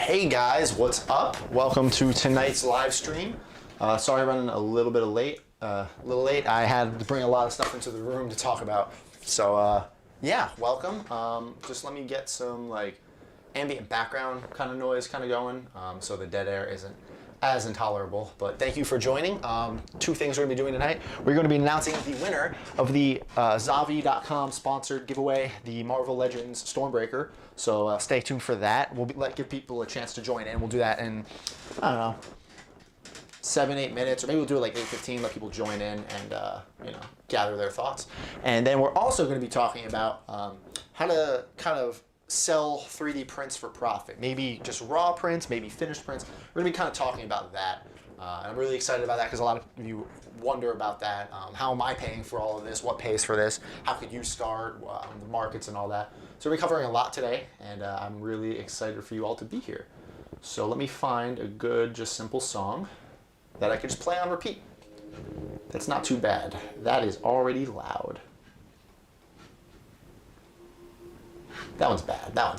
Hey guys, what's up? Welcome to tonight's live stream. Sorry running a little bit late. I had to bring a lot of stuff into the room to talk about. So yeah, welcome. Just let me get some like ambient background kind of noise kind of going, so the dead air isn't as intolerable. But thank you for joining. Two things we're going to be doing tonight. We're going to be announcing the winner of the Zavi.com sponsored giveaway, the Marvel Legends Stormbreaker. So stay tuned for that. We'll give people a chance to join in. We'll do that in, I don't know, 7-8 minutes, or maybe we'll do it like 8:15. Let people join in and gather their thoughts. And then we're also going to be talking about how to kind of sell 3D prints for profit. Maybe just raw prints, maybe finished prints. We're going to be kind of talking about that. And I'm really excited about that because a lot of you wonder about that. How am I paying for all of this? What pays for this? How could you start? The markets and all that. So we're covering a lot today, and I'm really excited for you all to be here. So let me find a good, just simple song that I could just play on repeat. That's not too bad. That is already loud. That one's bad. That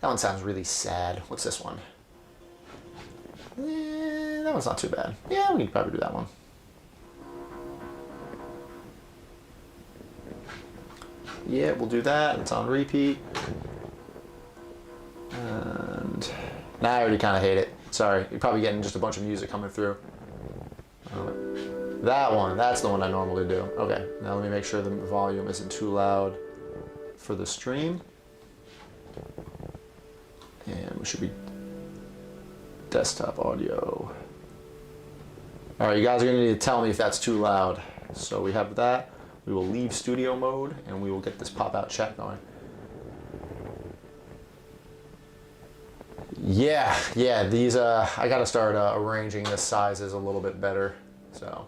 one sounds really sad. What's this one? That one's not too bad. Yeah, we can probably do that one. Yeah, we'll do that. It's on repeat. And now I already kind of hate it. Sorry, you're probably getting just a bunch of music coming through. That one, that's the one I normally do. Okay, now let me make sure the volume isn't too loud for the stream. And we should be desktop audio. All right, you guys are gonna need to tell me if that's too loud. So we have that. We will leave studio mode and we will get this pop-out chat going. Yeah, these, I gotta start arranging the sizes a little bit better. So,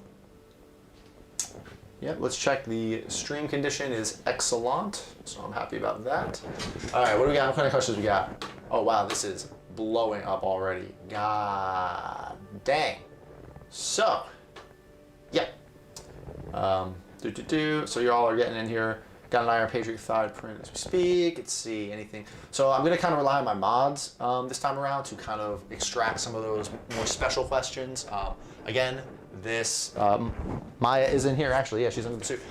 yeah, let's check the stream condition is excellent. So I'm happy about that. All right, what do we got? What kind of questions we got? Oh, wow, this is blowing up already. God dang. So, yeah. So you all are getting in here. Got an Iron Patriot Thigh print as we speak. Let's see, anything. So I'm going to kind of rely on my mods this time around to kind of extract some of those more special questions. Again, this, Maya is in here actually. Yeah, she's under the suit.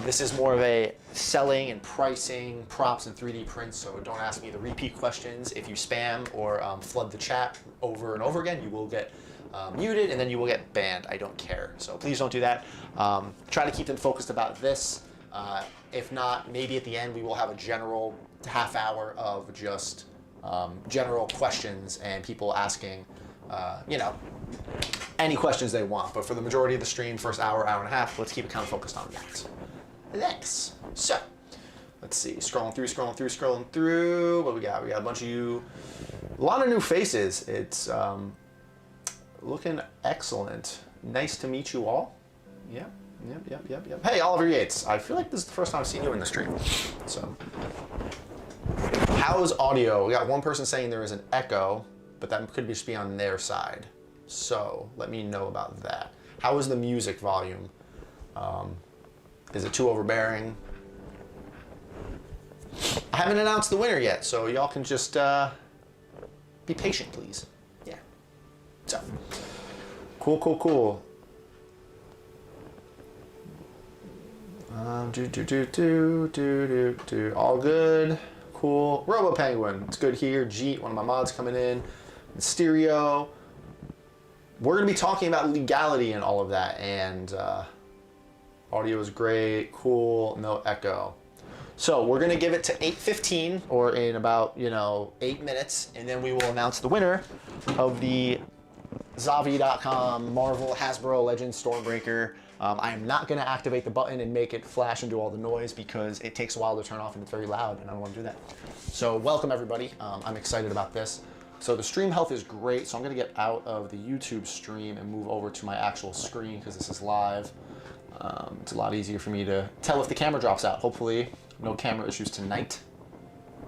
This is more of a selling and pricing props and 3D prints. So don't ask me the repeat questions. If you spam or flood the chat over and over again, you will get muted and then you will get banned. I don't care. So please don't do that. Try to keep them focused about this. If not, maybe at the end we will have a general half hour of just general questions and people asking, any questions they want. But for the majority of the stream, first hour, hour and a half, let's keep it kind of focused on that. Thanks. So, let's see. Scrolling through. What we got? We got a bunch of you. A lot of new faces. It's looking excellent. Nice to meet you all. Yep. Hey, Oliver Yates. I feel like this is the first time I've seen you in the stream. So, how is audio? We got one person saying there is an echo, but that could just be on their side. So, let me know about that. How is the music volume? Is it too overbearing? I haven't announced the winner yet, so y'all can just be patient, please. Yeah. So, cool. All good. Cool. Robo Penguin, it's good here. Jeet, one of my mods coming in. Stereo. We're going to be talking about legality and all of that, and audio is great, cool, no echo. So we're going to give it to 8:15, or in about 8 minutes, and then we will announce the winner of the Zavi.com Marvel Hasbro Legends Stormbreaker. I am not going to activate the button and make it flash and do all the noise because it takes a while to turn off and it's very loud and I don't want to do that. So welcome everybody. I'm excited about this. So the stream health is great. So I'm going to get out of the YouTube stream and move over to my actual screen because this is live. It's a lot easier for me to tell if the camera drops out. Hopefully no camera issues tonight.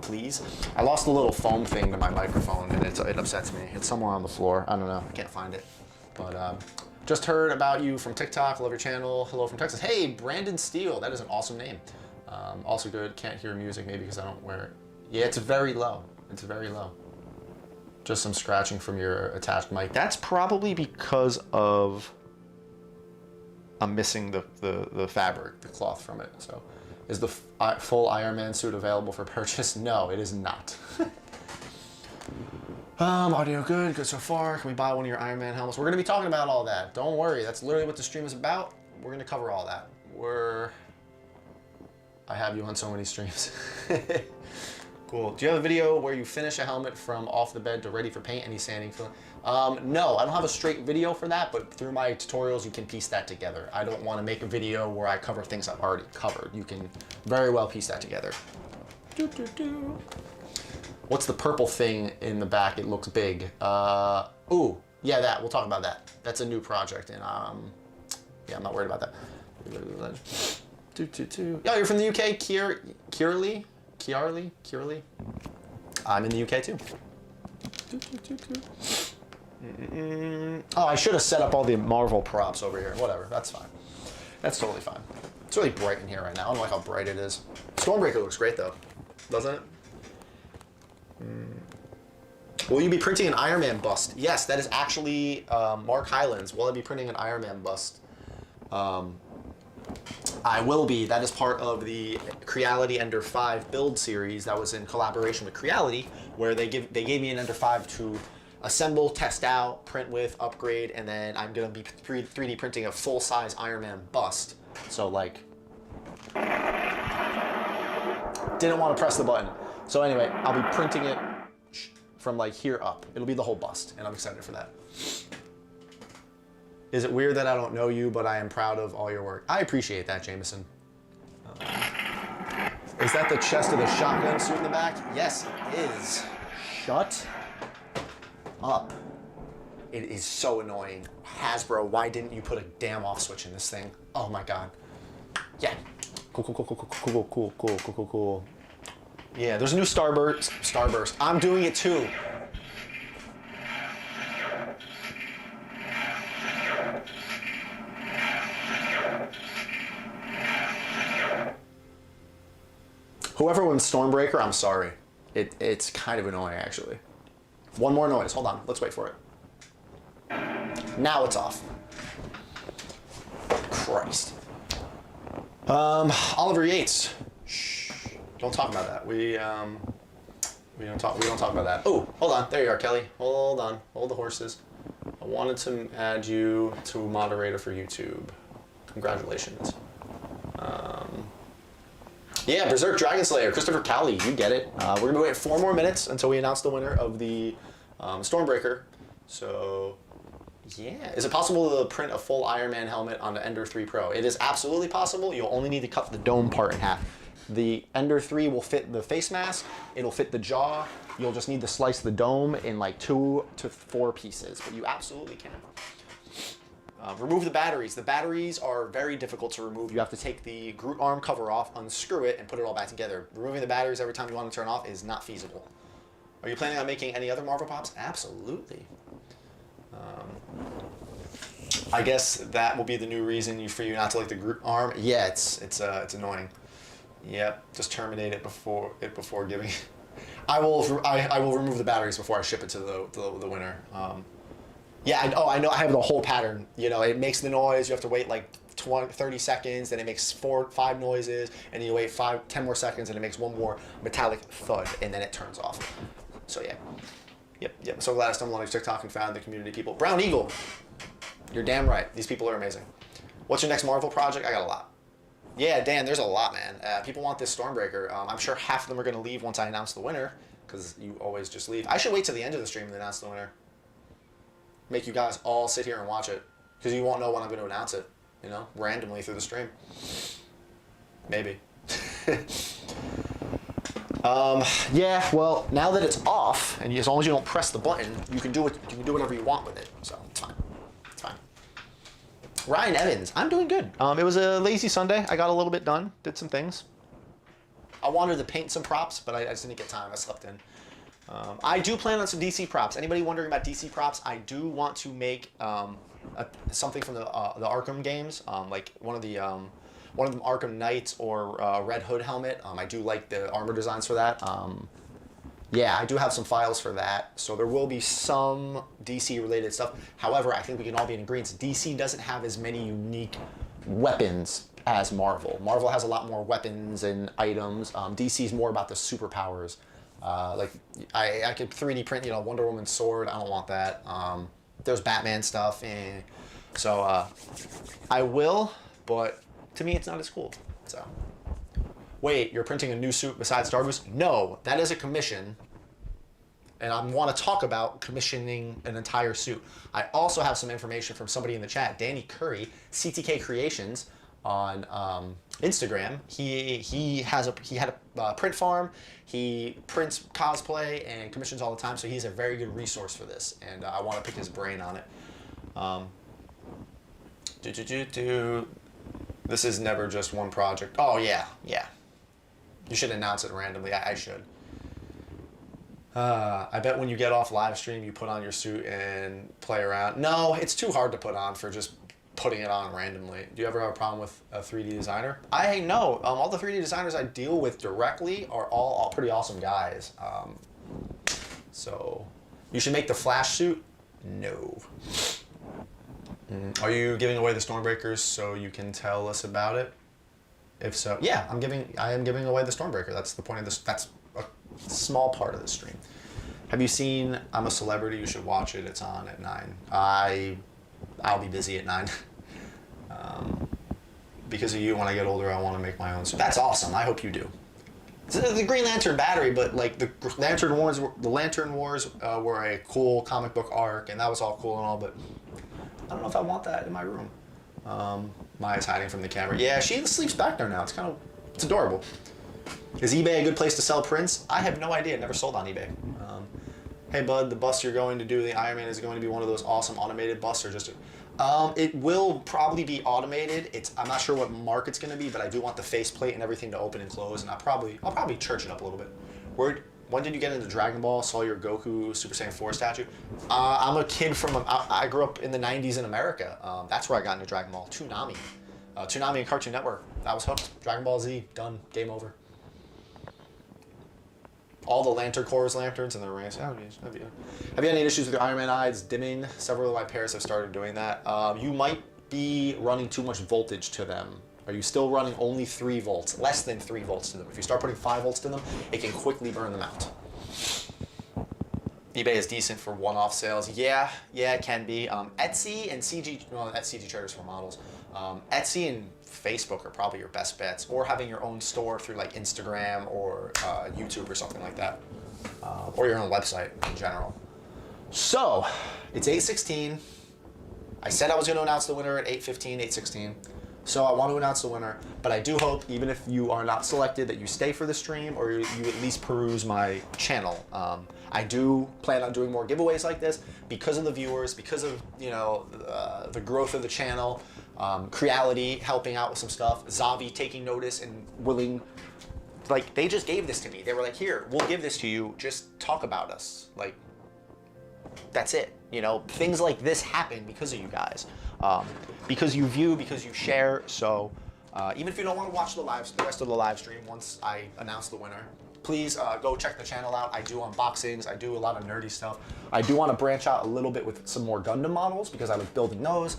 Please. I lost a little foam thing to my microphone and it upsets me. It's somewhere on the floor. I don't know. I can't find it. But just heard about you from TikTok. Love your channel. Hello from Texas. Hey, Brandon Steele. That is an awesome name. Also good. Can't hear music maybe because I don't wear it. Yeah, it's very low. It's very low. Just some scratching from your attached mic. That's probably because of I'm missing the fabric, the cloth from it. So is the full Iron Man suit available for purchase? No, it is not. Audio good so far. Can we buy one of your Iron Man helmets? We're gonna be talking about all that. Don't worry, that's literally what the stream is about. We're gonna cover all that. I have you on so many streams. Cool. Do you have a video where you finish a helmet from off the bed to ready for paint? Any sanding? No, I don't have a straight video for that, but through my tutorials, you can piece that together. I don't want to make a video where I cover things I've already covered. You can very well piece that together. What's the purple thing in the back? It looks big. Ooh, yeah, that. We'll talk about that. That's a new project, and yeah, I'm not worried about that. Yo, you're from the UK, Kierley? I'm in the UK too. Oh, I should have set up all the Marvel props over here. Whatever, that's fine. That's totally fine. It's really bright in here right now. I don't like how bright it is. Stormbreaker looks great though, doesn't it? Will you be printing an Iron Man bust? Yes, that is actually Mark Hyland's. Will I be printing an Iron Man bust? I will be. That is part of the Creality Ender 5 build series that was in collaboration with Creality, where they gave me an Ender 5 to assemble, test out, print with, upgrade, and then I'm gonna be 3D printing a full-size Iron Man bust. So like, didn't want to press the button. So anyway, I'll be printing it from like here up. It'll be the whole bust, and I'm excited for that. Is it weird that I don't know you, but I am proud of all your work? I appreciate that, Jameson. Is that the chest of the shotgun suit in the back? Yes, it is. Shut up. It is so annoying. Hasbro, why didn't you put a damn off switch in this thing? Oh my god. Yeah. Cool. Yeah, there's a new Starburst. I'm doing it too. Whoever wins Stormbreaker, I'm sorry. It's kind of annoying, actually. One more noise. Hold on. Let's wait for it. Now it's off. Christ. Oliver Yates. Shh. Don't talk about that. We don't talk about that. Oh, hold on. There you are, Kelly. Hold on. Hold the horses. I wanted to add you to moderator for YouTube. Congratulations. Yeah, Berserk Dragon Slayer, Christopher Cowley, you get it. We're gonna be waiting 4 more minutes until we announce the winner of the Stormbreaker. So, yeah. Is it possible to print a full Iron Man helmet on the Ender 3 Pro? It is absolutely possible. You'll only need to cut the dome part in half. The Ender 3 will fit the face mask. It'll fit the jaw. You'll just need to slice the dome in like 2 to 4 pieces, but you absolutely can. Remove the batteries. The batteries are very difficult to remove. You have to take the Groot arm cover off, unscrew it, and put it all back together. Removing the batteries every time you want to turn off is not feasible. Are you planning on making any other Marvel Pops? Absolutely. I guess that will be the new reason for you not to like the Groot arm. Yeah, it's annoying. Yep, just terminate it before giving. I will remove the batteries before I ship it to the winner. Yeah, I know. I have the whole pattern. You know, it makes the noise. You have to wait like 30 seconds, then it makes 5 noises, and you wait 10 more seconds, and it makes 1 more metallic thud, and then it turns off. So yeah, yep. So glad I stumbled on your TikTok and found the community people. Brown Eagle, you're damn right. These people are amazing. What's your next Marvel project? I got a lot. Yeah, Dan, there's a lot, man. People want this Stormbreaker. I'm sure half of them are gonna leave once I announce the winner, because you always just leave. I should wait till the end of the stream to announce the winner. Make you guys all sit here and watch it, because you won't know when I'm going to announce it, you know, randomly through the stream. Maybe. Yeah, well, now that it's off, and as long as you don't press the button, you can do whatever you want with it. So it's fine. It's fine. Ryan Evans, I'm doing good. It was a lazy Sunday. I got a little bit done, did some things. I wanted to paint some props, but I just didn't get time. I slept in. I do plan on some DC props. Anybody wondering about DC props? I do want to make something from the Arkham games, like one of them Arkham Knights or Red Hood helmet. I do like the armor designs for that. Yeah, I do have some files for that. So there will be some DC related stuff. However, I think we can all be in agreement. DC doesn't have as many unique weapons as Marvel. Marvel has a lot more weapons and items. DC is more about the superpowers. Like I could 3D print, you know, Wonder Woman's sword. I don't want that. There's Batman stuff. So I will, but to me it's not as cool. So wait, you're printing a new suit besides Stargoose? No, that is a commission. And I want to talk about commissioning an entire suit. I also have some information from somebody in the chat, Danny Curry, CTK Creations on Instagram. He had a print farm. He prints cosplay and commissions all the time, so he's a very good resource for this. And I want to pick his brain on it. This is never just one project. Oh yeah. You should announce it randomly. I should. I bet when you get off live stream, you put on your suit and play around. No, it's too hard to put on for just putting it on randomly. Do you ever have a problem with a 3D designer? I know. All the 3D designers I deal with directly are all pretty awesome guys. So you should make the Flash suit? No. Are you giving away the Stormbreakers so you can tell us about it? If so, yeah, I am giving away the Stormbreaker. That's the point of this. That's a small part of the stream. Have you seen I'm a Celebrity? You should watch it. It's on at 9. I'll be busy at 9. Because of you, when I get older, I want to make my own. So that's awesome. I hope you do. It's the Green Lantern Battery, but like the Lantern Wars were a cool comic book arc, and that was all cool and all, but I don't know if I want that in my room. Maya's hiding from the camera. Yeah, she sleeps back there now. It's adorable. Is eBay a good place to sell prints? I have no idea. Never sold on eBay. Hey bud, the bus you're going to do, the Iron Man, is going to be one of those awesome automated busts or just it will probably be automated. I'm not sure what mark it's going to be, but I do want the faceplate and everything to open and close, and I'll probably church it up a little bit. When did you get into Dragon Ball? Saw your Goku Super Saiyan 4 statue. I'm a kid I grew up in the 90s in America. That's where I got into Dragon Ball. Toonami and Cartoon Network. I was hooked. Dragon Ball Z, done, game over. All the Lantern Corps lanterns and the rings. Have you had any issues with your Iron Man eyes dimming? Several of my pairs have started doing that. You might be running too much voltage to them. Are you still running only 3 volts? Less than 3 volts to them. If you start putting 5 volts to them, it can quickly burn them out. eBay is decent for one-off sales. Yeah, it can be. Etsy and that's CG Traders for models. Etsy and Facebook are probably your best bets, or having your own store through like Instagram or YouTube or something like that, or your own website in general. So, it's 8:16. I said I was going to announce the winner at 8:15, 8:16. So I want to announce the winner, but I do hope, even if you are not selected, that you stay for the stream or you at least peruse my channel. I do plan on doing more giveaways like this because of the viewers, because of the growth of the channel, Creality helping out with some stuff, Zavi taking notice and willing. Like, they just gave this to me. They were like, here, we'll give this to you. Just talk about us. Like, that's it. Things like this happen because of you guys. Because you view, because you share. So even if you don't want to watch the rest of the live stream once I announce the winner, please go check the channel out. I do unboxings. I do a lot of nerdy stuff. I do want to branch out a little bit with some more Gundam models because I like building those.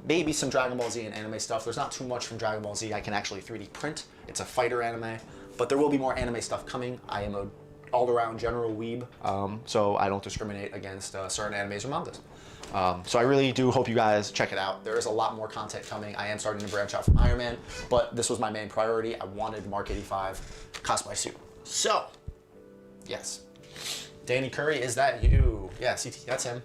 Maybe some Dragon Ball Z and anime stuff. There's not too much from Dragon Ball Z I can actually 3D print. It's a fighter anime, but there will be more anime stuff coming. I am a all-around general weeb, so I don't discriminate against certain animes or mangas. So I really do hope you guys check it out. There is a lot more content coming. I am starting to branch out from Iron Man, but this was my main priority. I wanted Mark 85 cosplay suit. So, yes. Danny Curry, is that you? Yeah, CT, that's him.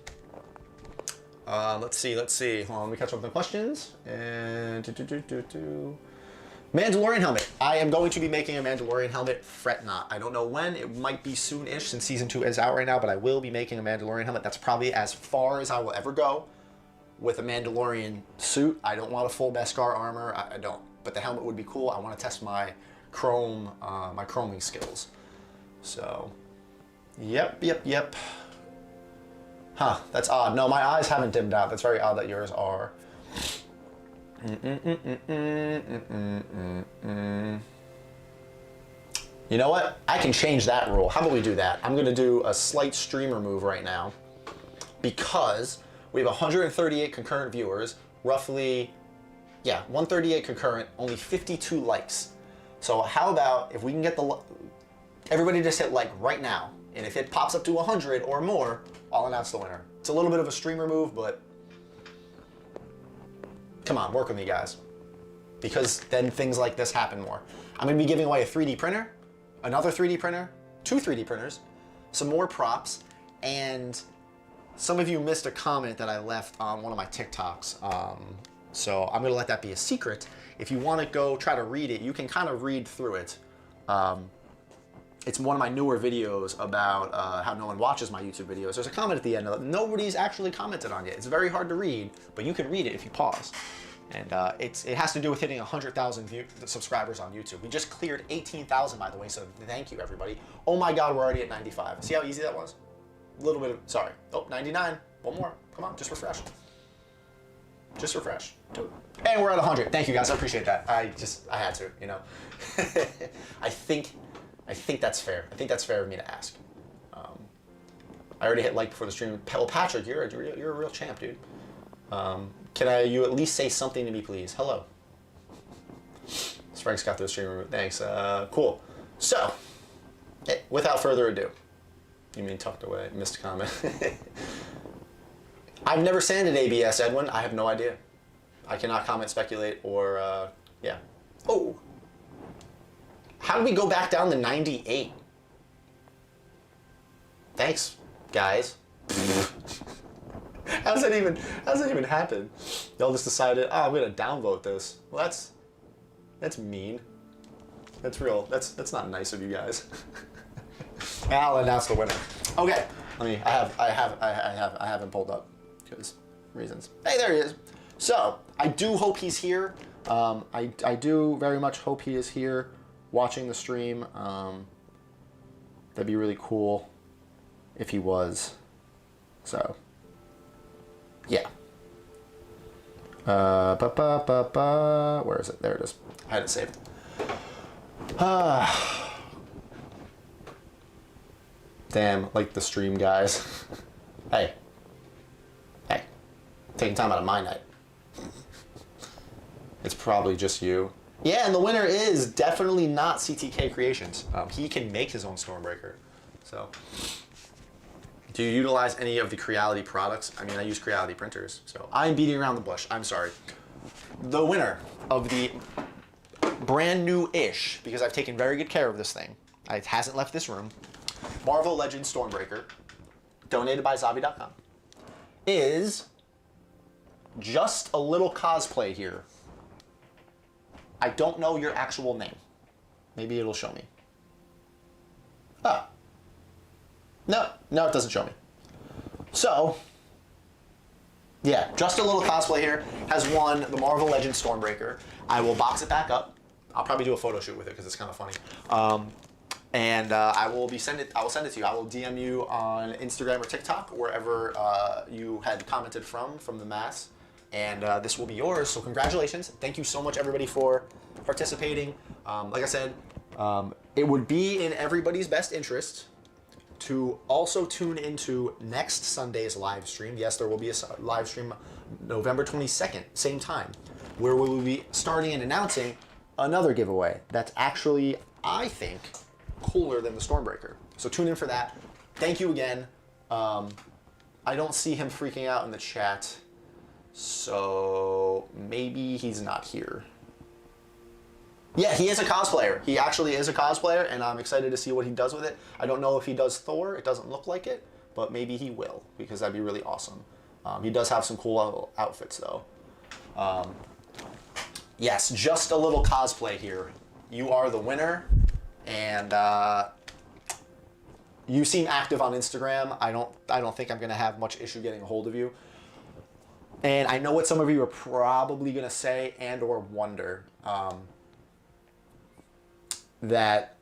Let's see. Hold on, let me catch up with the questions. And Mandalorian helmet. I am going to be making a Mandalorian helmet, fret not. I don't know when, it might be soon-ish since season 2 is out right now, but I will be making a Mandalorian helmet. That's probably as far as I will ever go with a Mandalorian suit. I don't want a full Beskar armor, I don't, but the helmet would be cool. I want to test my chroming skills. So, yep. Huh, that's odd. No, my eyes haven't dimmed out. That's very odd that yours are. You know what? I can change that rule. How about we do that? I'm gonna do a slight streamer move right now because we have 138 concurrent viewers, roughly, yeah, 138 concurrent, only 52 likes. So how about if we can get everybody just hit like right now, and if it pops up to 100 or more, I'll announce the winner. It's a little bit of a streamer move, but come on, work with me, guys. Because then things like this happen more. I'm gonna be giving away a 3D printer, another 3D printer, 2 3D printers, some more props, and some of you missed a comment that I left on one of my TikToks. So I'm gonna let that be a secret. If you wanna go try to read it, you can kind of read through it. It's one of my newer videos about how no one watches my YouTube videos. There's a comment at the end that nobody's actually commented on yet. It's very hard to read, but you can read it if you pause. And it has to do with hitting 100,000 subscribers on YouTube. We just cleared 18,000, by the way, so thank you, everybody. Oh my God, we're already at 95. See how easy that was? A little bit of, sorry. Oh, 99. One more. Come on, just refresh. Just refresh. And we're at 100. Thank you, guys. I appreciate that. I had to, you know. I think that's fair. I think that's fair of me to ask. I already hit like before the stream. Well, Patrick, you're a real champ, dude. Can you at least say something to me, please? Hello. Frank's got the stream removed. Thanks. Cool. So, without further ado, you mean tucked away? Missed a comment. I've never sanded ABS, Edwin. I have no idea. I cannot comment, speculate, or yeah. Oh. How did we go back down to 98? Thanks, guys. How's that even happen? Y'all just decided, oh, I'm gonna downvote this. Well, that's mean. That's real. That's not nice of you guys. I'll announce the winner. Okay. I haven't pulled up because reasons. Hey, there he is. So I do hope he's here. I do very much hope he is here watching the stream. That'd be really cool if he was. So yeah. Where is it? There it is. I had it saved. Damn, like the stream guys. Hey, taking time out of my night. It's probably just you. Yeah, and the winner is definitely not CTK Creations. He can make his own Stormbreaker. So, do you utilize any of the Creality products? I mean, I use Creality printers, so I'm beating around the bush. I'm sorry. The winner of the brand new-ish, because I've taken very good care of this thing. It hasn't left this room. Marvel Legends Stormbreaker, donated by Zabi.com, is just a little cosplay here. I don't know your actual name. Maybe it'll show me. Oh. No, it doesn't show me. So, yeah, just a little cosplay here has won the Marvel Legends Stormbreaker. I will box it back up. I'll probably do a photo shoot with it because it's kind of funny. I will send it to you. I will DM you on Instagram or TikTok, wherever you had commented from the mass. And this will be yours, so congratulations. Thank you so much, everybody, for participating. Like I said, it would be in everybody's best interest to also tune into next Sunday's live stream. Yes, there will be a live stream November 22nd, same time, where we will be starting and announcing another giveaway that's actually, I think, cooler than the Stormbreaker. So tune in for that. Thank you again. I don't see him freaking out in the chat, so maybe he's not here. Yeah, he is a cosplayer. He actually is a cosplayer, and I'm excited to see what he does with it. I don't know if he does Thor. It doesn't look like it, but maybe he will, because that'd be really awesome. He does have some cool outfits, though. Yes, just a little cosplay here. You are the winner, and you seem active on Instagram. I don't think I'm gonna have much issue getting a hold of you. And I know what some of you are probably gonna say and or wonder. That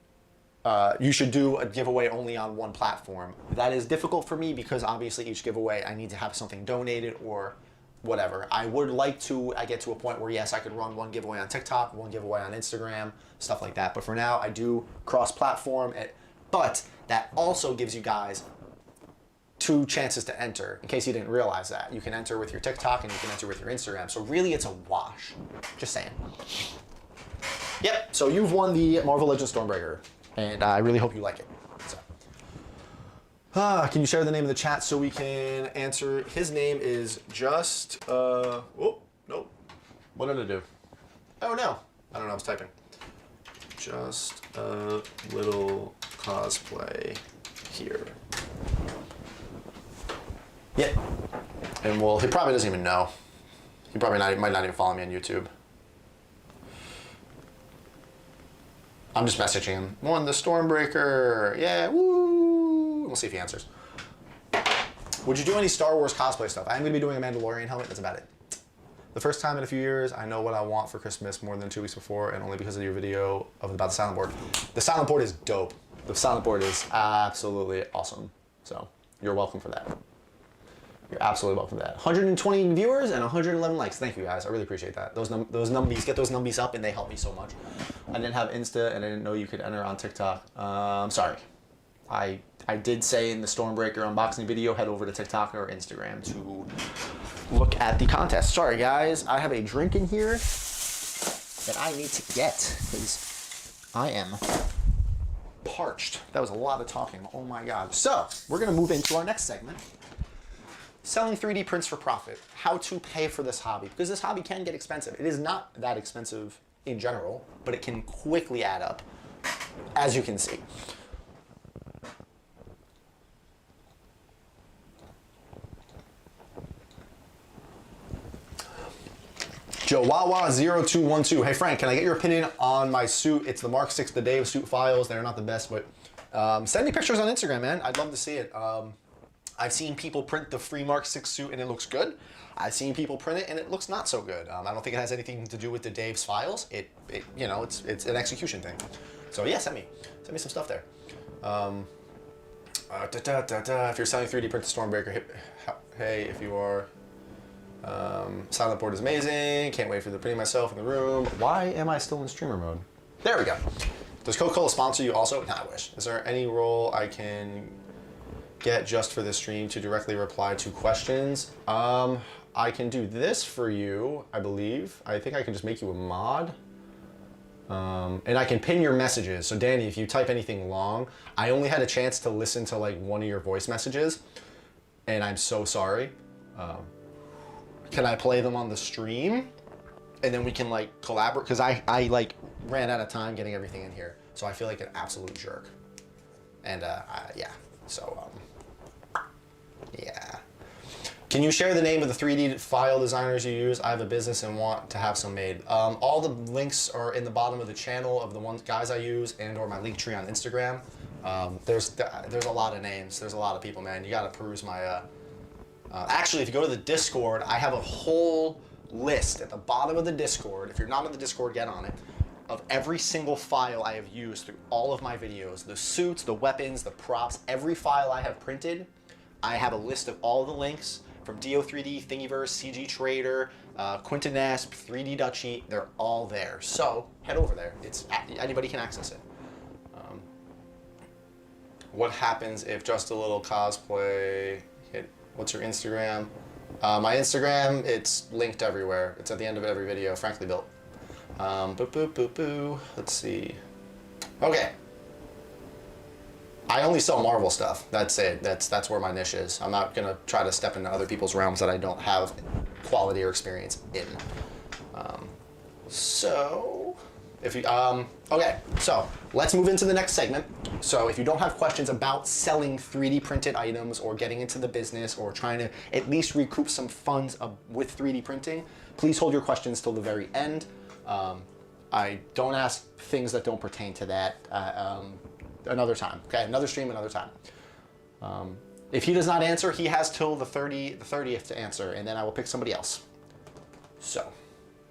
you should do a giveaway only on one platform. That is difficult for me because obviously each giveaway I need to have something donated or whatever. I would like to get to a point where, yes, I could run one giveaway on TikTok, one giveaway on Instagram, stuff like that. But for now, I do cross-platform. But that also gives you guys 2 chances to enter, in case you didn't realize that. You can enter with your TikTok and you can enter with your Instagram. So really, it's a wash. Just saying. Yep, so you've won the Marvel Legends Stormbreaker, and I really hope you like it. So. Can you share the name of the chat so we can answer? His name is just, oh, no. What did I do? Oh, no. I don't know, I was typing. Just a little cosplay here. Yeah. And well, he probably doesn't even know. He probably might not even follow me on YouTube. I'm just messaging him. Won the Stormbreaker. Yeah, woo. We'll see if he answers. Would you do any Star Wars cosplay stuff? I'm going to be doing a Mandalorian helmet. That's about it. The first time in a few years, I know what I want for Christmas more than 2 weeks before, and only because of your video about the silent board. The silent board is dope. The silent board is absolutely awesome. So you're welcome for that. You're absolutely welcome for that. 120 viewers and 111 likes. Thank you, guys. I really appreciate that. Those numbies, get those numbies up, and they help me so much. I didn't have Insta, and I didn't know you could enter on TikTok. Sorry. I did say in the Stormbreaker unboxing video, head over to TikTok or Instagram to look at the contest. Sorry, guys. I have a drink in here that I need to get because I am parched. That was a lot of talking. Oh, my God. So we're going to move into our next segment. Selling 3D prints for profit. How to pay for this hobby. Because this hobby can get expensive. It is not that expensive in general, but it can quickly add up, as you can see. Jowawa0212. Hey Frank, can I get your opinion on my suit? It's the Mark 6 The Dave suit files. They're not the best, but send me pictures on Instagram, man. I'd love to see it. I've seen people print the free Mark 6 suit and it looks good. I've seen people print it and it looks not so good. I don't think it has anything to do with the Dave's files. You know, it's an execution thing. So yeah, send me some stuff there. If you're selling 3D print to Stormbreaker, hey, if you are, silent board is amazing. Can't wait for the printing myself in the room. Why am I still in streamer mode? There we go. Does Coca-Cola sponsor you also? No, I wish. Is there any role I can get just for this stream to directly reply to questions? I can do this for you, I believe. I think I can just make you a mod. And I can pin your messages. So Danny, if you type anything long, I only had a chance to listen to like one of your voice messages, and I'm so sorry. Can I play them on the stream? And then we can like collaborate, because I like ran out of time getting everything in here. So I feel like an absolute jerk. And yeah, so yeah. Can you share the name of the 3D file designers you use? I have a business and want to have some made. All the links are in the bottom of the channel of the guys I use and or my link tree on Instagram. There's a lot of names. There's a lot of people, man. You got to peruse my... actually, if you go to the Discord, I have a whole list at the bottom of the Discord. If you're not on the Discord, get on it. Of every single file I have used through all of my videos. The suits, the weapons, the props, every file I have printed. I have a list of all the links from Do3D, Thingiverse, CG Trader, Quintinesp, 3D Dutchie. They're all there. So head over there. Anybody can access it. What happens if just a little cosplay hit? What's your Instagram? My Instagram, it's linked everywhere. It's at the end of every video, Frankly Built. Let's see. Okay. I only sell Marvel stuff. That's it. That's where my niche is. I'm not gonna try to step into other people's realms that I don't have quality or experience in. So, if you okay, so let's move into the next segment. So if you don't have questions about selling 3D printed items or getting into the business or trying to at least recoup some funds with 3D printing, please hold your questions till the very end. I don't ask things that don't pertain to that. Another time, okay? Another stream, another time. If he does not answer, he has till the 30th to answer, and then I will pick somebody else. So,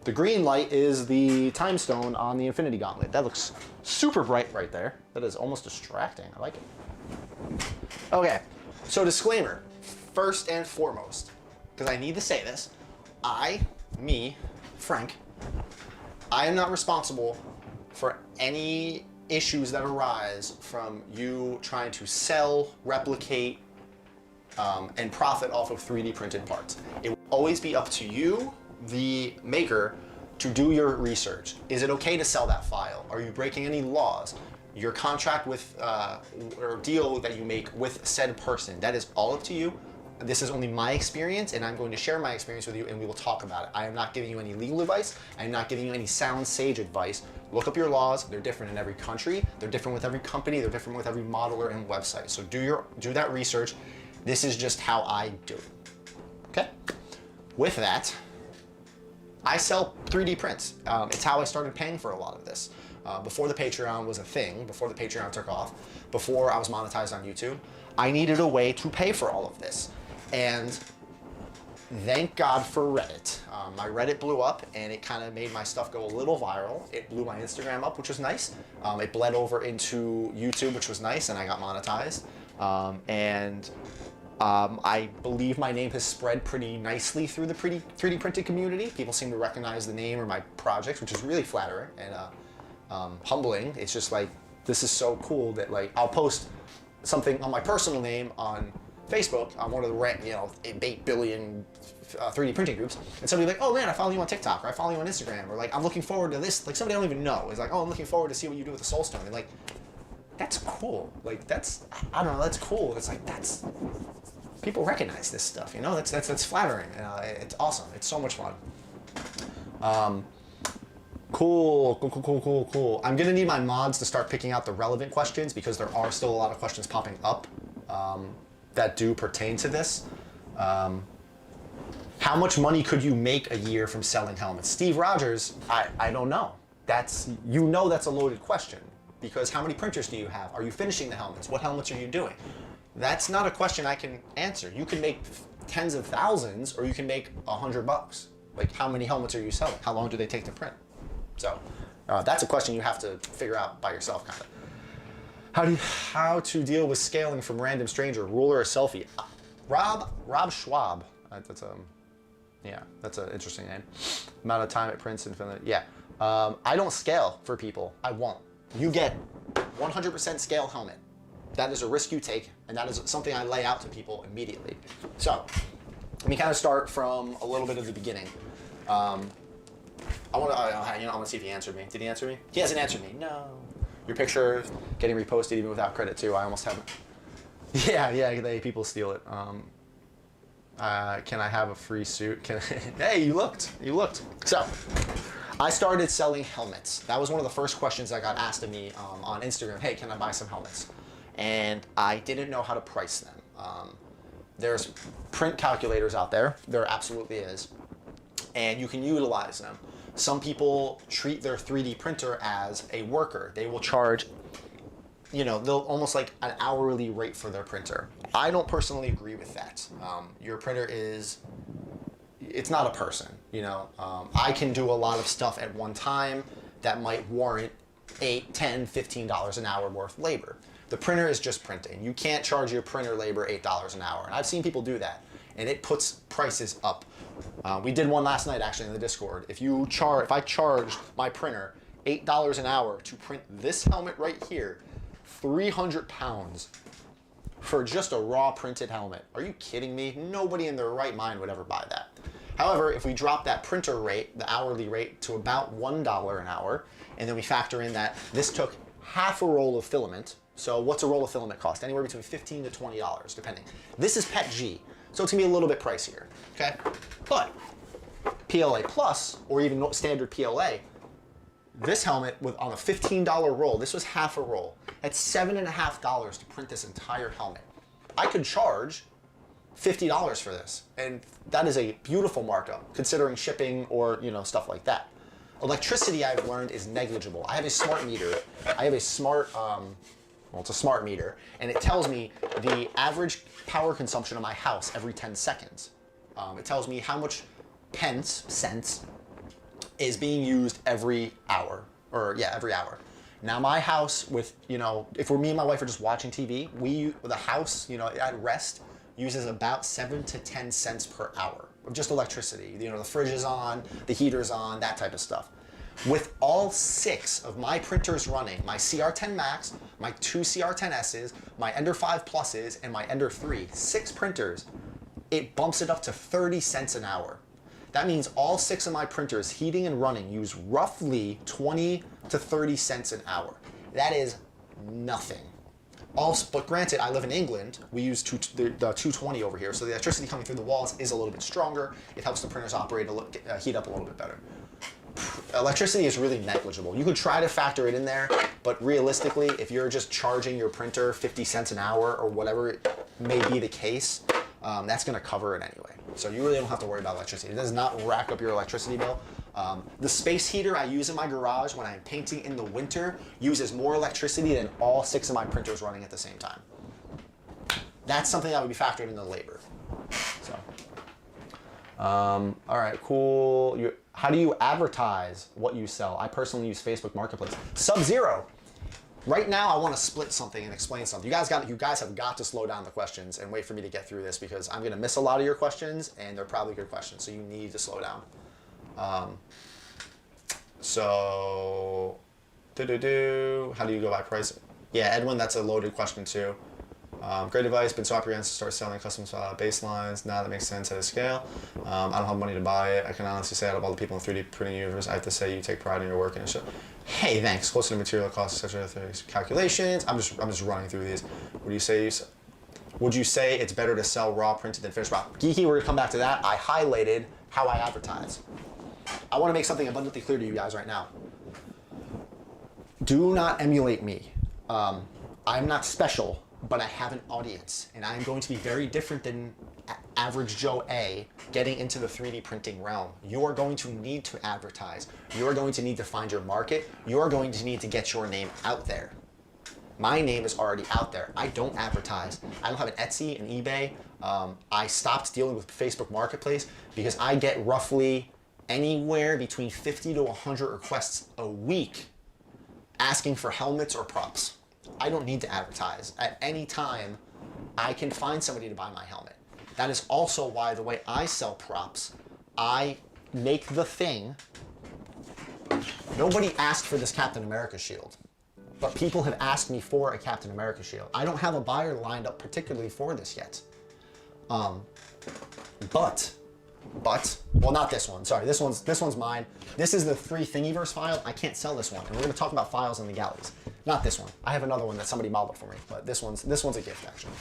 the green light is the time stone on the Infinity Gauntlet. That looks super bright right there. That is almost distracting. I like it. Okay, so disclaimer. First and foremost, because I need to say this, Frank, I am not responsible for any issues that arise from you trying to sell, replicate, and profit off of 3D printed parts. It will always be up to you, the maker, to do your research. Is it okay to sell that file? Are you breaking any laws? Your contract with, or deal that you make with said person, that is all up to you. This is only my experience, and I'm going to share my experience with you, and we will talk about it. I am not giving you any legal advice. I am not giving you any sound sage advice. Look up your laws. They're different in every country. They're different with every company. They're different with every modeler and website. So do that research. This is just how I do it. Okay? With that, I sell 3D prints. It's how I started paying for a lot of this. Before the Patreon was a thing, before the Patreon took off, before I was monetized on YouTube, I needed a way to pay for all of this. And thank God for Reddit. My Reddit blew up, and it kind of made my stuff go a little viral. It blew my Instagram up, which was nice. It bled over into YouTube, which was nice, and I got monetized. I believe my name has spread pretty nicely through the 3D printed community. People seem to recognize the name or my projects, which is really flattering and humbling. It's just like, this is so cool that like I'll post something on my personal name on Facebook, on one of the 8 billion 3D printing groups, and somebody like, oh man, I follow you on TikTok, or I follow you on Instagram, or like, I'm looking forward to this. Like somebody I don't even know is like, oh, I'm looking forward to see what you do with the Soul Stone. And like, that's cool. Like that's, I don't know, that's cool. It's like, that's, people recognize this stuff, you know? That's flattering. It's awesome. It's so much fun. Cool. I'm gonna need my mods to start picking out the relevant questions, because there are still a lot of questions popping up that do pertain to this. How much money could you make a year from selling helmets? Steve Rogers, I don't know. That's a loaded question, because how many printers do you have? Are you finishing the helmets? What helmets are you doing? That's not a question I can answer. You can make tens of thousands, or you can make $100. Like, how many helmets are you selling? How long do they take to print? So that's a question you have to figure out by yourself, kind of. How to deal with scaling from random stranger, ruler or selfie? Rob Schwab. That's an interesting name. Amount of time it prints in Finland. Yeah. I don't scale for people. I won't. You get 100% scale helmet. That is a risk you take, and that is something I lay out to people immediately. So let me kind of start from a little bit of the beginning. I want to see if he answered me. Did he answer me? He hasn't answered me. No. Your picture getting reposted even without credit too. I almost haven't. Yeah. People steal it. Can I have a free suit? Hey, you looked. So, I started selling helmets. That was one of the first questions that got asked of me on Instagram. Hey, can I buy some helmets? And I didn't know how to price them. There's print calculators out there. There absolutely is. And you can utilize them. Some people treat their 3D printer as a worker. They will charge, they'll almost like an hourly rate for their printer. I don't personally agree with that. Your printer it's not a person, I can do a lot of stuff at one time that might warrant $8, $10, $15 an hour worth of labor. The printer is just printing. You can't charge your printer labor $8 an hour. And I've seen people do that, and it puts prices up. We did one last night actually in the Discord. If I charged my printer $8 an hour to print this helmet right here, 300 pounds for just a raw printed helmet. Are you kidding me? Nobody in their right mind would ever buy that. However, if we drop that printer rate, the hourly rate, to about $1 an hour, and then we factor in that this took half a roll of filament. So what's a roll of filament cost? Anywhere between $15 to $20, depending. This is PET-G, so it's gonna be a little bit pricier, okay? But PLA Plus, or even standard PLA, this helmet on a $15 roll, this was half a roll. That's $7.50 to print this entire helmet. I could charge $50 for this, and that is a beautiful markup, considering shipping or stuff like that. Electricity, I've learned, is negligible. I have a smart meter. I have a smart, it's a smart meter, and it tells me the average power consumption of my house every 10 seconds. It tells me how much cents, is being used every hour, every hour. Now my house, with, if me and my wife are just watching TV, the house, at rest, uses about 7 to 10 cents per hour of just electricity. You know, the fridge is on, the heater's on, that type of stuff. With all 6 of my printers running, my CR10 Max, my 2 CR10Ss, my Ender 5 Pluses, and my Ender 3, 6 printers, it bumps it up to 30 cents an hour. That means all 6 of my printers, heating and running, use roughly 20 to 30 cents an hour. That is nothing. But granted, I live in England. We use the 220 over here, so the electricity coming through the walls is a little bit stronger. It helps the printers operate, heat up a little bit better. Electricity is really negligible. You could try to factor it in there, but realistically, if you're just charging your printer 50 cents an hour or whatever may be the case, that's going to cover it anyway. So you really don't have to worry about electricity. It does not rack up your electricity bill. The space heater I use in my garage when I'm painting in the winter uses more electricity than all 6 of my printers running at the same time. That's something that would be factored into the labor. So, all right, cool. How do you advertise what you sell? I personally use Facebook Marketplace. Sub-Zero. Right now, I want to split something and explain something. You guys have got to slow down the questions and wait for me to get through this because I'm going to miss a lot of your questions and they're probably good questions. So you need to slow down. So, how do you go by price? Yeah, Edwin, that's a loaded question too. Great advice, been so apprehensive to start selling custom baselines. Now that makes sense at a scale. I don't have money to buy it. I can honestly say out of all the people in the 3D printing universe, I have to say you take pride in your work and shit. Hey, thanks. Closer to material costs, etc. Calculations. I'm just running through these. Would you say it's better to sell raw printed than finished raw? Geeky, we're gonna come back to that. I highlighted how I advertise. I want to make something abundantly clear to you guys right now. Do not emulate me. I'm not special, but I have an audience, and I'm going to be very different than average Joe A getting into the 3D printing realm. You are going to need to advertise. You are going to need to find your market. You are going to need to get your name out there. My name is already out there. I don't advertise. I don't have an Etsy, an eBay. I stopped dealing with Facebook Marketplace because I get roughly anywhere between 50 to 100 requests a week asking for helmets or props. I don't need to advertise. At any time, I can find somebody to buy my helmet. That is also why the way I sell props, I make the thing. Nobody asked for this Captain America shield, but people have asked me for a Captain America shield. I don't have a buyer lined up particularly for this yet. Well, not this one. Sorry, this one's mine. This is the 3 Thingiverse file. I can't sell this one, and we're going to talk about files and legalities. Not this one. I have another one that somebody modeled for me, but this one's a gift actually.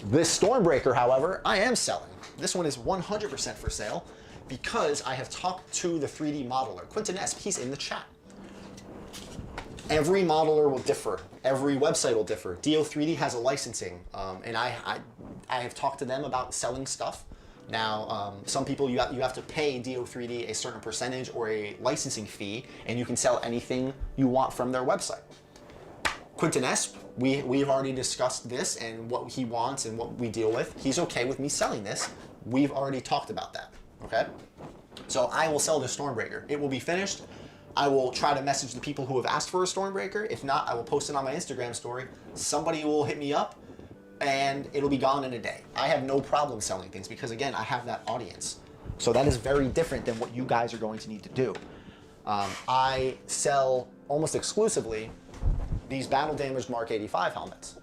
This Stormbreaker, however, I am selling. This one is 100% for sale because I have talked to the 3D modeler, Quentin S. He's in the chat. Every modeler will differ. Every website will differ. DO3D has a licensing, and I have talked to them about selling stuff. Now, some people you have to pay DO3D a certain percentage or a licensing fee, and you can sell anything you want from their website. Quentin S., we've already discussed this and what he wants and what we deal with. He's okay with me selling this. We've already talked about that, okay? So I will sell this Stormbreaker. It will be finished. I will try to message the people who have asked for a Stormbreaker. If not, I will post it on my Instagram story. Somebody will hit me up and it'll be gone in a day. I have no problem selling things because, again, I have that audience. So that is very different than what you guys are going to need to do. I sell almost exclusively these battle damaged Mark 85 helmets.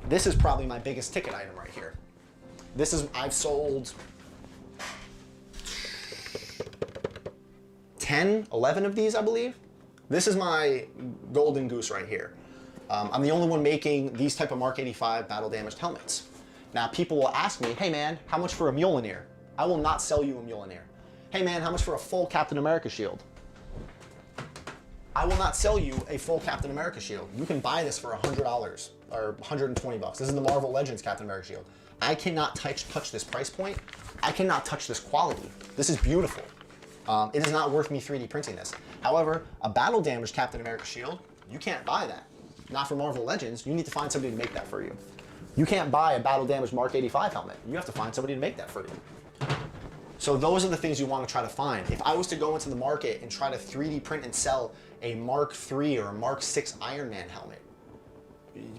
This is probably my biggest ticket item right here. I've sold 10, 11 of these, I believe. This is my golden goose right here. I'm the only one making these type of Mark 85 battle damaged helmets. Now people will ask me, hey man, how much for a Mjolnir? I will not sell you a Mjolnir. Hey man, how much for a full Captain America shield? I will not sell you a full Captain America shield. You can buy this for $100 or $120. This is the Marvel Legends Captain America shield. I cannot touch this price point. I cannot touch this quality. This is beautiful. It is not worth me 3D printing this. However, a battle damaged Captain America shield, you can't buy that. Not for Marvel Legends. You need to find somebody to make that for you. You can't buy a battle damaged Mark 85 helmet. You have to find somebody to make that for you. So those are the things you want to try to find. If I was to go into the market and try to 3D print and sell a Mark III or a Mark VI Iron Man helmet,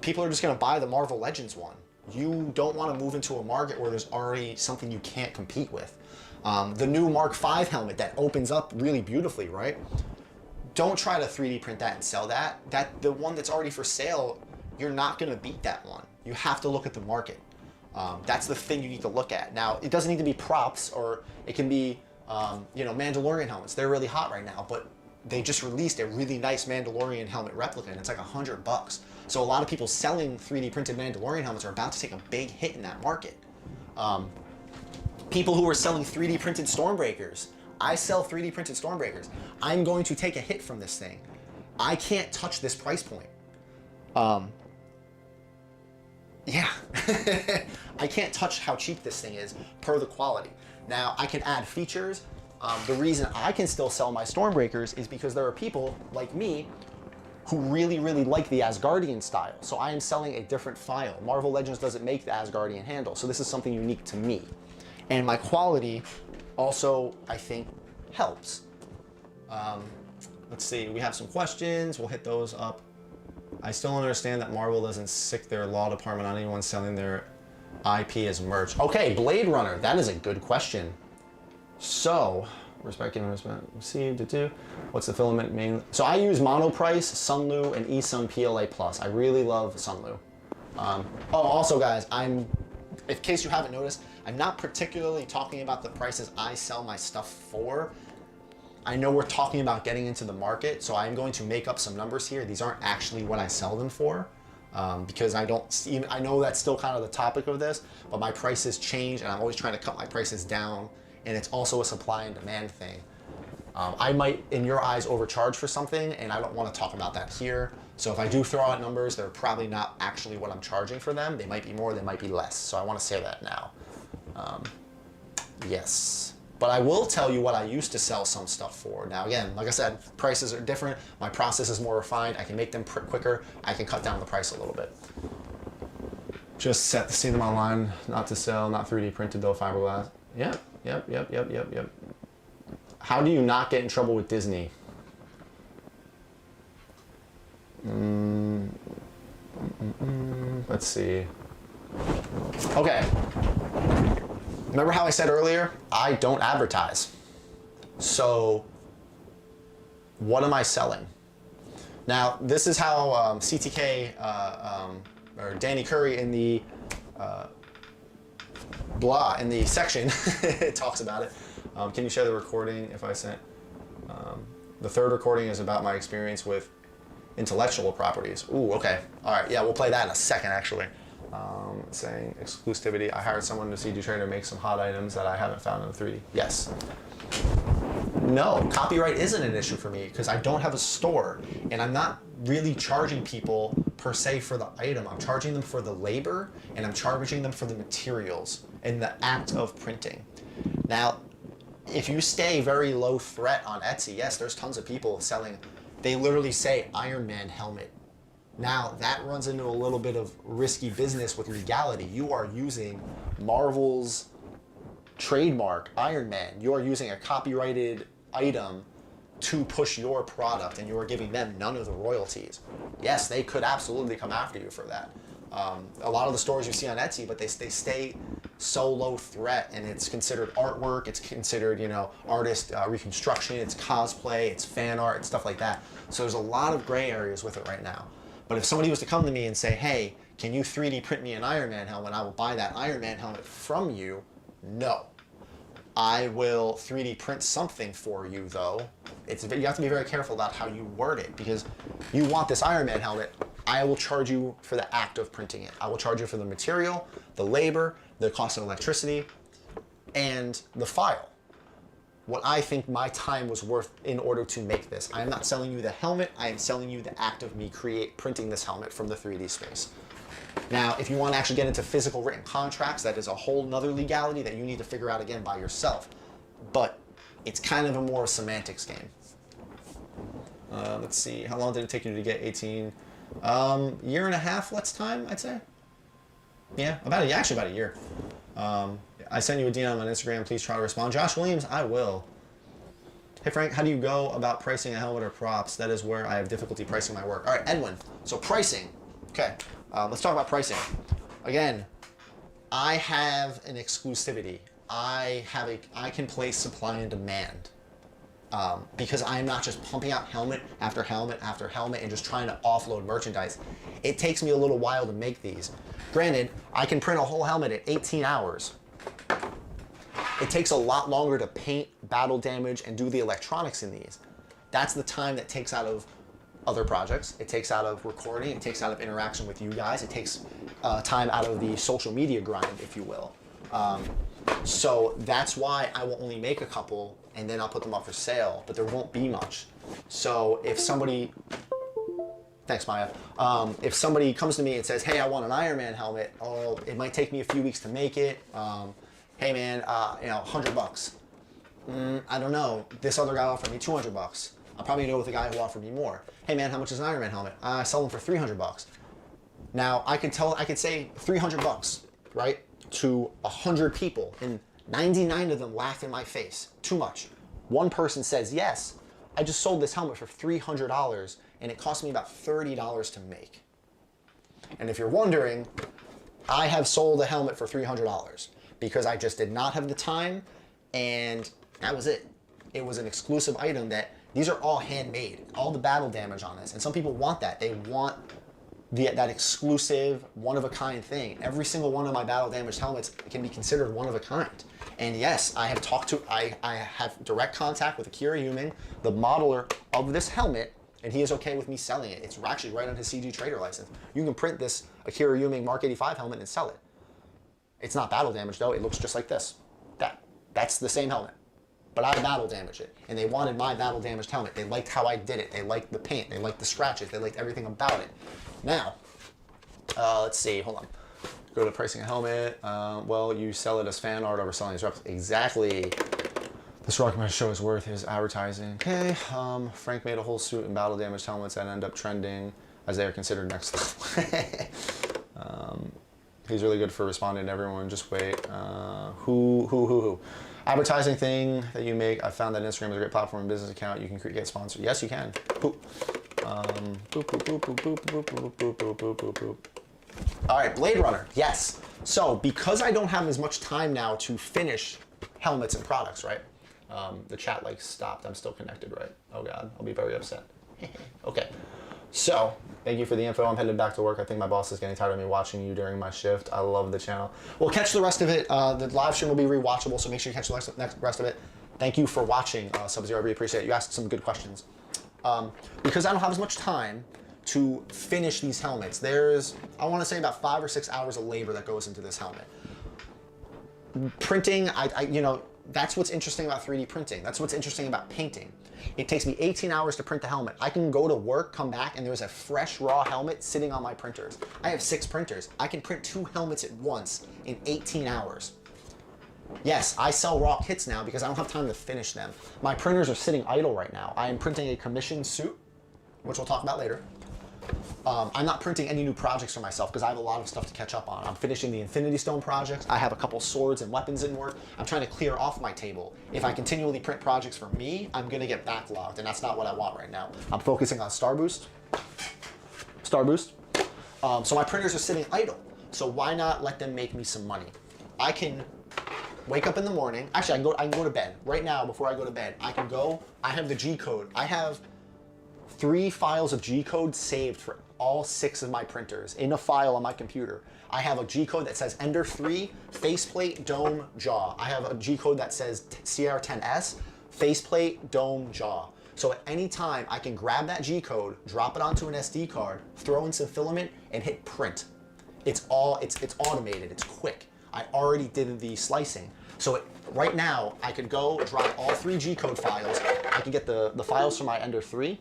people are just going to buy the Marvel Legends one. You don't want to move into a market where there's already something you can't compete with. The new Mark V helmet that opens up really beautifully, right? Don't try to 3D print that and sell that. The one that's already for sale, you're not going to beat that one. You have to look at the market. That's the thing you need to look at. Now, it doesn't need to be props, or it can be, Mandalorian helmets. They're really hot right now, but they just released a really nice Mandalorian helmet replica, and it's like $100. So a lot of people selling 3D printed Mandalorian helmets are about to take a big hit in that market. People who are selling 3D printed Stormbreakers. I sell 3D printed Stormbreakers. I'm going to take a hit from this thing. I can't touch this price point. Yeah, I can't touch how cheap this thing is per the quality. Now, I can add features. The reason I can still sell my Stormbreakers is because there are people like me who really, really like the Asgardian style. So I am selling a different file. Marvel Legends doesn't make the Asgardian handle, so this is something unique to me. And my quality also, I think, helps. Let's see, we have some questions. We'll hit those up. I still don't understand that Marvel doesn't sick their law department on anyone selling their IP as merch. Okay, Blade Runner, that is a good question. So, respect given, respect received, what's the filament main? So I use Monoprice, Sunlu, and eSun PLA Plus. I really love Sunlu. Also guys, in case you haven't noticed, I'm not particularly talking about the prices I sell my stuff for. I know we're talking about getting into the market, so I'm going to make up some numbers here. These aren't actually what I sell them for, because I know that's still kind of the topic of this, but my prices change, and I'm always trying to cut my prices down, and it's also a supply and demand thing. I might, in your eyes, overcharge for something, and I don't want to talk about that here. So if I do throw out numbers, they're probably not actually what I'm charging for them. They might be more, they might be less. So I want to say that now. Yes. But I will tell you what I used to sell some stuff for. Now again, like I said, prices are different. My process is more refined. I can make them quicker. I can cut down the price a little bit. Just set to see them online, not to sell, not 3D printed though, fiberglass. Yep. How do you not get in trouble with Disney? Let's see. Okay. Remember how I said earlier, I don't advertise. So what am I selling? Now, this is how CTK or Danny Curry in the in the section talks about it. Can you share the recording if I sent? The third recording is about my experience with intellectual properties. Ooh, okay. All right, yeah, we'll play that in a second, actually. Saying exclusivity. I hired someone to CG Trader make some hot items that I haven't found in 3D. Yes. No, copyright isn't an issue for me because I don't have a store, and I'm not really charging people per se for the item. I'm charging them for the labor, and I'm charging them for the materials and the act of printing. Now, if you stay very low threat on Etsy, yes, there's tons of people selling, they literally say Iron Man helmet. Now, that runs into a little bit of risky business with legality. You are using Marvel's trademark, Iron Man. You are using a copyrighted item to push your product, and you are giving them none of the royalties. Yes, they could absolutely come after you for that. A lot of the stores you see on Etsy, but they stay so low threat, and it's considered artwork, it's considered, artist reconstruction, it's cosplay, it's fan art, and stuff like that. So there's a lot of gray areas with it right now. But if somebody was to come to me and say, hey, can you 3D print me an Iron Man helmet? I will buy that Iron Man helmet from you. No. I will 3D print something for you, though. You have to be very careful about how you word it, because you want this Iron Man helmet. I will charge you for the act of printing it. I will charge you for the material, the labor, the cost of electricity, and the file. What I think my time was worth in order to make this. I am not selling you the helmet, I am selling you the act of me printing this helmet from the 3D space. Now, if you want to actually get into physical written contracts, that is a whole nother legality that you need to figure out again by yourself. But it's kind of a more semantics game. Let's see, how long did it take you to get 18? Year and a half, let's time, I'd say. Yeah, actually about a year. I sent you a DM on Instagram. Please try to respond. Josh Williams, I will. Hey Frank, how do you go about pricing a helmet or props? That is where I have difficulty pricing my work. All right, Edwin. So pricing. Okay, let's talk about pricing. Again, I have an exclusivity. I can place supply and demand. Because I'm not just pumping out helmet after helmet after helmet and just trying to offload merchandise. It takes me a little while to make these. Granted, I can print a whole helmet in 18 hours. It takes a lot longer to paint, battle damage, and do the electronics in these. That's the time that takes out of other projects. It takes out of recording. It takes out of interaction with you guys. It takes time out of the social media grind, if you will. So that's why I will only make a couple and then I'll put them up for sale, but there won't be much. So if somebody, thanks Maya, if somebody comes to me and says, hey, I want an Iron Man helmet, oh, it might take me a few weeks to make it. Hey man, you know, $100. I don't know. This other guy offered me $200. I'll probably go with the guy who offered me more. Hey man, how much is an Iron Man helmet? I sell them for $300. Now I could say $300, right? To 100 people, and 99 of them laugh in my face. Too much. One person says, yes, I just sold this helmet for $300 and it cost me about $30 to make. And if you're wondering, I have sold a helmet for $300 because I just did not have the time, and that was it. It was an exclusive item that, these are all handmade, all the battle damage on this, and some people want that. They want that exclusive, one-of-a-kind thing. Every single one of my battle damaged helmets can be considered one of a kind. And yes, I have direct contact with Akira Huming, the modeler of this helmet, and he is okay with me selling it. It's actually right on his CG trader license. You can print this Akira Huming Mark 85 helmet and sell it. It's not battle damaged though, it looks just like this. That's the same helmet. But I battle damaged it, and they wanted my battle damaged helmet. They liked how I did it. They liked the paint. They liked the scratches. They liked everything about it. Now, let's see, hold on. Go to pricing a helmet. Well, you sell it as fan art over selling as reps. Exactly. This Rockman show is worth his advertising. Okay, Frank made a whole suit in battle damaged helmets that end up trending as they are considered next level. He's really good for responding to everyone. Just wait. Who? Advertising thing that you make. I found that Instagram is a great platform and business account. You can get sponsored. Yes, you can. Boop. All right, Blade Runner. Yes. So because I don't have as much time now to finish helmets and products, right? The chat like stopped. I'm still connected, right? Oh God, I'll be very upset. Okay. So, thank you for the info. I'm headed back to work. I think my boss is getting tired of me watching you during my shift. I love the channel. We'll catch the rest of it. The live stream will be rewatchable, so make sure you catch the rest of it. Thank you for watching, Sub-Zero. I really appreciate it. You asked some good questions. Because I don't have as much time to finish these helmets, there's, I want to say, about 5 or 6 hours of labor that goes into this helmet. Printing, you know, that's what's interesting about 3D printing. That's what's interesting about painting. It takes me 18 hours to print the helmet. I can go to work, come back, and there's a fresh, raw helmet sitting on my printers. I have 6 printers. I can print 2 helmets at once in 18 hours. Yes, I sell raw kits now because I don't have time to finish them. My printers are sitting idle right now. I am printing a commissioned suit, which we'll talk about later. I'm not printing any new projects for myself because I have a lot of stuff to catch up on. I'm finishing the Infinity Stone projects. I have a couple swords and weapons in work. I'm trying to clear off my table. If I continually print projects for me, I'm going to get backlogged, and that's not what I want right now. I'm focusing on Star Boost. So my printers are sitting idle. So why not let them make me some money? I can wake up in the morning. Actually, I can go to bed. Right now, before I go to bed, I have the G code. I have 3 files of G code saved for all 6 of my printers in a file on my computer. I have a G code that says Ender 3, faceplate, dome, jaw. I have a G code that says CR10S, faceplate, dome, jaw. So at any time, I can grab that G code, drop it onto an SD card, throw in some filament, and hit print. It's automated, it's quick. I already did the slicing. So right now, I could go drop all 3 G code files. I can get the files from my Ender 3.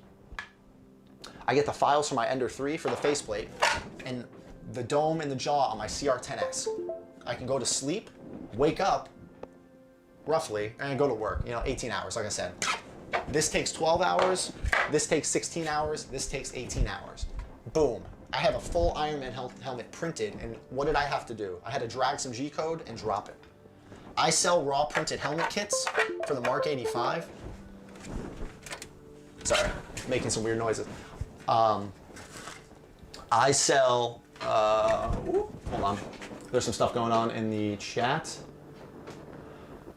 I get the files from my Ender 3 for the faceplate, and the dome and the jaw on my CR10S. I can go to sleep, wake up, roughly, and go to work, 18 hours, like I said. This takes 12 hours, this takes 16 hours, this takes 18 hours. Boom. I have a full Iron Man helmet printed, and what did I have to do? I had to drag some G code and drop it. I sell raw printed helmet kits for the Mark 85. Sorry, making some weird noises. I sell, hold on. There's some stuff going on in the chat.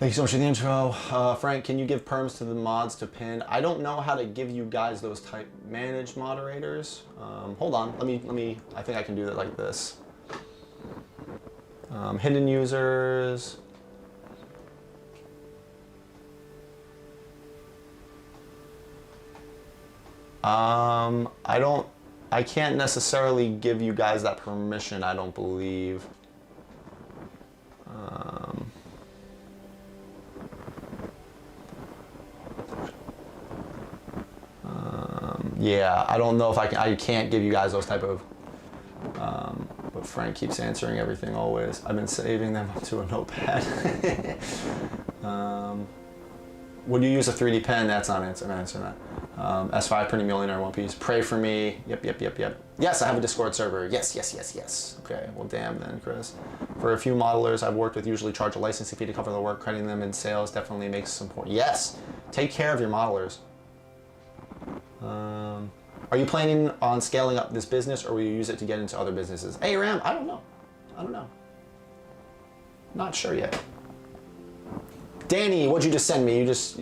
Thank you so much for the intro. Frank, can you give perms to the mods to pin? I don't know how to give you guys those type manage moderators. Hold on, let me, I think I can do that like this. Hidden users. I can't necessarily give you guys that permission, I don't believe. Yeah, I don't know if I can't give you guys those type of, but Frank keeps answering everything always. I've been saving them to a notepad. Would you use a 3D pen? That's not answering that. S5 printing millionaire One Piece. Pray for me. Yep. Yes, I have a Discord server. Yes. Okay, well damn then, Chris. For a few modelers I've worked with usually charge a licensing fee to cover the work. Crediting them in sales definitely makes some point. Yes, take care of your modelers. Are you planning on scaling up this business or will you use it to get into other businesses? Hey Ram, I don't know. Not sure yet. Danny, what'd you just send me? You just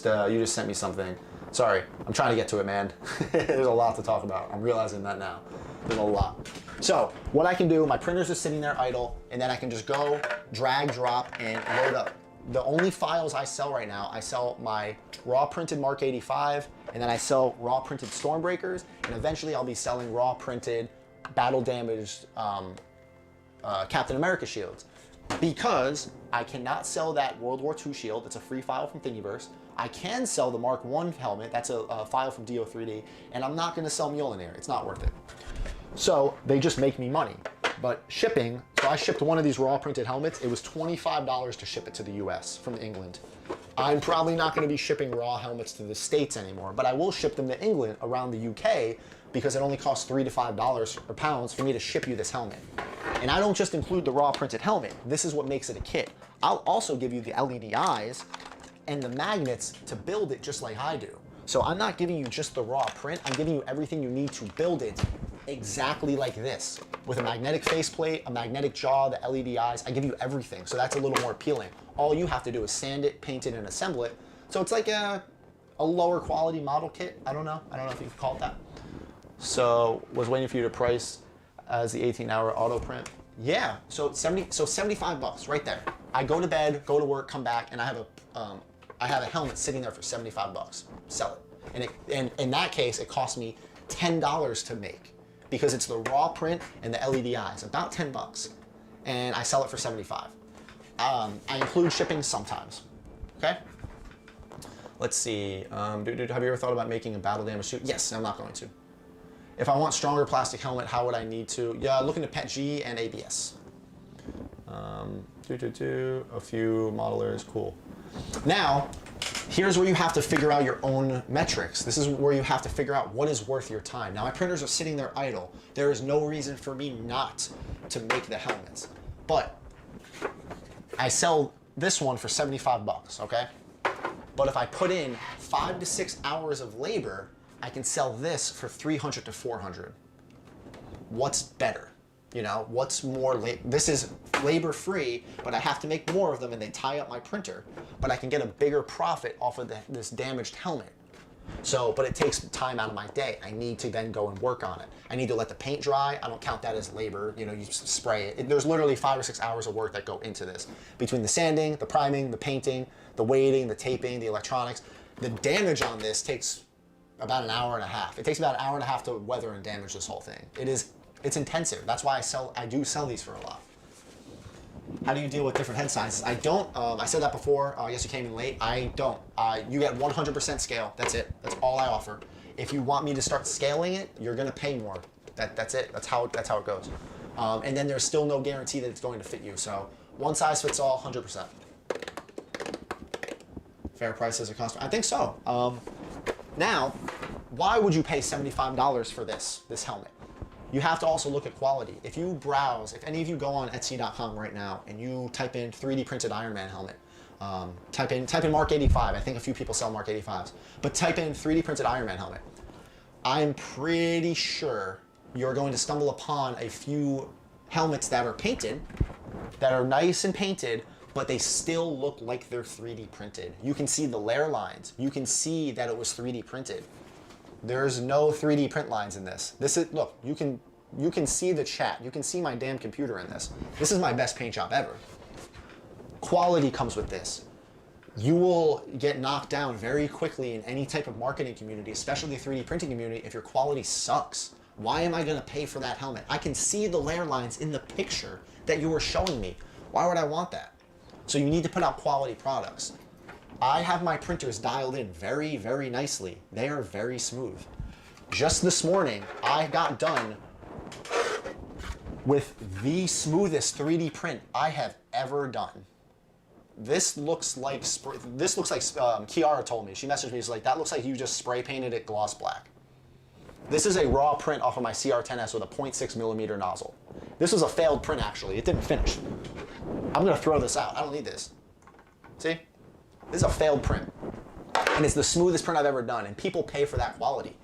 sent me something. Sorry, I'm trying to get to it, man. There's a lot to talk about. I'm realizing that now. There's a lot. So what I can do, my printer's just sitting there idle, and then I can just go drag, drop, and load up. The only files I sell right now, I sell my raw printed Mark 85, and then I sell raw printed Stormbreakers, and eventually I'll be selling raw printed battle damaged Captain America shields. Because I cannot sell that World War II shield, it's a free file from Thingiverse. I can sell the Mark I helmet, that's a file from DO3D, and I'm not gonna sell Mjolnir, it's not worth it. So they just make me money. But shipping, so I shipped one of these raw printed helmets, it was $25 to ship it to the US from England. I'm probably not gonna be shipping raw helmets to the States anymore, but I will ship them to England around the UK because it only costs $3 to $5 or pounds for me to ship you this helmet. And I don't just include the raw printed helmet, this is what makes it a kit. I'll also give you the LED eyes and the magnets to build it just like I do. So I'm not giving you just the raw print, I'm giving you everything you need to build it exactly like this. With a magnetic faceplate, a magnetic jaw, the LED eyes, I give you everything. So that's a little more appealing. All you have to do is sand it, paint it, and assemble it. So it's like a lower quality model kit. I don't know if you could call it that. So was waiting for you to price as the 18-hour auto print. Yeah, so 75 bucks right there. I go to bed, go to work, come back, and I have a helmet sitting there for 75 bucks. Sell it. And in that case, it cost me $10 to make because it's the raw print and the LED eyes, about 10 bucks. And I sell it for 75. I include shipping sometimes, okay? Let's see, have you ever thought about making a battle damage suit? Yes, I'm not going to. If I want stronger plastic helmet, how would I need to? Yeah, looking to PET G and ABS. A few modelers, cool. Now, here's where you have to figure out your own metrics. This is where you have to figure out what is worth your time. Now, my printers are sitting there idle. There is no reason for me not to make the helmets. But I sell this one for 75 bucks, okay? But if I put in 5 to 6 hours of labor, I can sell this for 300 to 400. What's better? You know, what's more, this is labor free, but I have to make more of them and they tie up my printer, but I can get a bigger profit off of this damaged helmet. So, but it takes time out of my day. I need to then go and work on it. I need to let the paint dry. I don't count that as labor. You know, you spray it. There's literally 5 or 6 hours of work that go into this. Between the sanding, the priming, the painting, the weighting, the taping, the electronics. The damage on this takes about an hour and a half. It takes about an hour and a half to weather and damage this whole thing. It's intensive. That's why I do sell these for a lot. How do you deal with different head sizes? I don't, I said that before, I guess you came in late. I don't. You get 100% scale, that's it. That's all I offer. If you want me to start scaling it, you're gonna pay more. That's it, that's how it goes. And then there's still no guarantee that it's going to fit you. So one size fits all, 100%. Fair price as a customer, I think so. Now, why would you pay $75 for this helmet? You have to also look at quality. If you browse, if any of you go on Etsy.com right now and you type in 3D printed Iron Man helmet, type in Mark 85. I think a few people sell Mark 85s, but type in 3D printed Iron Man helmet. I'm pretty sure you're going to stumble upon a few helmets that are painted that are nice and painted, but they still look like they're 3D printed. You can see the layer lines. You can see that it was 3D printed. There's no 3D print lines in this. This is, look, you can see the chat. You can see my damn computer in this. This is my best paint job ever. Quality comes with this. You will get knocked down very quickly in any type of marketing community, especially the 3D printing community, if your quality sucks. Why am I gonna pay for that helmet? I can see the layer lines in the picture that you were showing me. Why would I want that? So you need to put out quality products. I have my printers dialed in very, very nicely. They are very smooth. Just this morning, I got done with the smoothest 3D print I have ever done. This looks like Kiara told me. She messaged me. She's like, that looks like you just spray painted it gloss black. This is a raw print off of my CR10S with a 0.6 millimeter nozzle. This was a failed print actually. It didn't finish. I'm gonna throw this out. I don't need this. See? This is a failed print. And it's the smoothest print I've ever done, and people pay for that quality.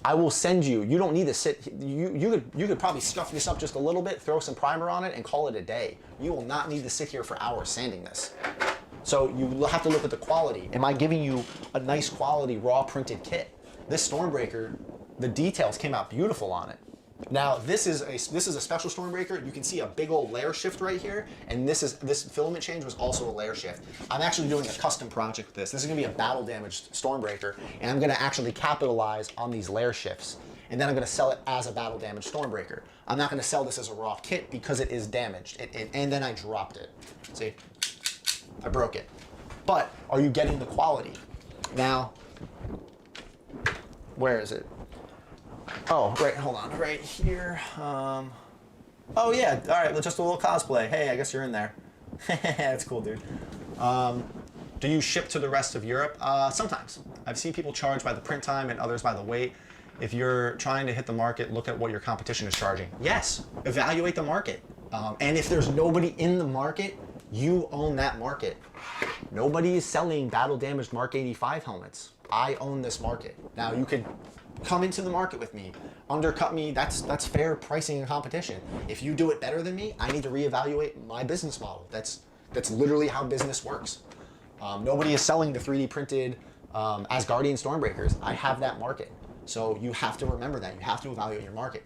I will send you, you don't need to sit, you could probably scuff this up just a little bit, throw some primer on it, and call it a day. You will not need to sit here for hours sanding this. So you have to look at the quality. Am I giving you a nice quality raw printed kit? This Stormbreaker, the details came out beautiful on it. Now this is a special Stormbreaker. You can see a big old layer shift right here, and this filament change was also a layer shift. I'm actually doing a custom project with this. This is gonna be a battle damaged Stormbreaker, and I'm gonna actually capitalize on these layer shifts. And then I'm gonna sell it as a battle damaged Stormbreaker. I'm not gonna sell this as a raw kit because it is damaged. And then I dropped it. See, I broke it. But are you getting the quality? Now, where is it? Oh, right, hold on, right here. Oh yeah, all right, just a little cosplay. Hey, I guess you're in there. That's cool, dude. Do you ship to the rest of Europe? Sometimes. I've seen people charge by the print time and others by the weight. If you're trying to hit the market, look at what your competition is charging. Yes, evaluate the market. And if there's nobody in the market, you own that market. Nobody is selling battle damaged Mark 85 helmets. I own this market. Now you could come into the market with me, undercut me, that's fair pricing and competition. If you do it better than me, I need to reevaluate my business model. That's literally how business works. Nobody is selling the 3D printed Asgardian Stormbreakers. I have that market. So you have to remember that. You have to evaluate your market.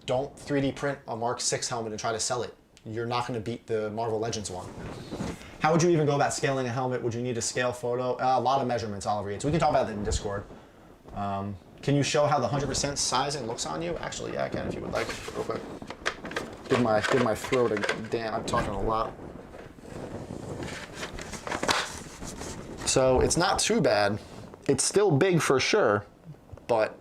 Don't 3D print a Mark 6 helmet and try to sell it. You're not gonna beat the Marvel Legends one. How would you even go about scaling a helmet? Would you need a scale photo? A lot of measurements, Oliver Yates. We can talk about that in Discord. Can you show how the 100% sizing looks on you? Actually, yeah, I can if you would like, real quick. Give my throat a damn, I'm talking a lot. So it's not too bad. It's still big for sure, but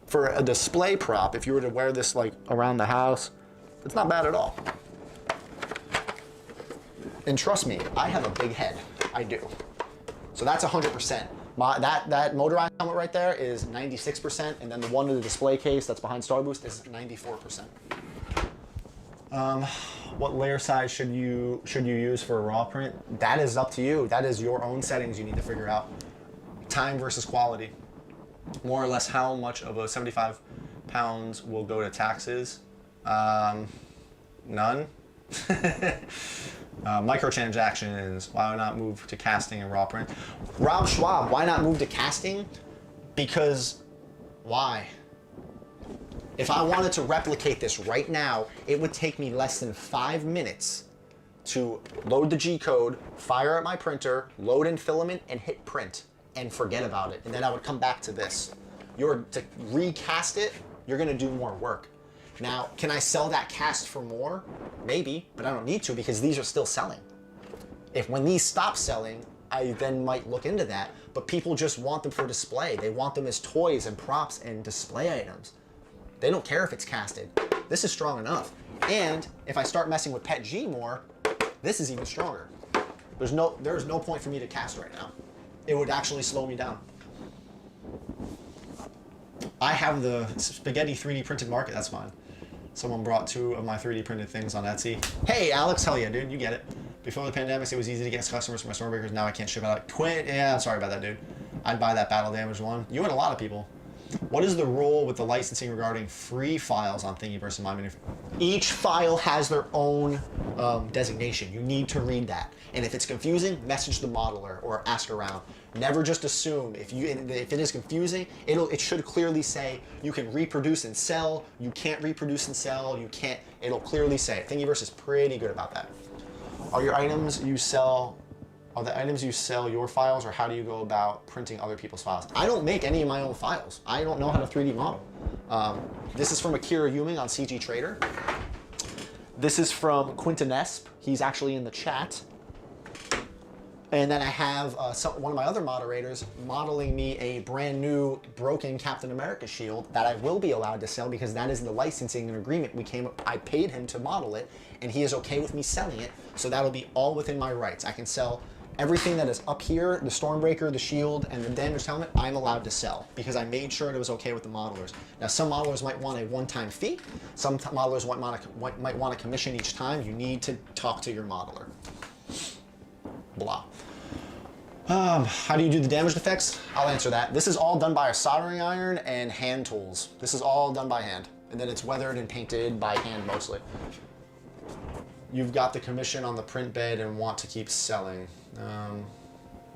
for a display prop, if you were to wear this like around the house, it's not bad at all. And trust me, I have a big head. I do. So that's 100%. That motorized helmet right there is 96%, and then the one in the display case that's behind Star Boost is 94%. What layer size should you use for a raw print? That is up to you. That is your own settings you need to figure out. Time versus quality. More or less how much of a 75 pounds will go to taxes? None. Microtransactions, why not move to casting and raw print? Rob Schwab, why not move to casting? Because, why? If I wanted to replicate this right now, it would take me less than 5 minutes to load the G-code, fire at my printer, load in filament, and hit print, and forget about it. And then I would come back to this. To recast it, you're gonna do more work. Now, can I sell that cast for more? Maybe, but I don't need to because these are still selling. When these stop selling, I then might look into that, but people just want them for display. They want them as toys and props and display items. They don't care if it's casted. This is strong enough. And if I start messing with Pet G more, this is even stronger. There's no point for me to cast right now. It would actually slow me down. I have the spaghetti 3D printed market, that's fine. Someone brought 2 of my 3D printed things on Etsy. Hey, Alex, hell yeah, dude, you get it. Before the pandemic, it was easy to get customers for my Stormbreakers. Now I can't ship out. Quit, yeah, I'm sorry about that, dude. I'd buy that battle damaged one. You and a lot of people. What is the rule with the licensing regarding free files on Thingiverse and MyMini? Each file has their own designation. You need to read that. And if it's confusing, message the modeler or ask around. Never just assume. If it is confusing, it should clearly say you can reproduce and sell. You can't reproduce and sell. You can't. It'll clearly say it. Thingiverse is pretty good about that. Are the items you sell your files, or how do you go about printing other people's files? I don't make any of my own files. I don't know how to 3D model. This is from Akira Yuming on CG Trader. This is from Quinton Esp. He's actually in the chat. And then I have one of my other moderators modeling me a brand new broken Captain America shield that I will be allowed to sell because that is the licensing and agreement I paid him to model it, and he is okay with me selling it. So that'll be all within my rights. I can sell everything that is up here, the Stormbreaker, the shield, and the damaged helmet, I'm allowed to sell because I made sure it was okay with the modelers. Now, some modelers might want a one-time fee. Some modelers might want a commission each time. You need to talk to your modeler. Blah. How do you do the damaged effects? I'll answer that. This is all done by a soldering iron and hand tools. This is all done by hand. And then it's weathered and painted by hand mostly. You've got the commission on the print bed and want to keep selling.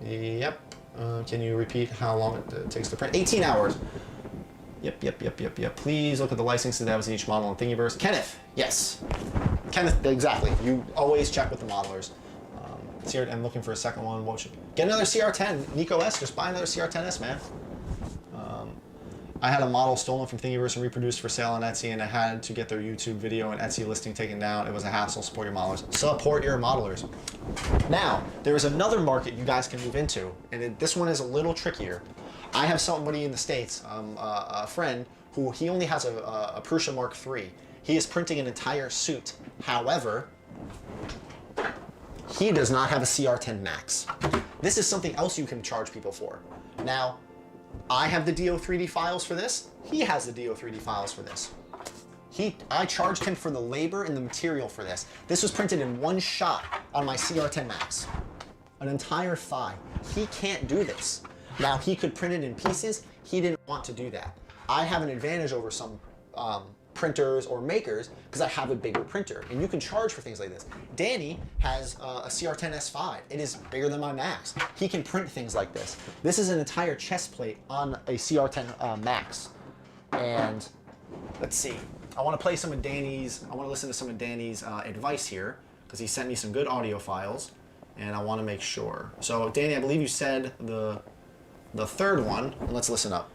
Yep. Can you repeat how long it takes to print? 18 hours. Yep. Please look at the licensing that was in each model on Thingiverse. Kenneth, yes. Kenneth, exactly. You always check with the modelers. I'm looking for a second one. Get another CR10. Nico S, just buy another CR10S, man. I had a model stolen from Thingiverse and reproduced for sale on Etsy, and I had to get their YouTube video and Etsy listing taken down. It was a hassle. Support your modelers. Support your modelers. Now, there is another market you guys can move into, and this one is a little trickier. I have somebody in the States, a friend, who he only has a Prusa Mark III. He is printing an entire suit. However, he does not have a CR10 Max. This is something else you can charge people for. Now, I have the DO3D files for this. He has the DO3D files for this. I charged him for the labor and the material for this. This was printed in one shot on my CR10 Max. An entire thigh. He can't do this. Now, he could print it in pieces. He didn't want to do that. I have an advantage over some printers or makers because I have a bigger printer, and you can charge for things like this. Danny has a CR10S5. It is bigger than my Max. He can print things like this. This is an entire chest plate on a CR10 Max. And let's see. I want to listen to some of Danny's advice here because he sent me some good audio files, and I want to make sure. So Danny, I believe you said the third one. Let's listen up.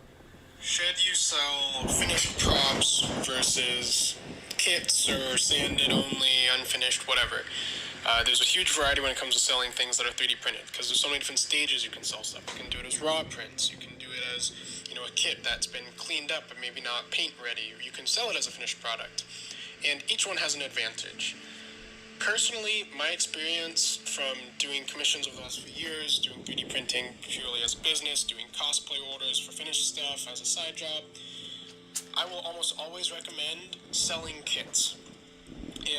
Should you sell finished props versus kits or sanded only, unfinished, whatever? There's a huge variety when it comes to selling things that are 3D printed because there's so many different stages you can sell stuff. You can do it as raw prints. You can do it as, a kit that's been cleaned up but maybe not paint ready. You can sell it as a finished product. And each one has an advantage. Personally, my experience from doing commissions over the last few years, doing 3D printing purely as a business, doing cosplay orders for finished stuff as a side job, I will almost always recommend selling kits.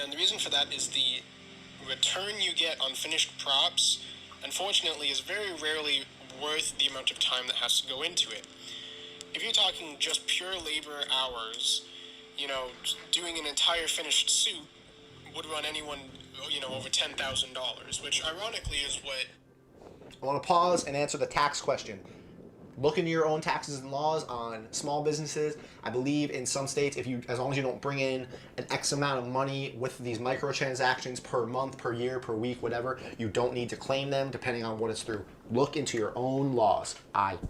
And the reason for that is the return you get on finished props, unfortunately, is very rarely worth the amount of time that has to go into it. If you're talking just pure labor hours, doing an entire finished suit would run anyone, over $10,000, which ironically is what... I want to pause and answer the tax question. Look into your own taxes and laws on small businesses. I believe in some states, as long as you don't bring in an X amount of money with these microtransactions per month, per year, per week, whatever, you don't need to claim them depending on what it's through. Look into your own laws. Marvel,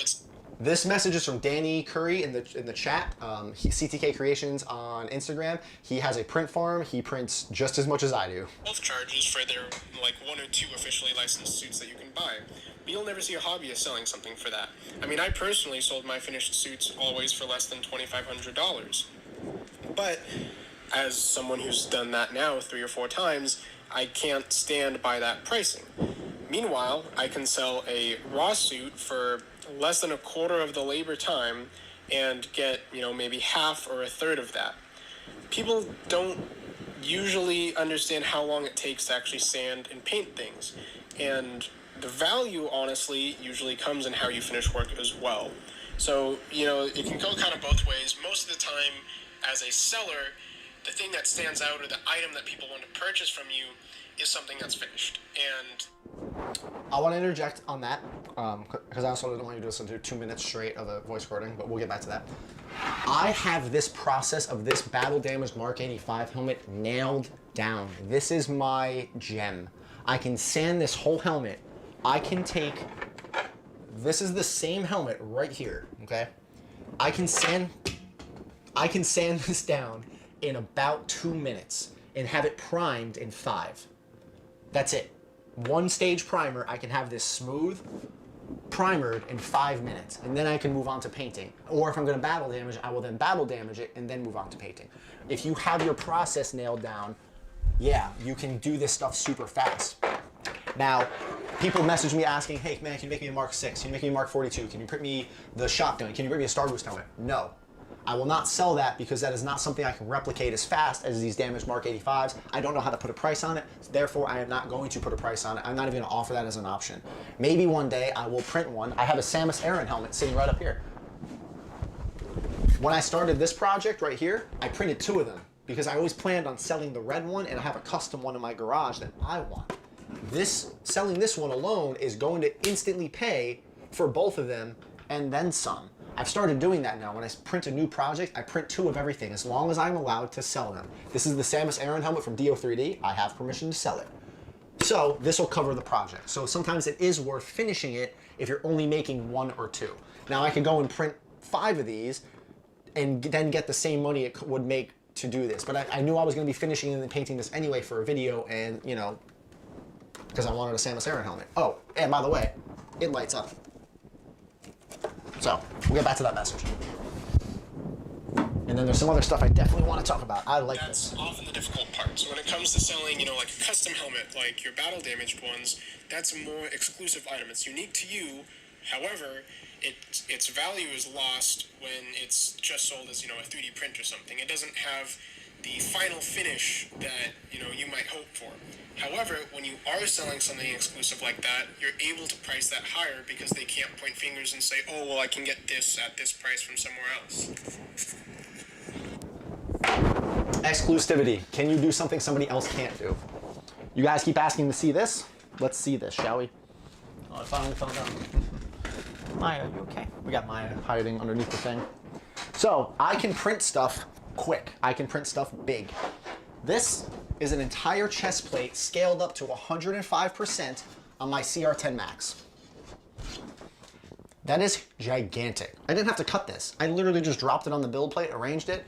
it's... This message is from Danny Curry in the chat. CTK Creations on Instagram. He has a print farm. He prints just as much as I do. Both charges for their one or two officially licensed suits that you can buy. But you'll never see a hobbyist selling something for that. I mean, I personally sold my finished suits always for less than $2,500. But as someone who's done that now 3 or 4 times, I can't stand by that pricing. Meanwhile, I can sell a raw suit for less than a quarter of the labor time and get, maybe half or a third of that. People don't usually understand how long it takes to actually sand and paint things. And the value, honestly, usually comes in how you finish work as well. So, it can go kind of both ways. Most of the time, as a seller, the thing that stands out or the item that people want to purchase from you is something that's finished. And I want to interject on that because I also don't want you to listen to 2 minutes straight of a voice recording, but we'll get back to that. I have this process of this battle damaged Mark 85 helmet nailed down. This is my gem. I can sand this whole helmet. I can take, this is the same helmet right here, okay? I can sand this down in about 2 minutes and have it primed in 5. That's it. 1 stage primer, I can have this smooth, primered in 5 minutes, and then I can move on to painting. Or if I'm going to battle damage, I will then battle damage it and then move on to painting. If you have your process nailed down, yeah, you can do this stuff super fast. Now, people message me asking, hey man, can you make me a Mark 6? Can you make me a Mark 42? Can you print me the shotgun? Can you print me a Star Boost helmet? No. I will not sell that because that is not something I can replicate as fast as these damaged Mark 85s. I don't know how to put a price on it, therefore I am not going to put a price on it. I'm not even going to offer that as an option. Maybe one day I will print one. I have a Samus Aran helmet sitting right up here. When I started this project right here, I printed 2 of them because I always planned on selling the red one, and I have a custom one in my garage that I want. Selling this one alone is going to instantly pay for both of them and then some. I've started doing that now. When I print a new project, I print 2 of everything as long as I'm allowed to sell them. This is the Samus Aran helmet from DO3D. I have permission to sell it. So this will cover the project. So sometimes it is worth finishing it if you're only making 1 or 2. Now I could go and print 5 of these and then get the same money it would make to do this. But I knew I was going to be finishing and then painting this anyway for a video, and because I wanted a Samus Aran helmet. Oh, and by the way, it lights up. So, we'll get back to that message. And then there's some other stuff I definitely want to talk about. I like this. That's often the difficult part. So when it comes to selling, like a custom helmet, like your battle damaged ones, that's a more exclusive item. It's unique to you. However, its value is lost when it's just sold as, a 3D print or something. It doesn't have the final finish that, you might hope for. However, when you are selling something exclusive like that, you're able to price that higher because they can't point fingers and say, oh, well, I can get this at this price from somewhere else. Exclusivity. Can you do something somebody else can't do? You guys keep asking to see this. Let's see this, shall we? Oh, it finally fell down. Maya, are you okay? We got Maya hiding underneath the thing. So, I can print stuff quick. I can print stuff big. This is an entire chest plate scaled up to 105% on my CR10 Max. That is gigantic. I didn't have to cut this. I literally just dropped it on the build plate, arranged it.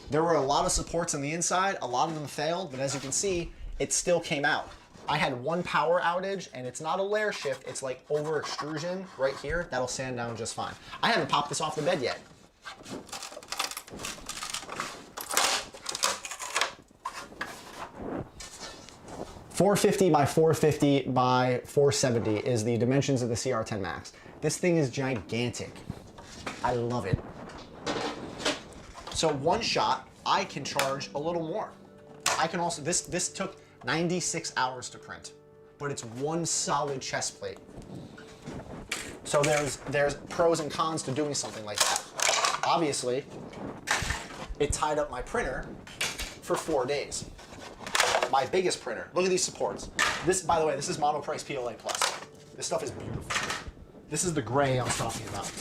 There were a lot of supports on the inside. A lot of them failed, but as you can see, it still came out. I had 1 power outage, and it's not a layer shift. It's like over extrusion right here. That'll sand down just fine. I haven't popped this off the bed yet. .450 by 450 by 470 is the dimensions of the CR10 Max. This thing is gigantic. I love it. So 1 shot, I can charge a little more. I can also, this took 96 hours to print, but it's 1 solid chest plate. So there's pros and cons to doing something like that. Obviously, it tied up my printer for 4 days. My biggest printer. Look at these supports. This, by the way, this is Monoprice PLA Plus. This stuff is beautiful. This is the gray I was talking about.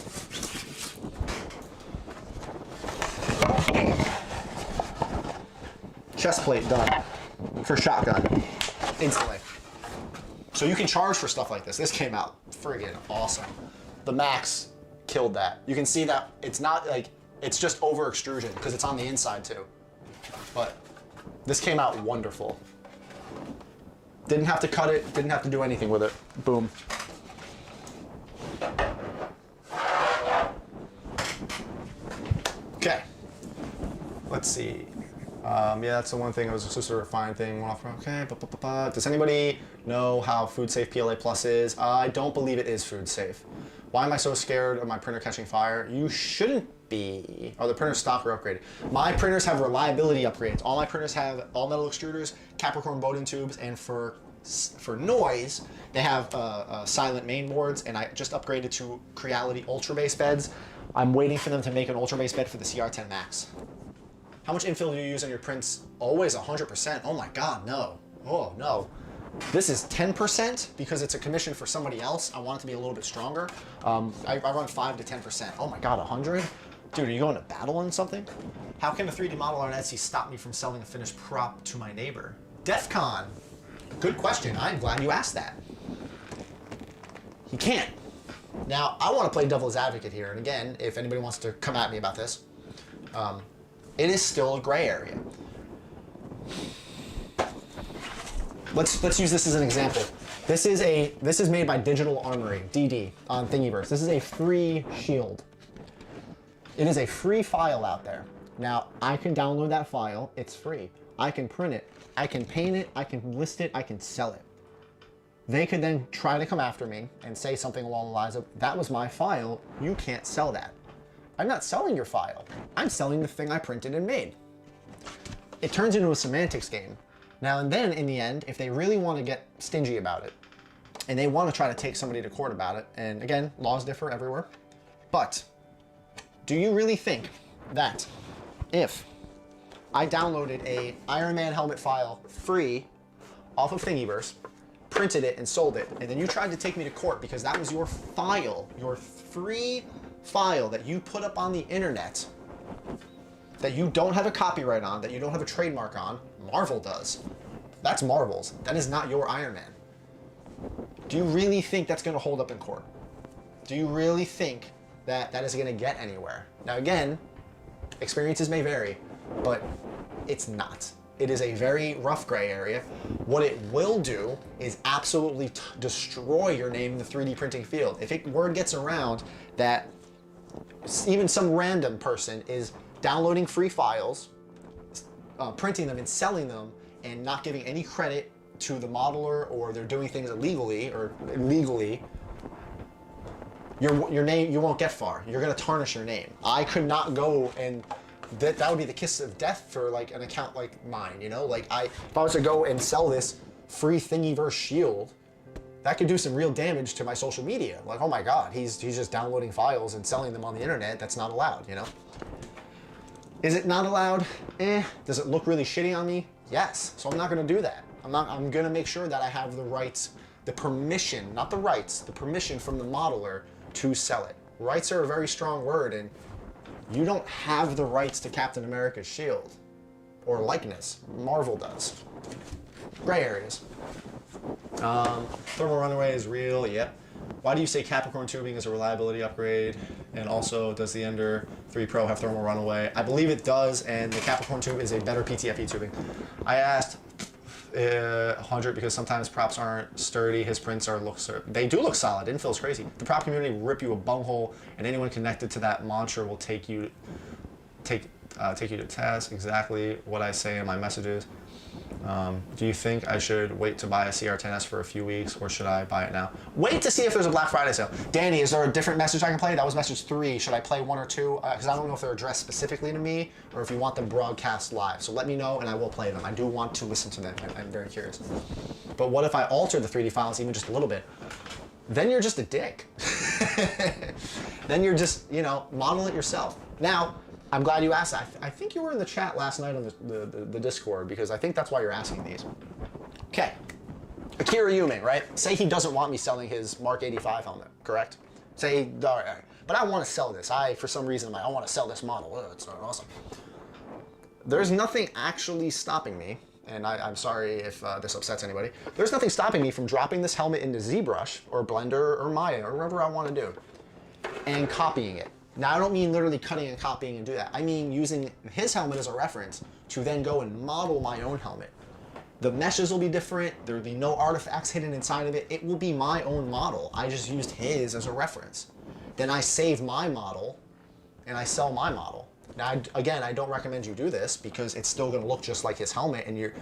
Chest plate done for shotgun instantly. So you can charge for stuff like this. This came out friggin' awesome. The Max killed that. You can see that it's not like, it's just over extrusion because it's on the inside too. But this came out wonderful. Didn't have to cut it, didn't have to do anything with it. Boom. Okay. Let's see. Yeah, that's the one thing. It was just a refined thing. Okay. Does anybody know how food safe PLA Plus is? I don't believe it is food safe. Why am I so scared of my printer catching fire? You shouldn't be. Oh, the printer's stock or upgraded. My printers have reliability upgrades. All my printers have all metal extruders, Capricorn Bowden tubes, and for for noise, they have silent main boards, and I just upgraded to Creality Ultra Bass beds. I'm waiting for them to make an Ultra Bass bed for the CR10 Max. How much infill do you use on your prints? Always 100%. Oh my God, no. Oh no. This is 10% because it's a commission for somebody else. I want it to be a little bit stronger. I run 5 to 10%. Oh my God, 100? Dude, are you going to battle on something? How can a 3D modeler on Etsy stop me from selling a finished prop to my neighbor? DEF CON. Good question. I'm glad you asked that. He can't. Now, I want to play devil's advocate here. And again, if anybody wants to come at me about this, it is still a gray area. Let's use this as an example. This is made by Digital Armory, DD, on Thingiverse. This is a free shield. It is a free file out there. Now, I can download that file. It's free. I can print it. I can paint it. I can list it. I can sell it. They could then try to come after me and say something along the lines of, that was my file. You can't sell that. I'm not selling your file. I'm selling the thing I printed and made. It turns into a semantics game. Now and then, in the end, if they really want to get stingy about it, and they want to try to take somebody to court about it, and again, laws differ everywhere, but do you really think that if I downloaded a Iron Man helmet file free off of Thingiverse, printed it and sold it, and then you tried to take me to court because that was your file, your free file that you put up on the internet, that you don't have a copyright on, that you don't have a trademark on, Marvel does. That's Marvel's. That is not your Iron Man. Do you really think that's going to hold up in court? Do you really think that that is going to get anywhere? Now again, experiences may vary, but it's not. It is a very rough gray area. What it will do is absolutely destroy your name in the 3D printing field. If word gets around that even some random person is downloading free files, printing them and selling them, and not giving any credit to the modeler, or they're doing things illegally or illegally, your name, you won't get far. You're gonna tarnish your name. I could not go, and that would be the kiss of death for like an account like mine, you know? Like if I was to go and sell this free Thingiverse shield, that could do some real damage to my social media. Like, oh my God, he's just downloading files and selling them on the internet. That's not allowed, you know? Is it not allowed? Does it look really shitty on me? Yes. So I'm not gonna do that. I'm gonna make sure that I have the rights, the permission, not the rights, the permission from the modeler to sell it. Rights are a very strong word, and you don't have the rights to Captain America's shield or likeness. Marvel does. Gray areas. Thermal runaway is real, yep. Why do you say Capricorn tubing is a reliability upgrade? And also, does the Ender 3 Pro have thermal runaway? I believe it does, and the Capricorn tube is a better PTFE tubing. I asked 100 because sometimes props aren't sturdy. His prints they do look solid. Infill's crazy. The prop community will rip you a bunghole, and anyone connected to that mantra will take you to task. Exactly what I say in my messages. Do you think I should wait to buy a CR10S for a few weeks, or should I buy it now? Wait to see if there's a Black Friday sale. Danny, is there a different message I can play? That was message 3. Should I play 1 or 2? Because I don't know if they're addressed specifically to me, or if you want them broadcast live. So let me know, and I will play them. I do want to listen to them. I'm very curious. But what if I alter the 3D files even just a little bit? Then you're just a dick. Then you're just, model it yourself. Now, I'm glad you asked that. I think you were in the chat last night on the Discord, because I think that's why you're asking these. Okay. Akira Yume, right? Say he doesn't want me selling his Mark 85 helmet, correct? Say, all right, but I want to sell this. For some reason, I want to sell this model. Oh, it's awesome. There's nothing actually stopping me, and I'm sorry if this upsets anybody. There's nothing stopping me from dropping this helmet into ZBrush or Blender or Maya or wherever I want to do and copying it. Now, I don't mean literally cutting and copying and do that. I mean using his helmet as a reference to then go and model my own helmet. The meshes will be different. There will be no artifacts hidden inside of it. It will be my own model. I just used his as a reference. Then I save my model and I sell my model. Now, again, I don't recommend you do this because it's still going to look just like his helmet, and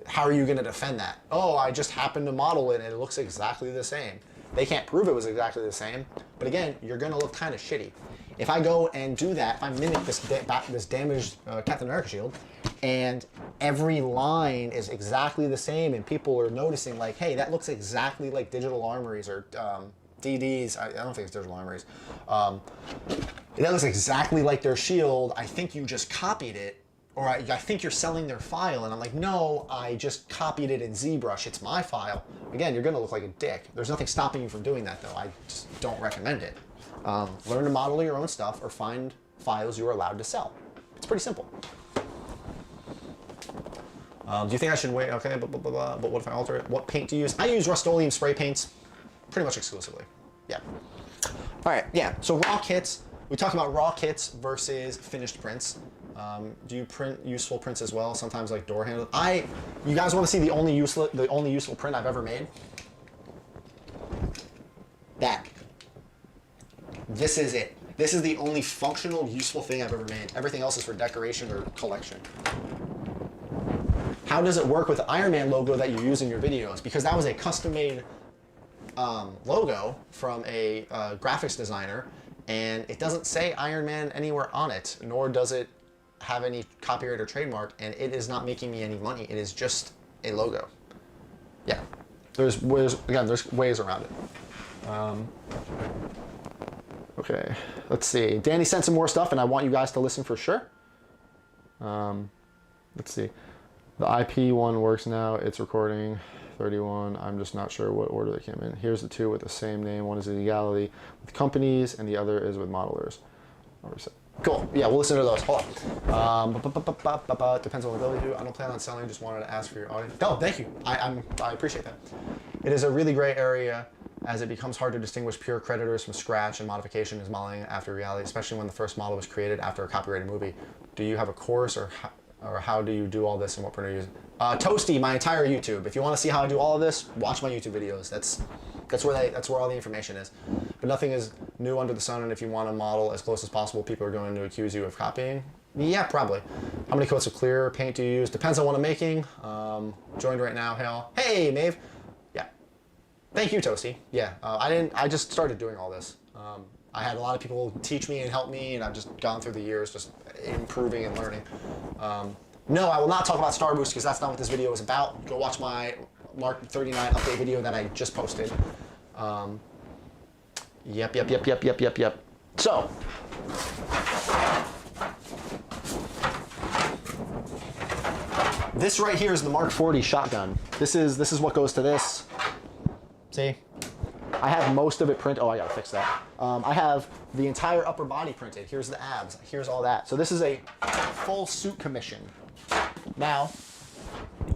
how are you going to defend that? Oh, I just happened to model it and it looks exactly the same. They can't prove it was exactly the same, but again, you're going to look kind of shitty. If I go and do that, if I mimic this damaged Captain America shield, and every line is exactly the same, and people are noticing like, hey, that looks exactly like Digital Armories or DDs. I don't think it's Digital Armories. That looks exactly like their shield. I think you just copied it, or I think you're selling their file. And I'm like, no, I just copied it in ZBrush. It's my file. Again, you're gonna look like a dick. There's nothing stopping you from doing that though. I just don't recommend it. Learn to model your own stuff or find files you are allowed to sell. It's pretty simple. Do you think I should wait? Okay, blah, blah, blah, blah. But what if I alter it? What paint do you use? I use Rust-Oleum spray paints pretty much exclusively. Yeah. All right, yeah, so raw kits. We talked about raw kits versus finished prints. Do you print useful prints as well? Sometimes like door handles. You guys want to see the only useful print I've ever made? That. This is it. This is the only functional, useful thing I've ever made. Everything else is for decoration or collection. How does it work with the Iron Man logo that you use in your videos? Because that was a custom-made logo from a graphics designer, and it doesn't say Iron Man anywhere on it, nor does it have any copyright or trademark, and it is not making me any money. It is just a logo. Yeah, there's ways around it. Okay, let's see. Danny sent some more stuff, and I want you guys to listen for sure. Let's see. The IP one works now. It's recording 31. I'm just not sure what order they came in. Here's the two with the same name. One is legality with companies, and the other is with modelers. Cool. Yeah, we'll listen to those. Hold on. Depends on what they do. I don't plan on selling. Just wanted to ask for your audience. Oh, thank you. I appreciate that. It is a really gray area, as it becomes hard to distinguish pure creditors from scratch, and modification is modeling after reality, especially when the first model was created after a copyrighted movie. Do you have a course, or how do you do all this, and what printer you use? Toasty, my entire YouTube. If you want to see how I do all of this, watch my YouTube videos. That's where all the information is. But nothing is new under the sun, and if you want to model as close as possible, people are going to accuse you of copying. Yeah, probably. How many coats of clear paint do you use? Depends on what I'm making. Joined right now, Hale. Hey, Maeve. Yeah. Thank you, Toasty. Yeah, I just started doing all this. I had a lot of people teach me and help me, and I've just gone through the years just improving and learning. No, I will not talk about Star Boost because that's not what this video is about. Go watch my Mark 39 update video that I just posted. Yep. So, this right here is the Mark 40 shotgun. This is what goes to this. See? I have most of it printed. Oh, I gotta fix that. I have the entire upper body printed. Here's the abs. Here's all that. So this is a full suit commission. Now,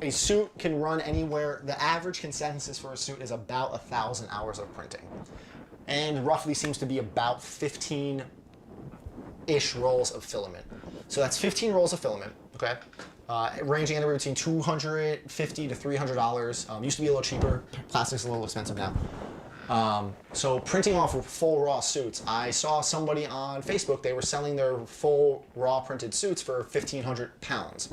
a suit can run anywhere. The average consensus for a suit is about 1,000 hours of printing, and roughly seems to be about 15-ish rolls of filament. So that's 15 rolls of filament. Okay. Ranging anywhere between $250 to $300. Used to be a little cheaper. Plastic's a little expensive now. So printing off full raw suits, I saw somebody on Facebook, they were selling their full raw printed suits for 1,500 pounds.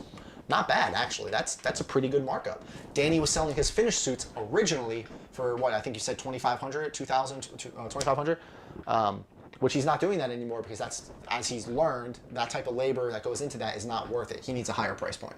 Not bad, actually. That's a pretty good markup. Danny was selling his finished suits originally for what, I think you said 2,500, 2,000, 2,500, which he's not doing that anymore because that's, as he's learned, that type of labor that goes into that is not worth it. He needs a higher price point.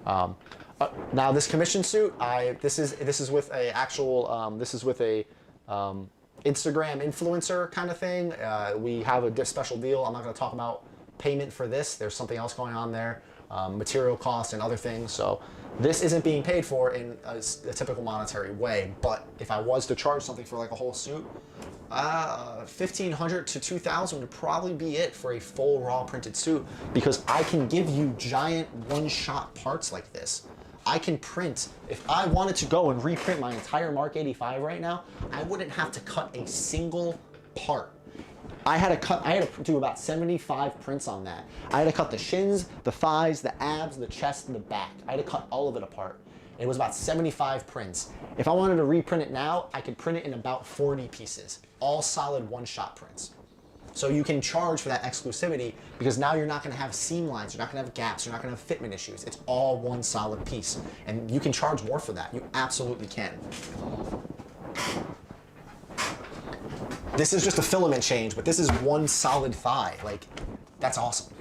Now this commission suit, this is with a actual, this is with a Instagram influencer kind of thing. We have a special deal. I'm not going to talk about payment for this. There's something else going on there, material costs and other things. So this isn't being paid for in a typical monetary way. But if I was to charge something for like a whole suit, 1,500 to 2,000 would probably be it for a full raw printed suit, because I can give you giant one-shot parts like this. I can print, if I wanted to go and reprint my entire Mark 85 right now, I wouldn't have to cut a single part. I had to do about 75 prints on that. I had to cut the shins, the thighs, the abs, the chest, and the back. I had to cut all of it apart. It was about 75 prints. If I wanted to reprint it now, I could print it in about 40 pieces, all solid one-shot prints. So you can charge for that exclusivity, because now you're not going to have seam lines, you're not going to have gaps, you're not going to have fitment issues. It's all one solid piece, and you can charge more for that. You absolutely can. This is just a filament change, but this is one solid thigh. Like, that's awesome.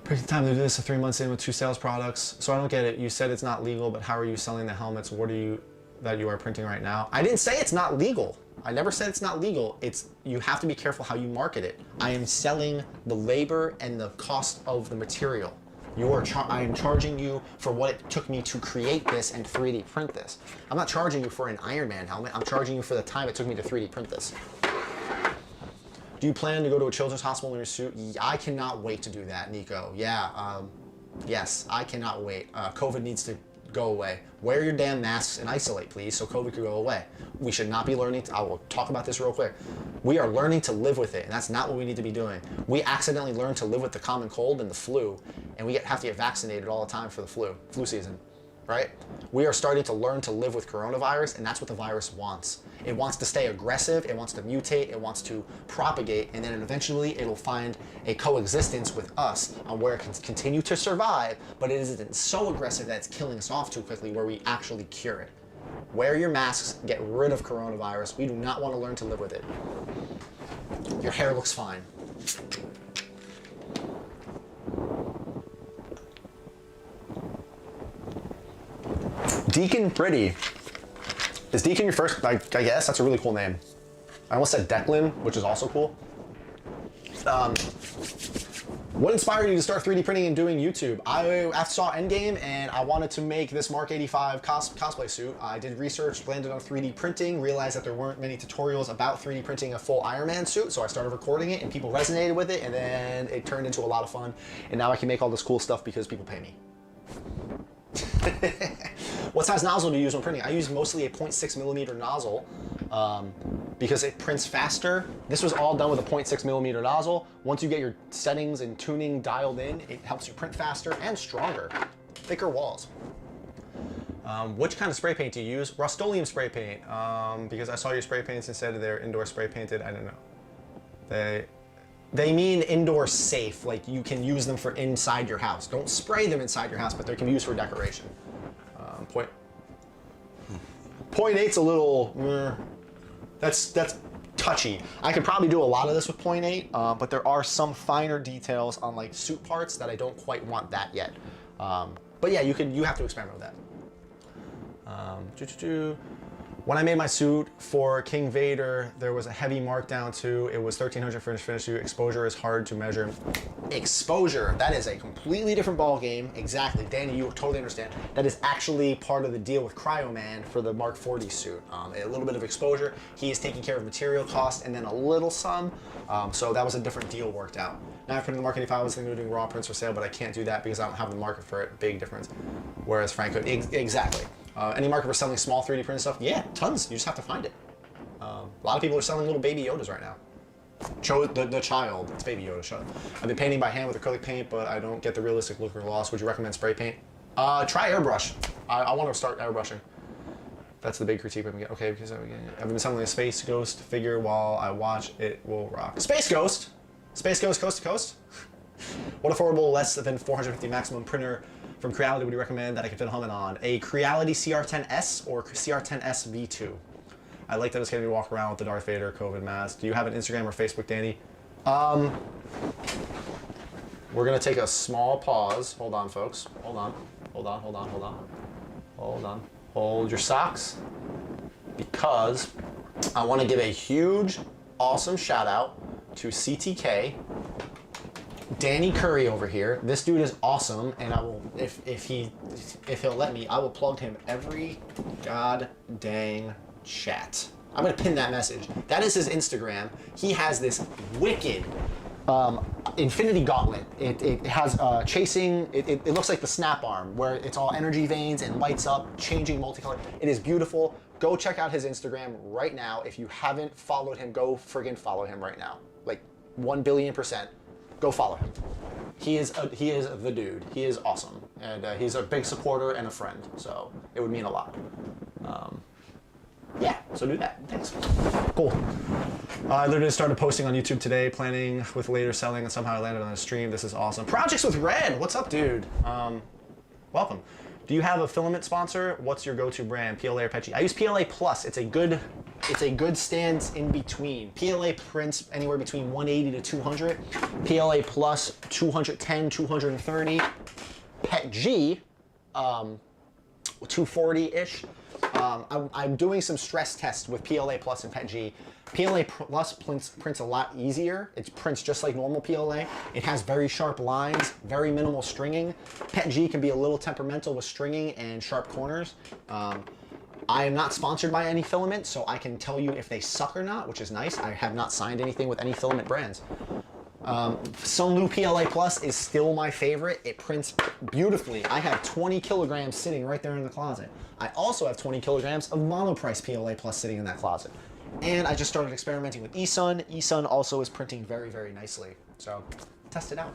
Pretty time to do this 3 months in with 2 sales products. So I don't get it. You said it's not legal, but how are you selling the helmets? What are you that you are printing right now? I didn't say it's not legal. I never said it's not legal. It's you have to be careful how you market it. I am selling the labor and the cost of the material. I am charging you for what it took me to create this and 3D print this. I'm not charging you for an Iron Man helmet. I'm charging you for the time it took me to 3D print this. Do you plan to go to a children's hospital in your suit? I cannot wait to do that, Nico. Yeah, yes, I cannot wait. COVID needs to go away. Wear your damn masks and isolate, please, so COVID could go away. We should not be learning, I will talk about this real quick. We are learning to live with it, and that's not what we need to be doing. We accidentally learn to live with the common cold and the flu, and we have to get vaccinated all the time for the flu season, right? We are starting to learn to live with coronavirus, and that's what the virus wants. It wants to stay aggressive, it wants to mutate, it wants to propagate, and then eventually it'll find a coexistence with us on where it can continue to survive, but it isn't so aggressive that it's killing us off too quickly where we actually cure it. Wear your masks, get rid of coronavirus. We do not want to learn to live with it. Your hair looks fine. Deacon Pretty. Is Deacon your first? I guess that's a really cool name. I almost said Declan, which is also cool. What inspired you to start 3D printing and doing YouTube? I saw Endgame and I wanted to make this Mark 85 cosplay suit. I did research, landed on 3D printing, realized that there weren't many tutorials about 3D printing a full Iron Man suit, so I started recording it and people resonated with it, and then it turned into a lot of fun, and now I can make all this cool stuff because people pay me. What size nozzle do you use when printing? I use mostly a 0.6mm nozzle because it prints faster. This was all done with a 0.6mm nozzle. Once you get your settings and tuning dialed in, it helps you print faster and stronger. Thicker walls. Which kind of spray paint do you use? Rust-Oleum spray paint, because I saw your spray paints and said they're indoor spray painted. I don't know. They mean indoor safe, like you can use them for inside your house. Don't spray them inside your house, but they can be used for decoration. Point 8's a little, that's touchy. I could probably do a lot of this with 0.8, but there are some finer details on like suit parts that I don't quite want that yet. But yeah, you have to experiment with that. When I made my suit for King Vader, there was a heavy markdown too. It was 1300 for finish suit. Exposure is hard to measure. Exposure, that is a completely different ball game. Exactly, Danny, you totally understand. That is actually part of the deal with Cryoman for the Mark 40 suit. A little bit of exposure. He is taking care of material cost and then a little sum. So that was a different deal worked out. Now I put in the Mark 85, I was thinking of doing raw prints for sale, but I can't do that because I don't have the market for it. Big difference. Whereas Frank could, exactly. Any market for selling small 3D printed stuff? Yeah, tons. You just have to find it. A lot of people are selling little baby Yodas right now. The child. It's baby Yoda. Shut up. I've been painting by hand with acrylic paint, but I don't get the realistic look or gloss. Would you recommend spray paint? Try airbrush. I want to start airbrushing. That's the big critique we get. Okay, because I've been selling a Space Ghost figure while I watch it will rock. Space Ghost? Space Ghost coast to coast? What affordable less than 450 maximum printer from Creality would you recommend that I can fit a helmet on? A Creality CR10S or CR10S V2? I like that it's going to walk around with the Darth Vader COVID mask. Do you have an Instagram or Facebook, Danny? We're going to take a small pause. Hold on, folks. Hold on. Hold on, hold on, hold on. Hold on. Hold your socks. Because I want to give a huge, awesome shout out to CTK. Danny Curry over here. This dude is awesome, and I will, if he'll let me, I will plug him every god dang chat. I'm gonna pin that message. That is his Instagram. He has this wicked infinity gauntlet. It has chasing. It looks like the snap arm, where it's all energy veins and lights up, changing multicolor. It is beautiful. Go check out his Instagram right now. If you haven't followed him, go friggin' follow him right now. Like 1,000,000,000%. Go follow him. He is the dude. He is awesome, and he's a big supporter and a friend. So it would mean a lot. Yeah, so do that. Thanks. Cool. I literally started posting on YouTube today, planning with later selling, and somehow I landed on a stream. This is awesome. Projects with Red. What's up, dude? Welcome. Do you have a filament sponsor? What's your go-to brand, PLA or PETG? I use PLA Plus. It's a good stance in between. PLA prints anywhere between 180 to 200. PLA Plus 210, 230. PETG 240-ish. I'm doing some stress tests with PLA Plus and PETG. PLA Plus prints a lot easier. It prints just like normal PLA. It has very sharp lines, very minimal stringing. PETG can be a little temperamental with stringing and sharp corners. I am not sponsored by any filament, so I can tell you if they suck or not, which is nice. I have not signed anything with any filament brands. Sunlu PLA Plus is still my favorite. It prints beautifully. I have 20 kilograms sitting right there in the closet. I also have 20 kilograms of monoprice PLA Plus sitting in that closet. And I just started experimenting with eSun. eSun also is printing very, very nicely. So, test it out.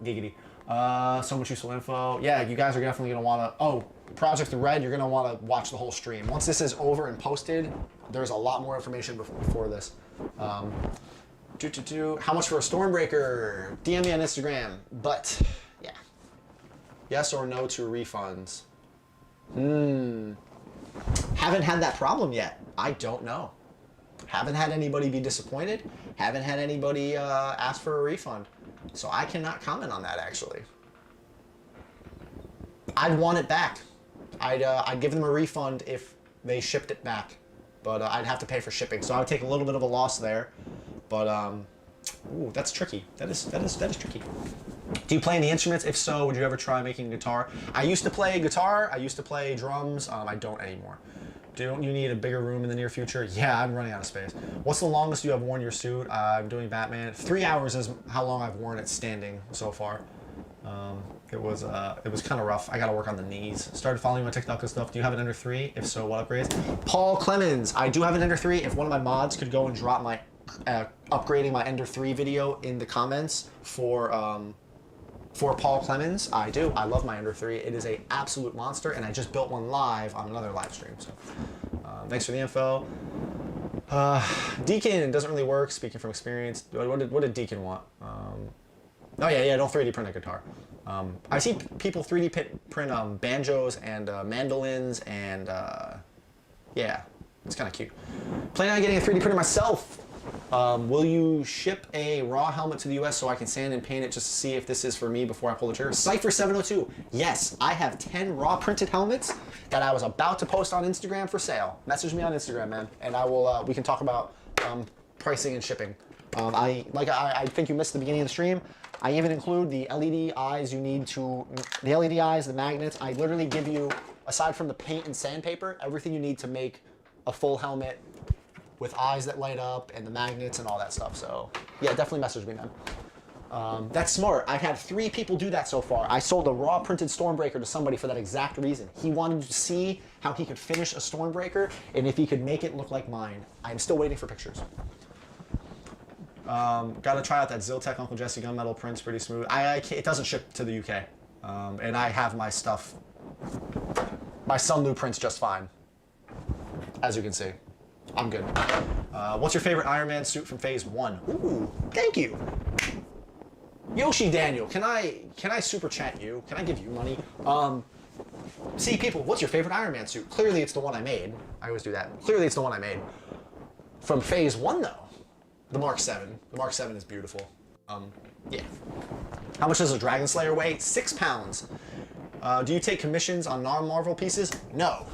Giggity. So much useful info. Yeah, you guys are definitely going to want to... Oh, Project Red, you're going to want to watch the whole stream. Once this is over and posted, there's a lot more information before this. How much for a Stormbreaker? DM me on Instagram. But, yeah. Yes or no to refunds? Haven't had that problem yet. I don't know. Haven't had anybody be disappointed. Haven't had anybody ask for a refund. So I cannot comment on that, actually. I'd want it back. I'd give them a refund if they shipped it back. But I'd have to pay for shipping. So I would take a little bit of a loss there. But, ooh, that's tricky. That is tricky. Do you play any instruments? If so, would you ever try making a guitar? I used to play guitar. I used to play drums. I don't anymore. Don't you need a bigger room in the near future? Yeah, I'm running out of space. What's the longest you have worn your suit? I'm doing Batman. 3 hours is how long I've worn it standing so far. It was kind of rough. I got to work on the knees. Started following my TikTok and stuff. Do you have an Ender 3? If so, what upgrades? Paul Clemens. I do have an Ender 3. If one of my mods could go and drop my upgrading my Ender 3 video in the comments for Paul Clemens, I do. I love my Ender 3. It is an absolute monster, and I just built one live on another live stream. So, thanks for the info. Deacon doesn't really work. Speaking from experience, what did Deacon want? Oh yeah, don't 3D print a guitar. I see people 3D print banjos and mandolins, and yeah, it's kind of cute. Planning on getting a 3D printer myself. Will you ship a raw helmet to the US so I can sand and paint it just to see if this is for me before I pull the trigger? Cypher 702. Yes, I have 10 raw printed helmets that I was about to post on Instagram for sale. Message me on Instagram, man, and I will. We can talk about pricing and shipping. I think you missed the beginning of the stream. I even include the LED eyes you need to, the LED eyes, the magnets. I literally give you, aside from the paint and sandpaper, everything you need to make a full helmet with eyes that light up and the magnets and all that stuff. So yeah, definitely message me, man. That's smart. I've had 3 people do that so far. I sold a raw printed Stormbreaker to somebody for that exact reason. He wanted to see how he could finish a Stormbreaker and if he could make it look like mine. I'm still waiting for pictures. Gotta try out that Ziltech Uncle Jesse gunmetal, prints pretty smooth. It doesn't ship to the UK. And I have my stuff. My Sunlu prints just fine. As you can see. I'm good. What's your favorite Iron Man suit from Phase 1? Ooh, thank you. Yoshi Daniel, can I super chat you? Can I give you money? See, people, what's your favorite Iron Man suit? Clearly it's the one I made. I always do that. Clearly it's the one I made. From Phase 1, though, the Mark 7. The Mark 7 is beautiful. Yeah. How much does a Dragon Slayer weigh? 6 pounds. Do you take commissions on non-Marvel pieces? No,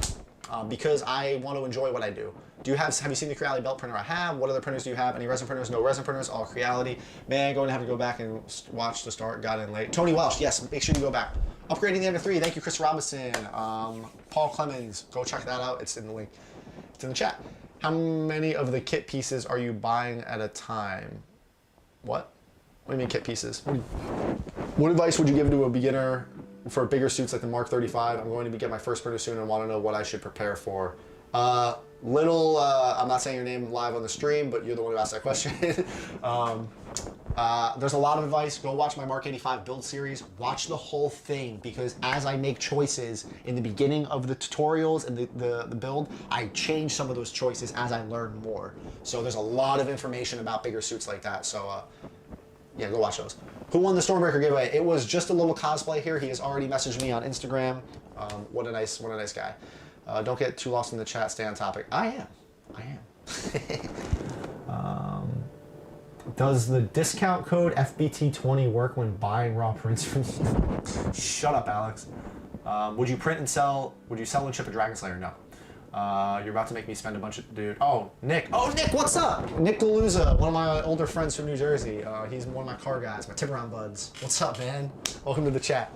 because I want to enjoy what I do. Have you seen the Creality belt printer I have? What other printers do you have? Any resin printers? No resin printers, all Creality. Man, going to have to go back and watch the start. Got in late. Tony Welsh, yes, make sure you go back. Upgrading the Ender 3, thank you, Chris Robinson. Paul Clemens, go check that out. It's in the link. It's in the chat. How many of the kit pieces are you buying at a time? What? What do you mean kit pieces? What advice would you give to a beginner for bigger suits like the Mark 35? I'm going to get my first printer soon and want to know what I should prepare for. I'm not saying your name live on the stream, but you're the one who asked that question. There's a lot of advice. Go watch my Mark 85 build series. Watch the whole thing, because as I make choices in the beginning of the tutorials and the build, I change some of those choices as I learn more. So there's a lot of information about bigger suits like that. So yeah, go watch those. Who won the Stormbreaker giveaway? It was just a little cosplay here. He has already messaged me on Instagram. What a nice guy. Don't get too lost in the chat. Stay on topic. I am. Does the discount code FBT20 work when buying raw prints from you? Shut up, Alex. Would you print and sell? Would you sell and ship a Dragon Slayer? No. You're about to make me spend a bunch of... Dude. Oh, Nick. Oh, Nick, what's up? Nick DeLuza, one of my older friends from New Jersey. He's one of my car guys, my tip-around buds. What's up, man? Welcome to the chat.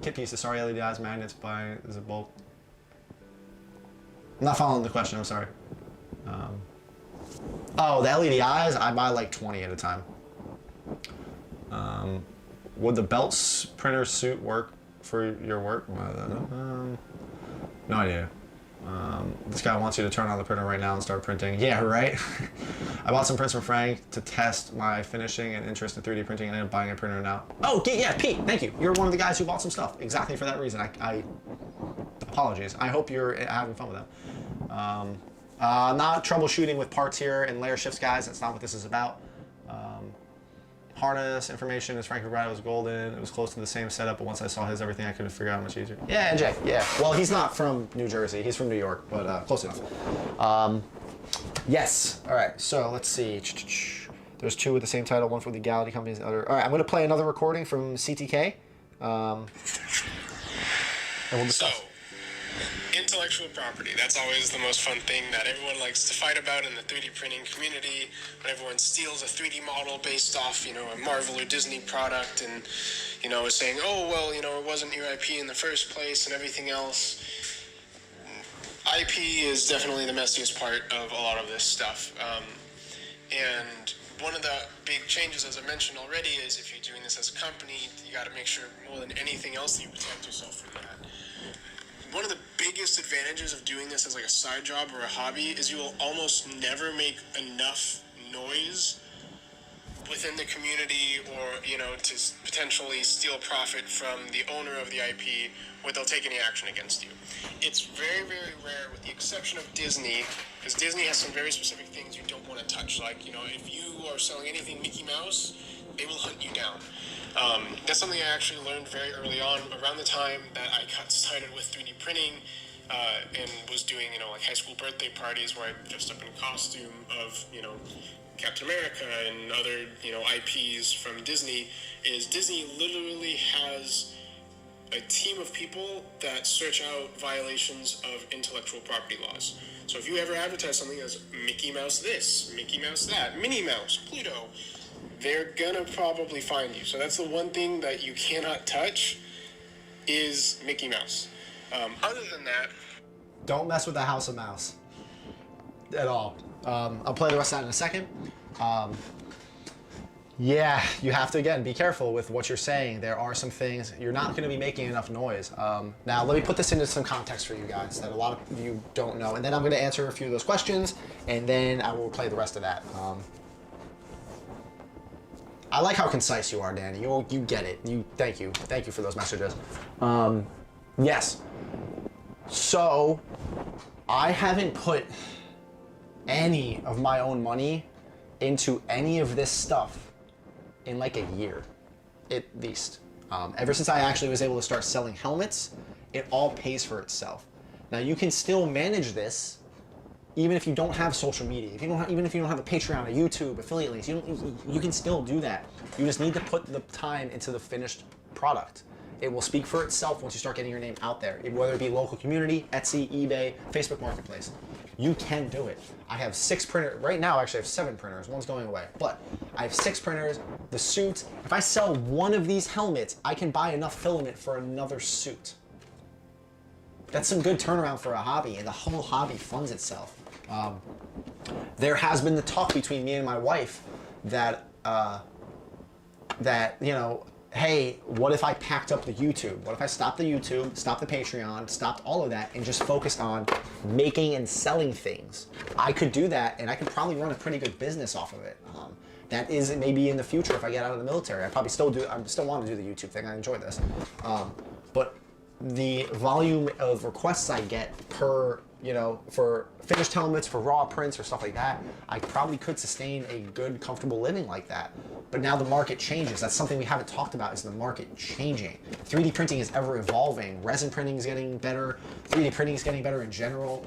Kit pieces. Sorry, LED eyes, magnets, buy... Is it bulk? I'm not following the question. I'm sorry. Oh, the LED eyes? I buy like 20 at a time. Would the belts printer suit work for your work? No idea. This guy wants you to turn on the printer right now and start printing. Yeah, right? I bought some prints from Frank to test my finishing and interest in 3D printing and ended up buying a printer now. Oh, yeah, Pete, thank you. You're one of the guys who bought some stuff. Exactly for that reason. I apologies. I hope you're having fun with them. Not troubleshooting with parts here and layer shifts, guys. That's not what this is about. Harness information, as Frank provided, was golden. It was close to the same setup, but once I saw his everything, I couldn't figure out much easier. Yeah, NJ, yeah. Well, he's not from New Jersey. He's from New York, but close enough. Yes. All right, so let's see. There's two with the same title, one for the legality companies, the other. All right, I'm going to play another recording from CTK. And we'll discuss. Intellectual property, that's always the most fun thing that everyone likes to fight about in the 3D printing community. When everyone steals a 3D model based off, a Marvel or Disney product and, is saying, oh, well, it wasn't your IP in the first place and everything else. IP is definitely the messiest part of a lot of this stuff. And one of the big changes, as I mentioned already, is if you're doing this as a company, you got to make sure more than anything else that you protect yourself from that. One of the biggest advantages of doing this as like a side job or a hobby is you will almost never make enough noise within the community or, to potentially steal profit from the owner of the IP where they'll take any action against you. It's very, very rare with the exception of Disney, because Disney has some very specific things you don't want to touch. Like, if you are selling anything Mickey Mouse, they will hunt you down. That's something I actually learned very early on, around the time that I got started with 3D printing and was doing, like high school birthday parties where I dressed up in costume of, Captain America and other, IPs from Disney, is Disney literally has a team of people that search out violations of intellectual property laws. So if you ever advertise something as Mickey Mouse this, Mickey Mouse that, Minnie Mouse, Pluto, they're gonna probably find you. So that's the one thing that you cannot touch is Mickey Mouse. Other than that, don't mess with the House of Mouse at all. I'll play the rest of that in a second. Yeah, you have to, again, be careful with what you're saying. There are some things, you're not going to be making enough noise. Now, let me put this into some context for you guys that a lot of you don't know, and then I'm going to answer a few of those questions, and then I will play the rest of that. I like how concise you are, Danny. You get it. Thank you for those messages. Yes. So, I haven't put any of my own money into any of this stuff in like a year, at least. Ever since I actually was able to start selling helmets, it all pays for itself. Now you can still manage this even if you don't have social media. Even if you don't have a Patreon, a YouTube, affiliate links, you can still do that. You just need to put the time into the finished product. It will speak for itself once you start getting your name out there, whether it be local community, Etsy, eBay, Facebook Marketplace. You can do it. I have 6 printers. Right now, actually, I have 7 printers. One's going away. But I have 6 printers, the suits. If I sell one of these helmets, I can buy enough filament for another suit. That's some good turnaround for a hobby, and the whole hobby funds itself. There has been the talk between me and my wife that hey, what if I packed up the YouTube? What if I stopped the YouTube, stopped the Patreon, stopped all of that, and just focused on making and selling things? I could do that, and I could probably run a pretty good business off of it. That is maybe in the future if I get out of the military. I probably still want to do the YouTube thing. I enjoy this. But the volume of requests I get per you know, for finished helmets, for raw prints or stuff like that, I probably could sustain a good, comfortable living like that. But now the market changes. That's something we haven't talked about, is the market changing. 3D printing is ever evolving. Resin printing is getting better. 3D printing is getting better in general.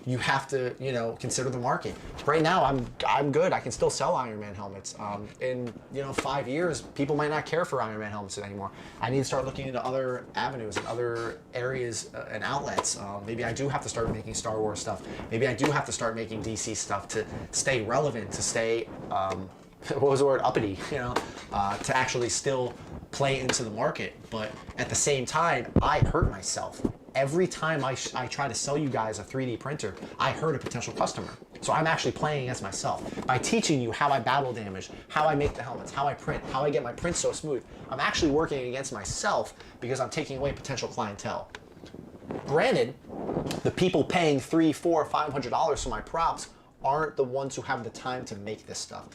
You have to, you know, consider the market. Right now, I'm good. I can still sell Iron Man helmets. In, you know, 5 years, people might not care for Iron Man helmets anymore. I need to start looking into other avenues and other areas and outlets. Maybe I do have to start making Star Wars stuff. Maybe I do have to start making DC stuff to stay relevant, to stay, what was the word, uppity, you know, to actually still play into the market. But at the same time, I hurt myself. Every time I try to sell you guys a 3D printer, I hurt a potential customer. So I'm actually playing against myself. By teaching you how I battle damage, how I make the helmets, how I print, how I get my prints so smooth, I'm actually working against myself because I'm taking away potential clientele. Granted, the people paying $300, $400, $500 for my props aren't the ones who have the time to make this stuff.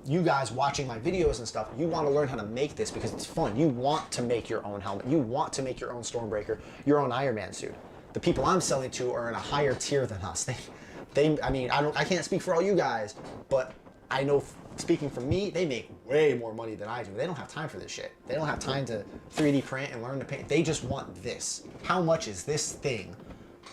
You guys watching my videos and stuff, you want to learn how to make this because it's fun. You want to make your own helmet. You want to make your own Stormbreaker, your own Iron Man suit. The people I'm selling to are in a higher tier than us. I mean, I can't speak for all you guys, but I know, speaking for me, they make way more money than I do. They don't have time for this shit. They don't have time to 3D print and learn to paint. They just want this. How much is this thing?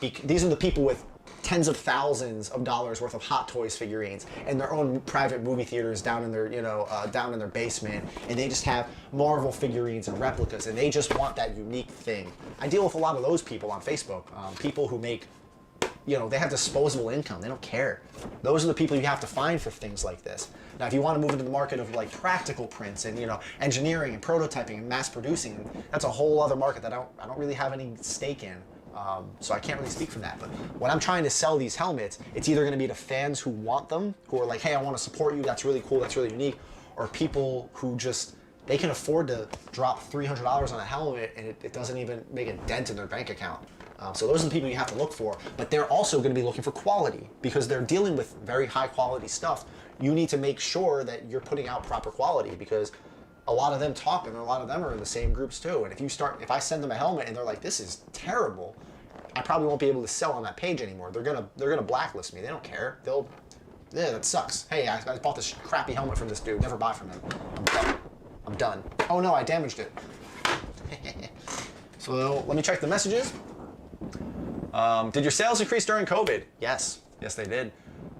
These are the people with tens of thousands of dollars worth of Hot Toys figurines and their own private movie theaters down in their, you know, down in their basement, and they just have Marvel figurines and replicas, and they just want that unique thing. I deal with a lot of those people on Facebook, people who make, you know, they have disposable income. They don't care. Those are the people you have to find for things like this. Now, if you want to move into the market of like practical prints and, you know, engineering and prototyping and mass producing, that's a whole other market that I don't really have any stake in. So I can't really speak from that. But when I'm trying to sell these helmets, it's either going to be to fans who want them, who are like, hey, I want to support you. That's really cool. That's really unique. Or people who just, they can afford to drop $300 on a helmet and it doesn't even make a dent in their bank account. So those are the people you have to look for, but they're also going to be looking for quality because they're dealing with very high quality stuff. You need to make sure that you're putting out proper quality because a lot of them talk and a lot of them are in the same groups too. And if I send them a helmet and they're like, this is terrible, I probably won't be able to sell on that page anymore. They're gonna blacklist me. They don't care. Yeah, that sucks. Hey, I bought this crappy helmet from this dude. Never buy from him. I'm done. Oh no, I damaged it. So let me check the messages. Did your sales increase during COVID? Yes, they did.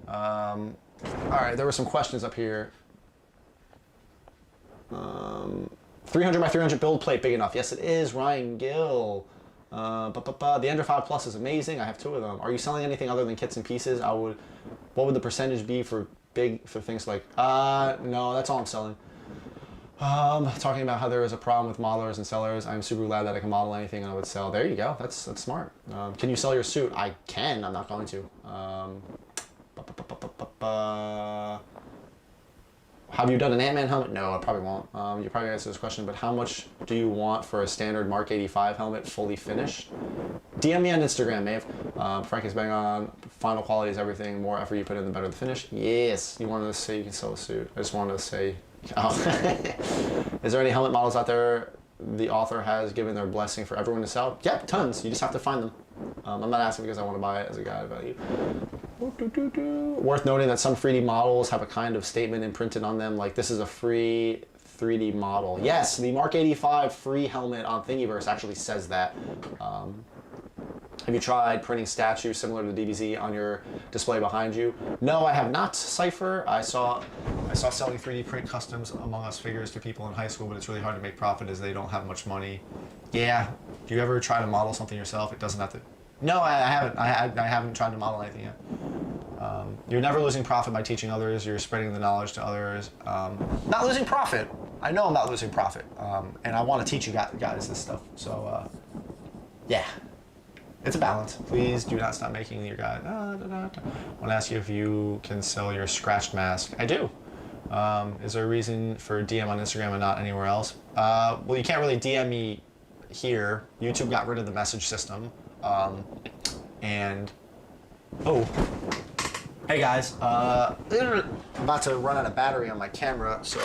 All right, there were some questions up here. 300 by 300 build plate big enough? Yes, it is. Ryan Gill. The Ender 5 Plus is amazing. I have 2 of them. Are you selling anything other than kits and pieces? What would the percentage be for things like? No, that's all I'm selling. Talking about how there is a problem with modelers and sellers. I'm super glad that I can model anything and I would sell. There you go. That's smart. Can you sell your suit? I can. I'm not going to. Have you done an Ant-Man helmet? No, I probably won't. You probably answered this question, but how much do you want for a standard Mark 85 helmet fully finished? DM me on Instagram, Maeve. Frank is bang on. Final quality is everything. More effort you put in, the better the finish. Yes. You wanted to say you can sell a suit. I just wanted to say, oh. Is there any helmet models out there the author has given their blessing for everyone to sell? Yep, tons. You just have to find them. I'm not asking because I want to buy it as a guide value. Worth noting that some 3D models have a kind of statement imprinted on them, like this is a free 3D model. Yes, the Mark 85 free helmet on Thingiverse actually says that. Have you tried printing statues similar to DBZ on your display behind you? No, I have not, Cypher. I saw selling 3D print customs Among Us figures to people in high school, but it's really hard to make profit as they don't have much money. Yeah. Do you ever try to model something yourself? It doesn't have to. No, I haven't. I haven't tried to model anything yet. You're never losing profit by teaching others. You're spreading the knowledge to others. Not losing profit. I know I'm not losing profit, and I want to teach you guys this stuff. So, yeah. It's a balance. Please do not stop making your guide. I want to ask you if you can sell your scratched mask. I do. Is there a reason for DM on Instagram and not anywhere else? Well, you can't really DM me here. YouTube got rid of the message system. And, oh, hey guys, I'm about to run out of battery on my camera, so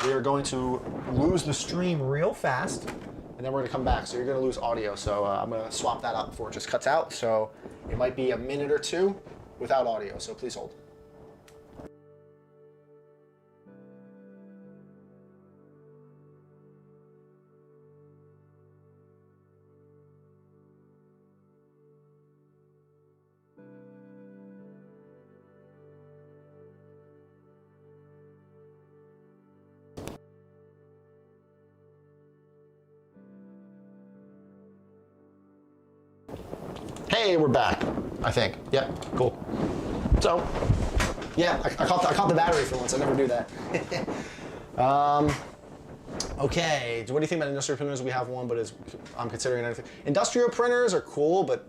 we are going to lose the stream real fast. And then we're gonna come back, so you're gonna lose audio. So I'm gonna swap that out before it just cuts out. So It might be a minute or two without audio, so please hold. Hey, we're back, I think. Yep, cool. So, yeah, I caught the battery for once. I never do that. Okay, what do you think about industrial printers? We have one, but I'm considering anything. Industrial printers are cool, but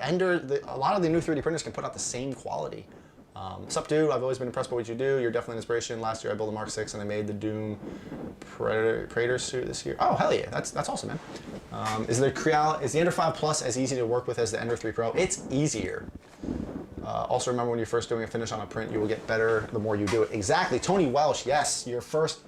a lot of the new 3D printers can put out the same quality. What's up, dude? I've always been impressed by what you do. You're definitely an inspiration. Last year I built a Mark 6 and I made the Doom Praetor suit this year. Oh, hell yeah. That's awesome, man. Is the Ender 5 Plus as easy to work with as the Ender 3 Pro? It's easier. Also remember when you're first doing a finish on a print, you will get better the more you do it. Exactly. Tony Welsh, yes. Your first...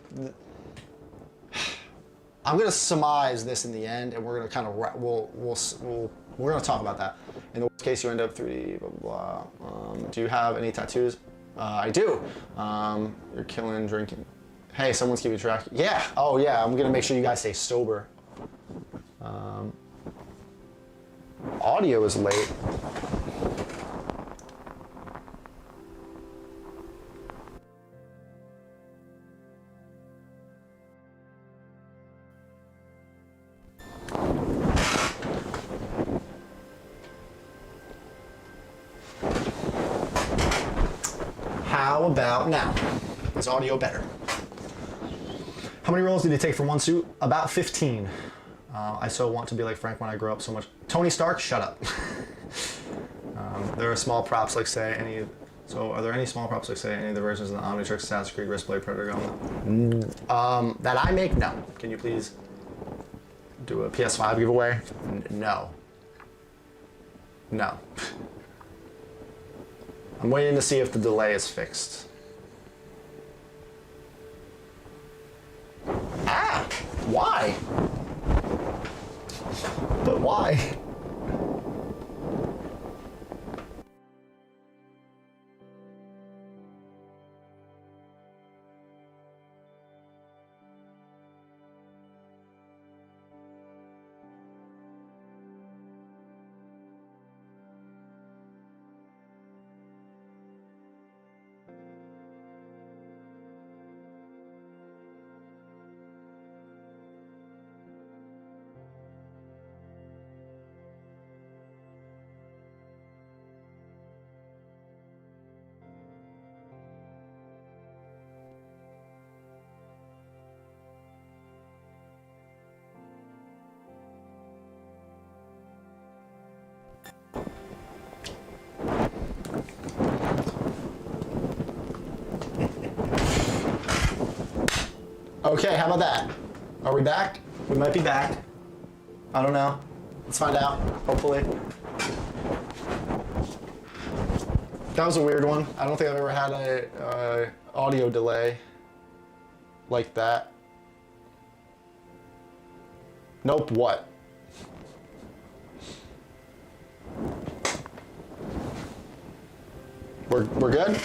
I'm going to surmise this in the end, and we're going to kind of... we're going to talk about that. In the worst case, you end up 3D, blah, blah, blah. Do you have any tattoos? I do. You're killing drinking. Hey, someone's keeping track. Yeah. Oh, yeah. I'm going to make sure you guys stay sober. Audio is late. How about now? Is audio better? How many rolls did it take for one suit? About 15. I so want to be like Frank when I grow up so much. Tony Stark, shut up. There are small props like say any. So are there any small props like say any of the versions of the Omnitrix, Assassin's Creed, Wristblade, Predator Gauntlet? That I make? No. Can you please do a PS5 giveaway? No. No. I'm waiting to see if the delay is fixed. Ah! Why? But why? Okay, how about that? Are we back? We might be back. I don't know. Let's find out, hopefully. That was a weird one. I don't think I've ever had a audio delay like that. Nope, what? We're good?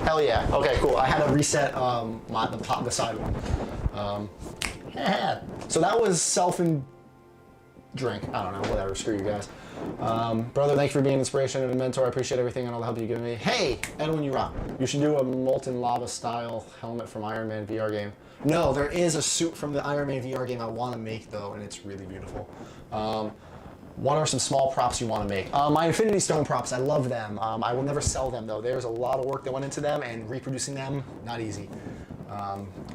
Hell yeah. Okay, cool. I had to reset the side one. So that was self and drink. I don't know, whatever. Screw you guys. Brother, thank you for being an inspiration and a mentor. I appreciate everything and all the help you've given me. Hey, Edwin, you rock. You should do a molten lava style helmet from Iron Man VR game. No, there is a suit from the Iron Man VR game I want to make though, and it's really beautiful. What are some small props you want to make? My Infinity Stone props, I love them. I will never sell them though. There's a lot of work that went into them, and reproducing them, not easy.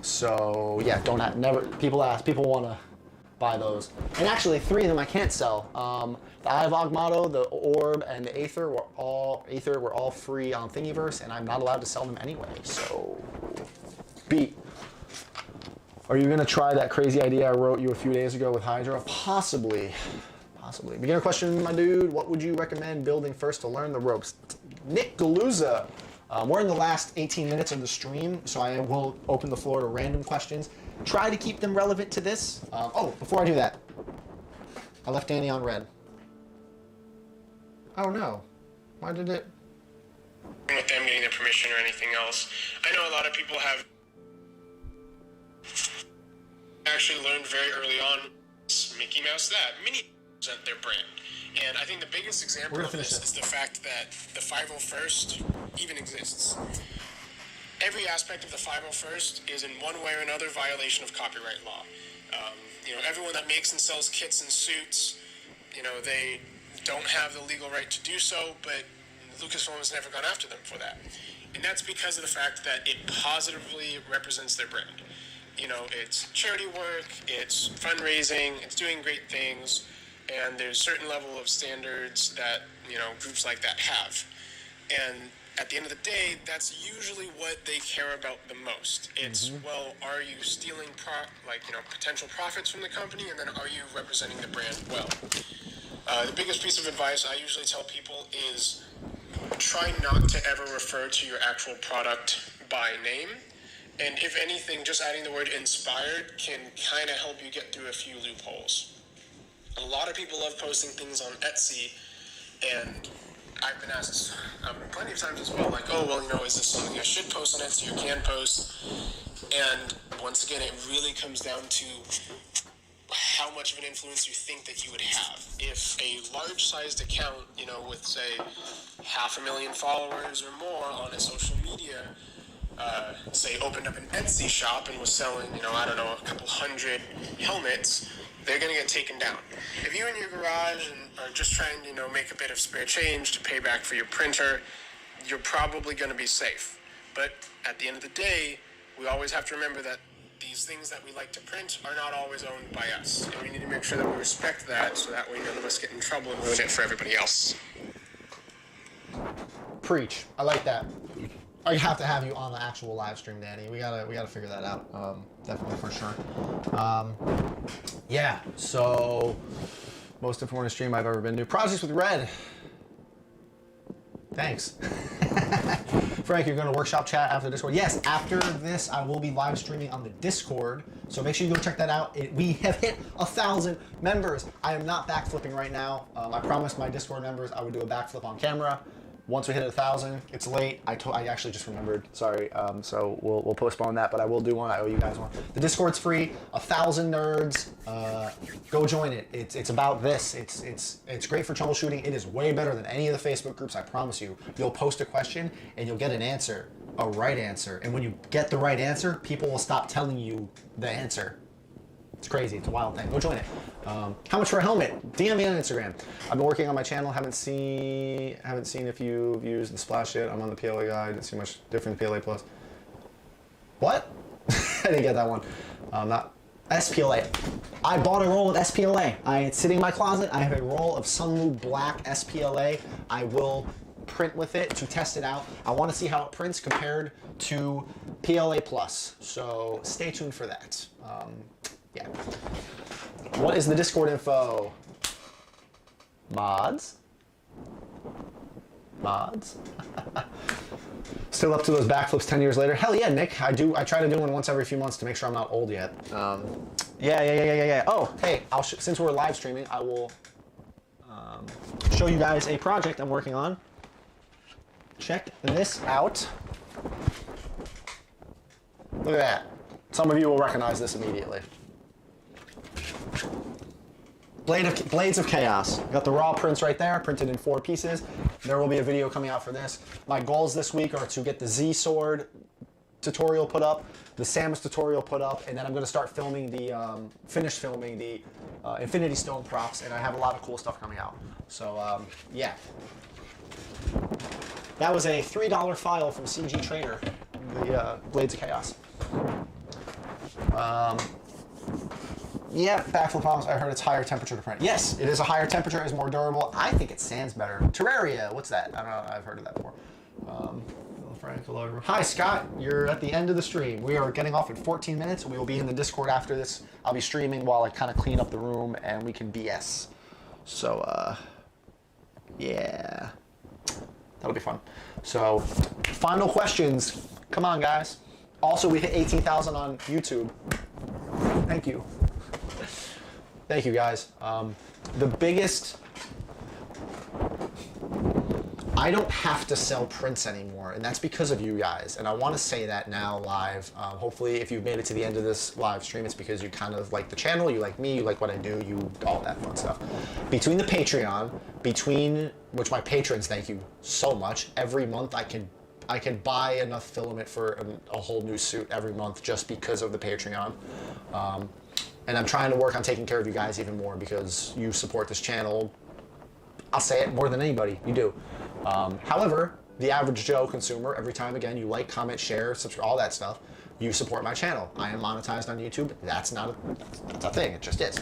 So yeah, people want to buy those. And actually 3 of them I can't sell. The Eye of Augmato, the Orb, and the Aether were all free on Thingiverse, and I'm not allowed to sell them anyway, so beat. Are you gonna try that crazy idea I wrote you a few days ago with Hydra? Possibly. Beginner question, my dude. What would you recommend building first to learn the ropes? Nick Galuzza. We're in the last 18 minutes of the stream, so I will open the floor to random questions. Try to keep them relevant to this. Oh, before I do that, I left Danny on red. Oh no. Why did it? With them getting their permission or anything else. I know a lot of people have actually learned very early on Mickey Mouse that. Minnie represent their brand. And I think the biggest example of this is the fact that the 501st even exists. Every aspect of the 501st is in one way or another violation of copyright law. Everyone that makes and sells kits and suits, they don't have the legal right to do so, but Lucasfilm has never gone after them for that. And that's because of the fact that it positively represents their brand. It's charity work, it's fundraising, it's doing great things, and there's a certain level of standards that, groups like that have. And at the end of the day, that's usually what they care about the most. It's, well, are you stealing potential profits from the company, and then are you representing the brand well? The biggest piece of advice I usually tell people is try not to ever refer to your actual product by name. And if anything, just adding the word inspired can kind of help you get through a few loopholes. A lot of people love posting things on Etsy, and I've been asked plenty of times as well, like, oh, well, is this something I should post on Etsy or can post? And once again, it really comes down to how much of an influence you think that you would have. If a large-sized account, with, say, 500,000 followers or more on a social media, say, opened up an Etsy shop and was selling, a couple hundred helmets, they're going to get taken down. If you're in your garage and are just trying to, make a bit of spare change to pay back for your printer, you're probably going to be safe. But at the end of the day, we always have to remember that these things that we like to print are not always owned by us. And we need to make sure that we respect that so that way none of us get in trouble and ruin it for everybody else. Preach. I like that. I have to have you on the actual live stream, Danny. We gotta figure that out. Definitely for sure. Yeah. So, most informative stream I've ever been to. Projects with Red. Thanks. Frank, you're going to workshop chat after the Discord? Yes, after this, I will be live streaming on the Discord. So make sure you go check that out. We have hit 1,000 members. I am not backflipping right now. I promised my Discord members I would do a backflip on camera. Once we hit 1,000, it's late. I actually just remembered. Sorry. So we'll postpone that, but I will do one. I owe you guys one. The Discord's free. 1,000 nerds. Go join it. It's about this. It's great for troubleshooting. It is way better than any of the Facebook groups. I promise you. You'll post a question and you'll get an answer, a right answer. And when you get the right answer, people will stop telling you the answer. It's crazy. It's a wild thing. Go join it. How much for a helmet? DM me on Instagram. I've been working on my channel. Haven't seen if you've used the splash yet. I'm on the PLA guide. Didn't see much different than PLA Plus. What? I didn't get that one. Not SPLA. I bought a roll of SPLA. It's sitting in my closet. I have a roll of Sunlube Black SPLA. I will print with it to test it out. I want to see how it prints compared to PLA Plus. So stay tuned for that. Yeah. What is the Discord info? Mods? Still up to those backflips 10 years later? Hell yeah, Nick. I try to do one once every few months to make sure I'm not old yet. Yeah. Oh, hey, since we're live streaming, I will show you guys a project I'm working on. Check this out. Look at that. Some of you will recognize this immediately. Blades of Chaos. Got the raw prints right there, printed in 4 pieces. There will be a video coming out for this. My goals this week are to get the Z Sword tutorial put up, the Samus tutorial put up, and then I'm going to start filming finish filming the Infinity Stone props, and I have a lot of cool stuff coming out. So, yeah. That was a $3 file from CG Trader, the Blades of Chaos. Yeah, backflip problems. I heard it's higher temperature to print. Yes, it is a higher temperature. It's more durable. I think it sands better. Terraria, what's that? I don't know. I've heard of that before. Frank, hello. Hi, Scott. You're at the end of the stream. We are getting off in 14 minutes. We will be in the Discord after this. I'll be streaming while I kind of clean up the room and we can BS. So, yeah. That'll be fun. So, final questions. Come on, guys. Also, we hit 18,000 on YouTube. Thank you. Thank you, guys. The biggest I don't have to sell prints anymore, and that's because of you guys. And I want to say that now live. Hopefully, if you've made it to the end of this live stream, it's because you kind of like the channel, you like me, you like what I do, you all that fun stuff. Between the Patreon, which my patrons, thank you so much. Every month I can buy enough filament for a whole new suit every month just because of the Patreon. And I'm trying to work on taking care of you guys even more because you support this channel. I'll say it more than anybody, you do. However, the average Joe consumer, every time again you like, comment, share, subscribe, all that stuff, you support my channel. I am monetized on YouTube. That's a thing, it just is.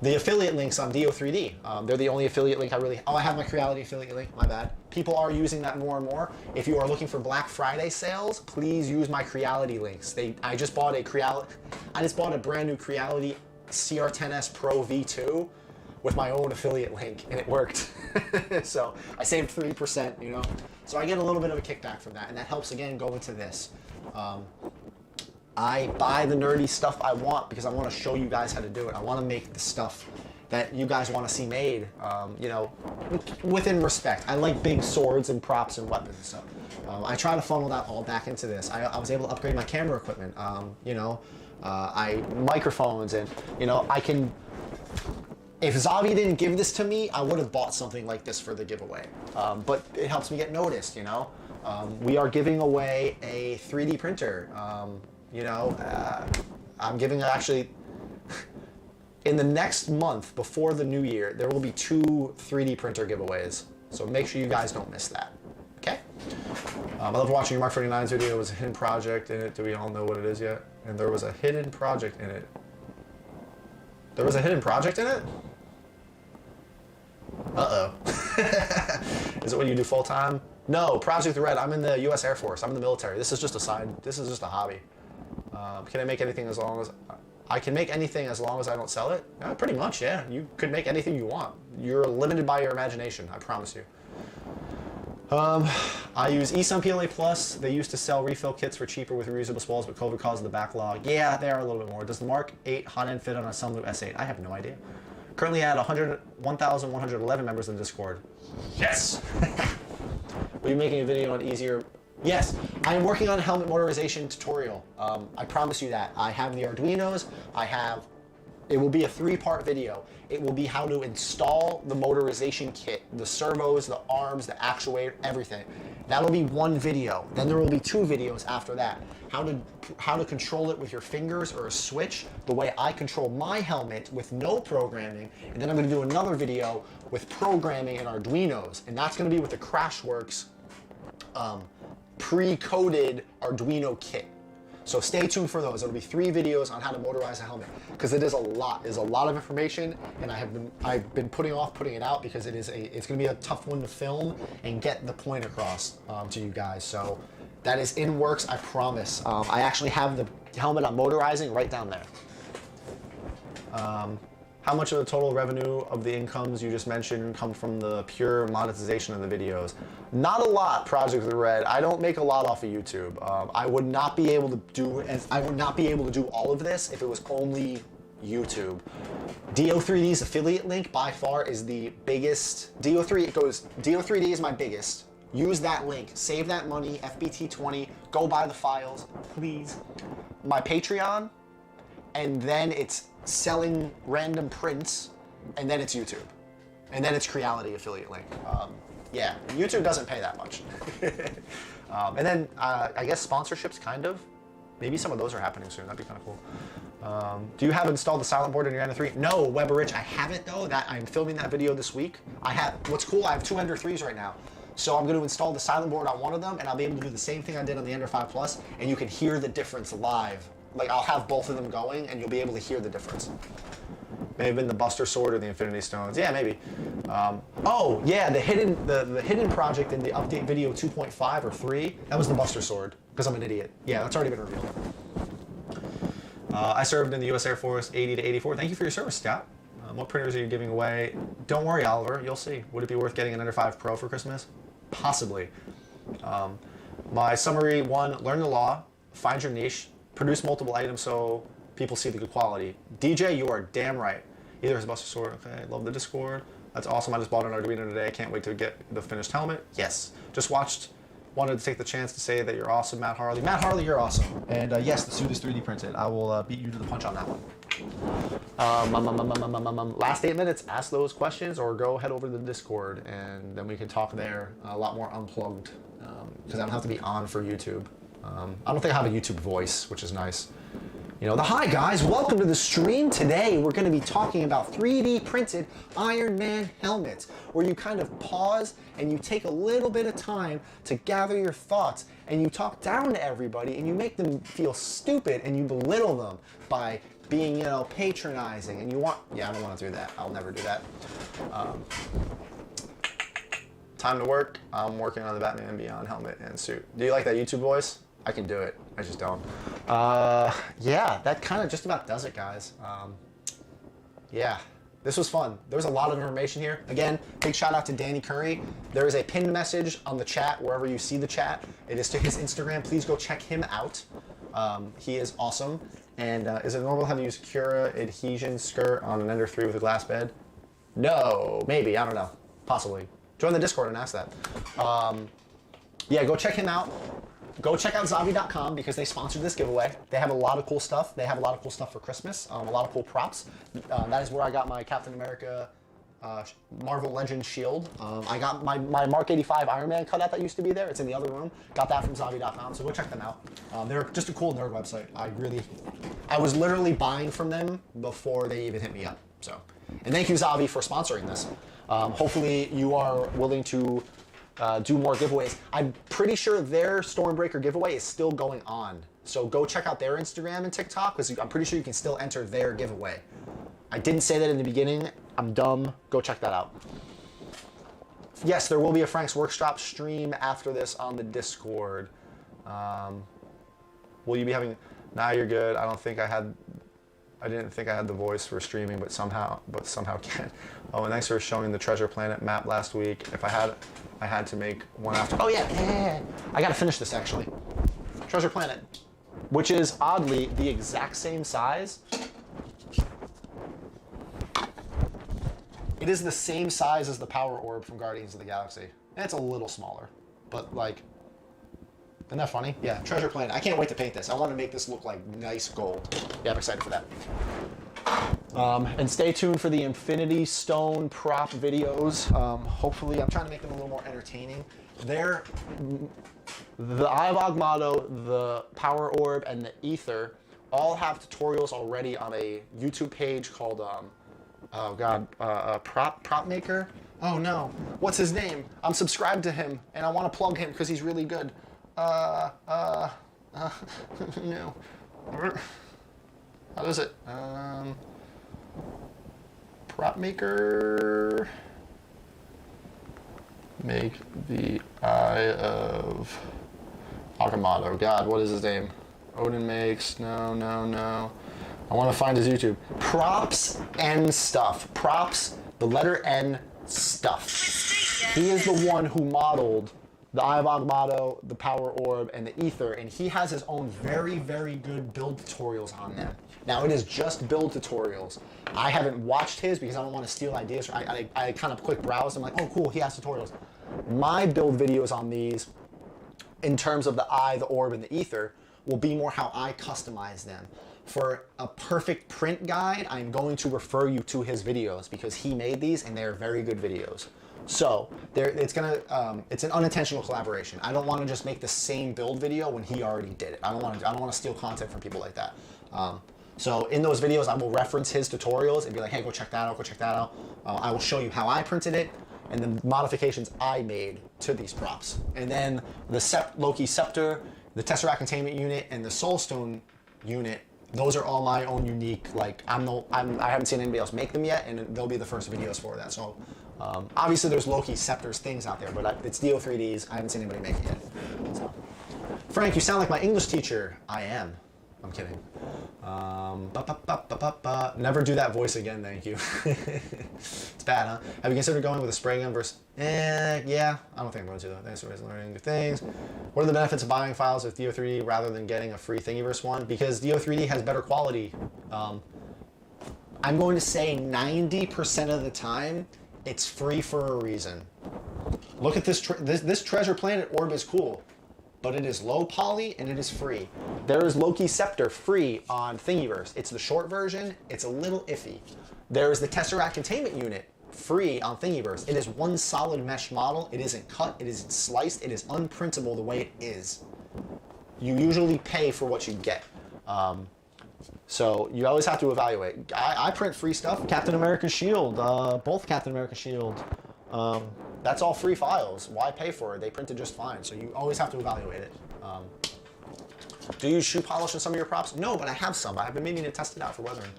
The affiliate links on DO3D, they're the only affiliate link I have my Creality affiliate link, my bad. People are using that more and more. If you are looking for Black Friday sales, please use my Creality links. I just bought a brand new Creality CR10S Pro V2 with my own affiliate link, and it worked. So I saved 3%, you know? So I get a little bit of a kickback from that, and that helps, again, go into this. I buy the nerdy stuff I want because I want to show you guys how to do it. I want to make the stuff that you guys want to see made, you know, within respect. I like big swords and props and weapons, so I try to funnel that all back into this. I was able to upgrade my camera equipment, you know, microphones, and, you know, I can... If Zavi didn't give this to me, I would have bought something like this for the giveaway. But it helps me get noticed, you know? We are giving away a 3D printer. You know, I'm giving actually, in the next month before the new year, there will be 2 3D printer giveaways. So make sure you guys don't miss that, okay? I love watching your Mark 49's video. There was a hidden project in it. Do we all know what it is yet? And there was a hidden project in it. There was a hidden project in it? Uh-oh. Is it what you do full-time? No, Project Red, I'm in the U.S. Air Force. I'm in the military. This is just a a hobby. Can I make anything as long as... I can make anything as long as I don't sell it? Pretty much, yeah. You could make anything you want. You're limited by your imagination, I promise you. I use eSun PLA Plus. They used to sell refill kits for cheaper with reusable spools, but COVID caused the backlog. Yeah, they are a little bit more. Does the Mark 8 hot end fit on a Sunblue S8? I have no idea. Currently at 1,111 members in Discord. Yes. Will you be making a video on easier? Yes, I am working on a helmet motorization tutorial. I promise you that. I have the Arduinos. It will be a 3-part video. It will be how to install the motorization kit, the servos, the arms, the actuator, everything. That'll be 1 video. Then there will be 2 videos after that. How to control it with your fingers or a switch, the way I control my helmet with no programming. And then I'm going to do another video with programming and Arduinos. And that's going to be with the Crashworks pre-coded Arduino kit. So stay tuned for those. It'll be 3 videos on how to motorize a helmet, because it is a lot. There's a lot of information, and I've been putting off putting it out because it's going to be a tough one to film and get the point across to you guys. So that is in works, I promise. I actually have the helmet I'm motorizing right down there. How much of the total revenue of the incomes you just mentioned come from the pure monetization of the videos? Not a lot, Project Red. I don't make a lot off of YouTube. I would not be able to do all of this if it was only YouTube. DO3D's affiliate link by far is the biggest. DO3D is my biggest. Use that link, save that money, FBT20, go buy the files, please. My Patreon, and then it's selling random prints, and then it's YouTube. And then it's Creality affiliate link. Yeah, YouTube doesn't pay that much. And then I guess sponsorships, kind of. Maybe some of those are happening soon. That'd be kind of cool. Do you have installed the silent board in your Ender 3? No, Weber Rich, I haven't though. I'm filming that video this week. What's cool, I have 2 Ender 3s right now. So I'm going to install the silent board on one of them, and I'll be able to do the same thing I did on the Ender 5 Plus, and you can hear the difference live. Like, I'll have both of them going, and you'll be able to hear the difference. May have been the Buster Sword or the Infinity Stones. Yeah, maybe. Oh, yeah, the hidden project in the update video 2.5 or 3, that was the Buster Sword, because I'm an idiot. Yeah, that's already been revealed. I served in the U.S. Air Force 80 to 84. Thank you for your service, Scott. What printers are you giving away? Don't worry, Oliver. You'll see. Would it be worth getting an Ender 5 Pro for Christmas? Possibly. My summary 1, learn the law, find your niche, produce multiple items so people see the good quality. DJ, you are damn right. Either is Buster Sword. Okay, love the Discord. That's awesome. I just bought an Arduino today. I can't wait to get the finished helmet. Yes. Just watched. Wanted to take the chance to say that you're awesome, Matt Harley. Matt Harley, you're awesome. And yes, the suit is 3D printed. I will beat you to the punch on that one. Last 8 minutes, ask those questions or go head over to the Discord and then we can talk there a lot more unplugged because I don't have to be on for YouTube. I don't think I have a YouTube voice, which is nice. You know, hi guys, welcome to the stream. Today we're going to be talking about 3D printed Iron Man helmets, where you kind of pause and you take a little bit of time to gather your thoughts and you talk down to everybody and you make them feel stupid and you belittle them by being, you know, patronizing and you want, yeah, I don't want to do that. I'll never do that. Time to work. I'm working on the Batman Beyond helmet and suit. Do you like that YouTube voice? I can do it. I just don't. Yeah, that kind of just about does it, guys. Yeah, this was fun. There was a lot of information here. Again, big shout out to Danny Curry. There is a pinned message on the chat wherever you see the chat. It is to his Instagram. Please go check him out. He is awesome. And is it normal to have to use Cura adhesion skirt on an Ender 3 with a glass bed? No, maybe. I don't know. Possibly. Join the Discord and ask that. Yeah, go check him out. Go check out Zavi.com because they sponsored this giveaway. They have a lot of cool stuff. They have a lot of cool stuff for Christmas, a lot of cool props. That is where I got my Captain America Marvel Legends shield. I got my Mark 85 Iron Man cutout that used to be there. It's in the other room. Got that from Zavi.com, so go check them out. They're just a cool nerd website. I was literally buying from them before they even hit me up. So, and thank you Zavi for sponsoring this. Hopefully you are willing to do more giveaways. I'm pretty sure their Stormbreaker giveaway is still going on. So go check out their Instagram and TikTok because I'm pretty sure you can still enter their giveaway. I didn't say that in the beginning. I'm dumb. Go check that out. Yes, there will be a Frank's Workshop stream after this on the Discord. Will you be having... Nah, you're good. I didn't think I had the voice for streaming, but somehow can. Oh, and thanks for showing the Treasure Planet map last week. If I had to make one after. Oh yeah. I gotta finish this actually. Treasure Planet, which is oddly the exact same size. It is the same size as the Power Orb from Guardians of the Galaxy. And it's a little smaller, but like, isn't that funny? Yeah, Treasure Planet. I can't wait to paint this. I want to make this look like nice gold. Yeah, I'm excited for that. And stay tuned for the Infinity Stone prop videos. Hopefully, I'm trying to make them a little more entertaining. The Eye of Agamotto, the Power Orb, and the Ether all have tutorials already on a YouTube page called, Prop Maker? Oh no, what's his name? I'm subscribed to him, and I want to plug him because he's really good. No. How does it? Prop Maker. Make the Eye of Agamotto. God, what is his name? Odin makes. No. I want to find his YouTube. Props and stuff. Props, the letter N, stuff. He is the one who modeled the Eye of Agamotto, the Power Orb, and the Ether, and he has his own very, very good build tutorials on them. Now, it is just build tutorials. I haven't watched his because I don't want to steal ideas. I kind of quick browse. I'm like, oh, cool, he has tutorials. My build videos on these, in terms of the Eye, the Orb, and the Ether, will be more how I customize them. For a perfect print guide, I'm going to refer you to his videos because he made these and they're very good videos. So it's an unintentional collaboration. I don't want to just make the same build video when he already did it. I don't want to steal content from people like that. So in those videos, I will reference his tutorials and be like, hey, go check that out, go check that out. I will show you how I printed it and the modifications I made to these props. And then the Loki Scepter, the Tesseract Containment Unit, and the Soulstone Unit, those are all my own unique, like, I haven't seen anybody else make them yet, and they'll be the first videos for that. So obviously there's Loki Scepters things out there, but it's DO3Ds. I haven't seen anybody make it yet. So. Frank, you sound like my English teacher. I am. I'm kidding. Never do that voice again, thank you. It's bad, huh? Have you considered going with a spray gun versus... yeah, I don't think I'm going to, though. Thanks for learning new things. What are the benefits of buying files with DO3D rather than getting a free Thingiverse one? Because DO3D has better quality. I'm going to say 90% of the time, It's free for a reason. Look at this, this Treasure Planet orb is cool, but it is low poly and it is free. There is Loki Scepter free on Thingiverse. It's the short version, it's a little iffy. There is the Tesseract Containment Unit free on Thingiverse. It is one solid mesh model. It isn't cut, it isn't sliced, it is unprintable the way it is. You usually pay for what you get. So you always have to evaluate. I print free stuff. Captain America Shield, both Captain America Shield. That's all free files. Why pay for it? They printed just fine. So you always have to evaluate it. Do you use shoe polish in some of your props? No, but I have some. I've been meaning to test it out for weathering.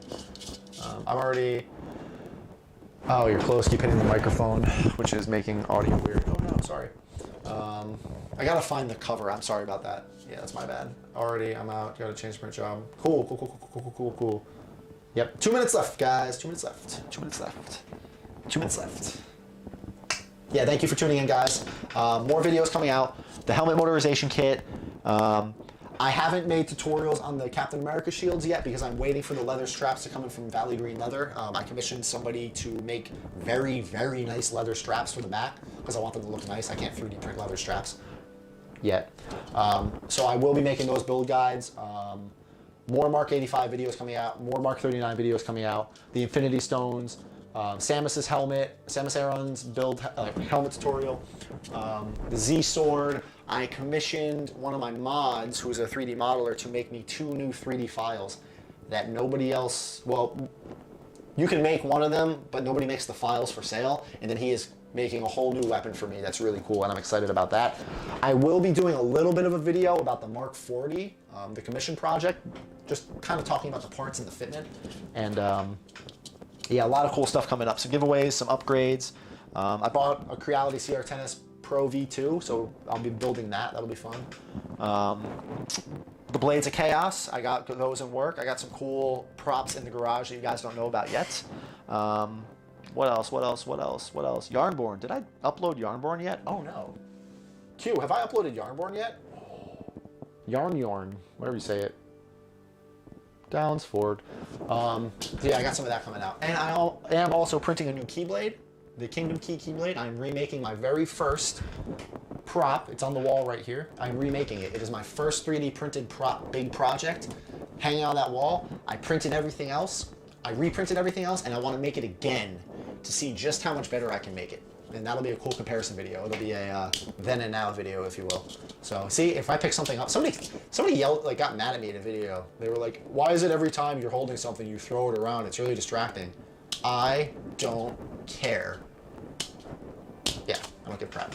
I'm already... Oh, you're close. Keep hitting the microphone, which is making audio weird. Oh no, sorry. I gotta find the cover. I'm sorry about that. Yeah, that's my bad. Already, I'm out. Gotta change print job. Cool. Yep. 2 minutes left, guys. 2 minutes left. 2 minutes left. 2 minutes left. Yeah, thank you for tuning in, guys. More videos coming out. The helmet motorization kit. I haven't made tutorials on the Captain America shields yet because I'm waiting for the leather straps to come in from Valley Green Leather. I commissioned somebody to make very, very nice leather straps for the back because I want them to look nice. I can't 3D print leather straps yet. So I will be making those build guides. More Mark 85 videos coming out. More Mark 39 videos coming out. The Infinity Stones. Samus's helmet, Samus Aran's build helmet tutorial, the Z Sword. I commissioned one of my mods, who's a 3D modeler, to make me 2 new 3D files that nobody else, well, you can make one of them, but nobody makes the files for sale, and then he is making a whole new weapon for me. That's really cool, and I'm excited about that. I will be doing a little bit of a video about the Mark 40, the commission project, just kind of talking about the parts and the fitment, and yeah, a lot of cool stuff coming up. Some giveaways, some upgrades. I bought a Creality CR10S Pro V2, so I'll be building that. That'll be fun. The Blades of Chaos, I got those in work. I got some cool props in the garage that you guys don't know about yet. What else? Yarnborn. Did I upload Yarnborn yet? Oh no. Q, have I uploaded Yarnborn yet? Yarn, whatever you say it. Downs Ford. Yeah, I got some of that coming out. And I am also printing a new Keyblade, the Kingdom Key Keyblade. I'm remaking my very first prop. It's on the wall right here. I'm remaking it. It is my first 3D printed prop, big project, hanging on that wall. I printed everything else. I reprinted everything else, and I want to make it again to see just how much better I can make it. And that'll be a cool comparison video. It'll be a then and now video, if you will. So see, if I pick something up, somebody yelled, like, got mad at me in a video. They were like, "Why is it every time you're holding something you throw it around? It's really distracting." I don't care. Yeah, I don't give a crap.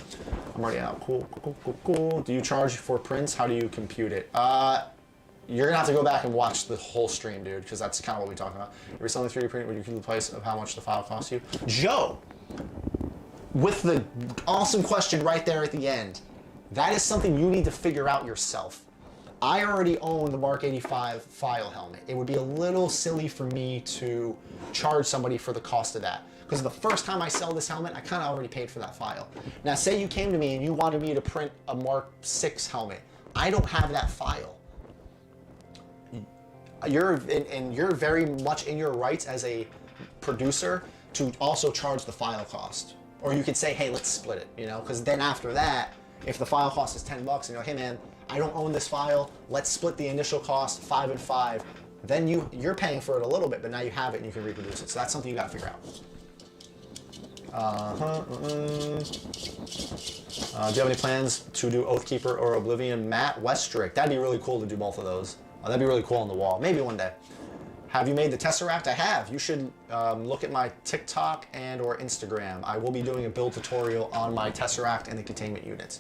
I'm already out. Cool. Do you charge for prints? How do you compute it? You're gonna have to go back and watch the whole stream, dude, because that's kind of what we talking about. If you're selling 3D print, would you keep the price of how much the file costs you? Joe, with the awesome question right there at the end, that is something you need to figure out yourself. I already own the Mark 85 file helmet. It would be a little silly for me to charge somebody for the cost of that. Because the first time I sell this helmet, I kind of already paid for that file. Now, say you came to me and you wanted me to print a Mark 6 helmet. I don't have that file. You're very much in your rights as a producer to also charge the file cost. Or you could say, hey, let's split it, you know? Because then after that, if the file cost is $10 and you're like, hey man, I don't own this file, let's split the initial cost 5 and 5. Then you're paying for it a little bit, but now you have it and you can reproduce it. So that's something you gotta figure out. Do you have any plans to do Oathkeeper or Oblivion? Matt Westrick, that'd be really cool to do both of those. That'd be really cool on the wall, maybe one day. Have you made the Tesseract? I have. You should look at my TikTok and or Instagram. I will be doing a build tutorial on my Tesseract and the containment units.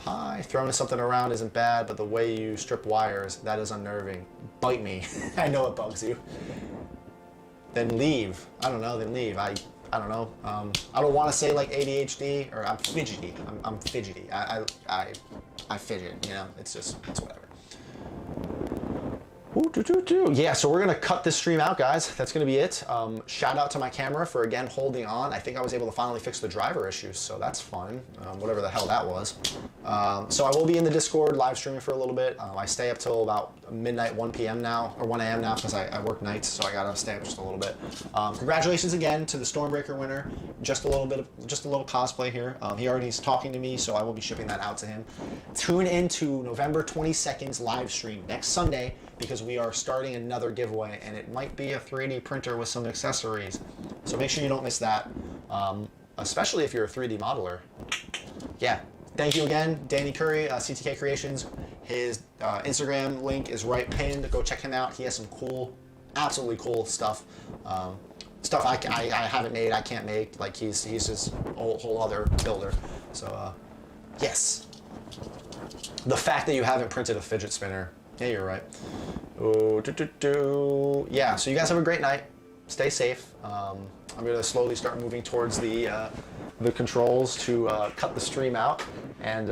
Hi, throwing something around isn't bad, but the way you strip wires, that is unnerving. Bite me. I know it bugs you. Then leave. I don't know, then leave. I don't know. I don't want to say like ADHD, or I'm fidgety. I'm fidgety. I fidget, you know? It's whatever. Yeah, so we're gonna cut this stream out, guys. That's gonna be it. Shout out to my camera for again holding on. I think I was able to finally fix the driver issues, so that's fun. Whatever the hell that was. So I will be in the Discord live streaming for a little bit. I stay up till about midnight, 1 p.m. now, or 1 a.m. now, because I work nights, so I gotta stay up just a little bit. Congratulations again to the Stormbreaker winner. Just a little cosplay here. He already is talking to me, so I will be shipping that out to him. Tune in to November 22nd's live stream next Sunday, because we are starting another giveaway, and it might be a 3D printer with some accessories. So make sure you don't miss that, especially if you're a 3D modeler. Yeah, thank you again, Danny Curry, CTK Creations. His Instagram link is right pinned. Go check him out. He has some cool, absolutely cool stuff. Stuff I haven't made, I can't make. Like he's just a whole other builder. So yes. The fact that you haven't printed a fidget spinner. Yeah, you're right. Yeah, so you guys have a great night. Stay safe. I'm going to slowly start moving towards the controls to cut the stream out and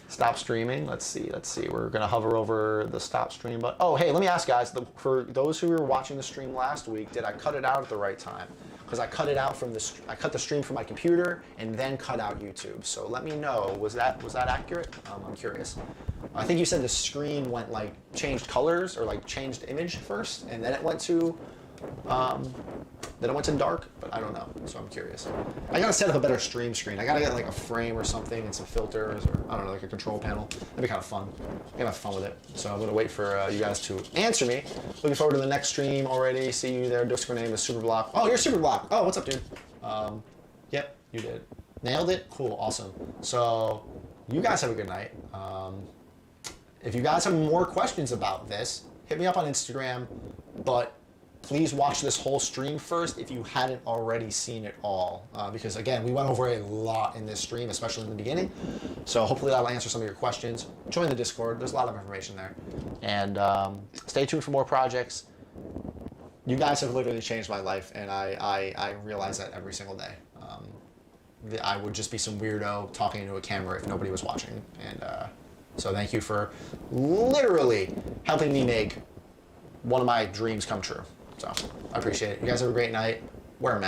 stop streaming. Let's see. We're going to hover over the stop stream button. Oh, hey, let me ask guys, for those who were watching the stream last week, did I cut it out at the right time? Because I cut it out I cut the stream from my computer and then cut out YouTube. So let me know, was that accurate? I'm curious. I think you said the screen went like changed colors or like changed image first, and then it went to dark, but I don't know. So I'm curious. I gotta set up a better stream screen. I gotta get like a frame or something and some filters, or I don't know, like a control panel. That'd be kind of fun. I'm gonna have fun with it. So I'm gonna wait for you guys to answer me. Looking forward to the next stream already. See you there. Discord name is Superblock. Oh, you're Superblock. Oh, what's up, dude? Yep, you did. Nailed it. Cool. Awesome. So you guys have a good night. If you guys have more questions about this, hit me up on Instagram, but please watch this whole stream first if you hadn't already seen it all. Because again, we went over a lot in this stream, especially in the beginning. So hopefully that'll answer some of your questions. Join the Discord, there's a lot of information there. And stay tuned for more projects. You guys have literally changed my life, and I realize that every single day. I would just be some weirdo talking into a camera if nobody was watching. And so thank you for literally helping me make one of my dreams come true. So I appreciate it. You guys have a great night. Wear a mask.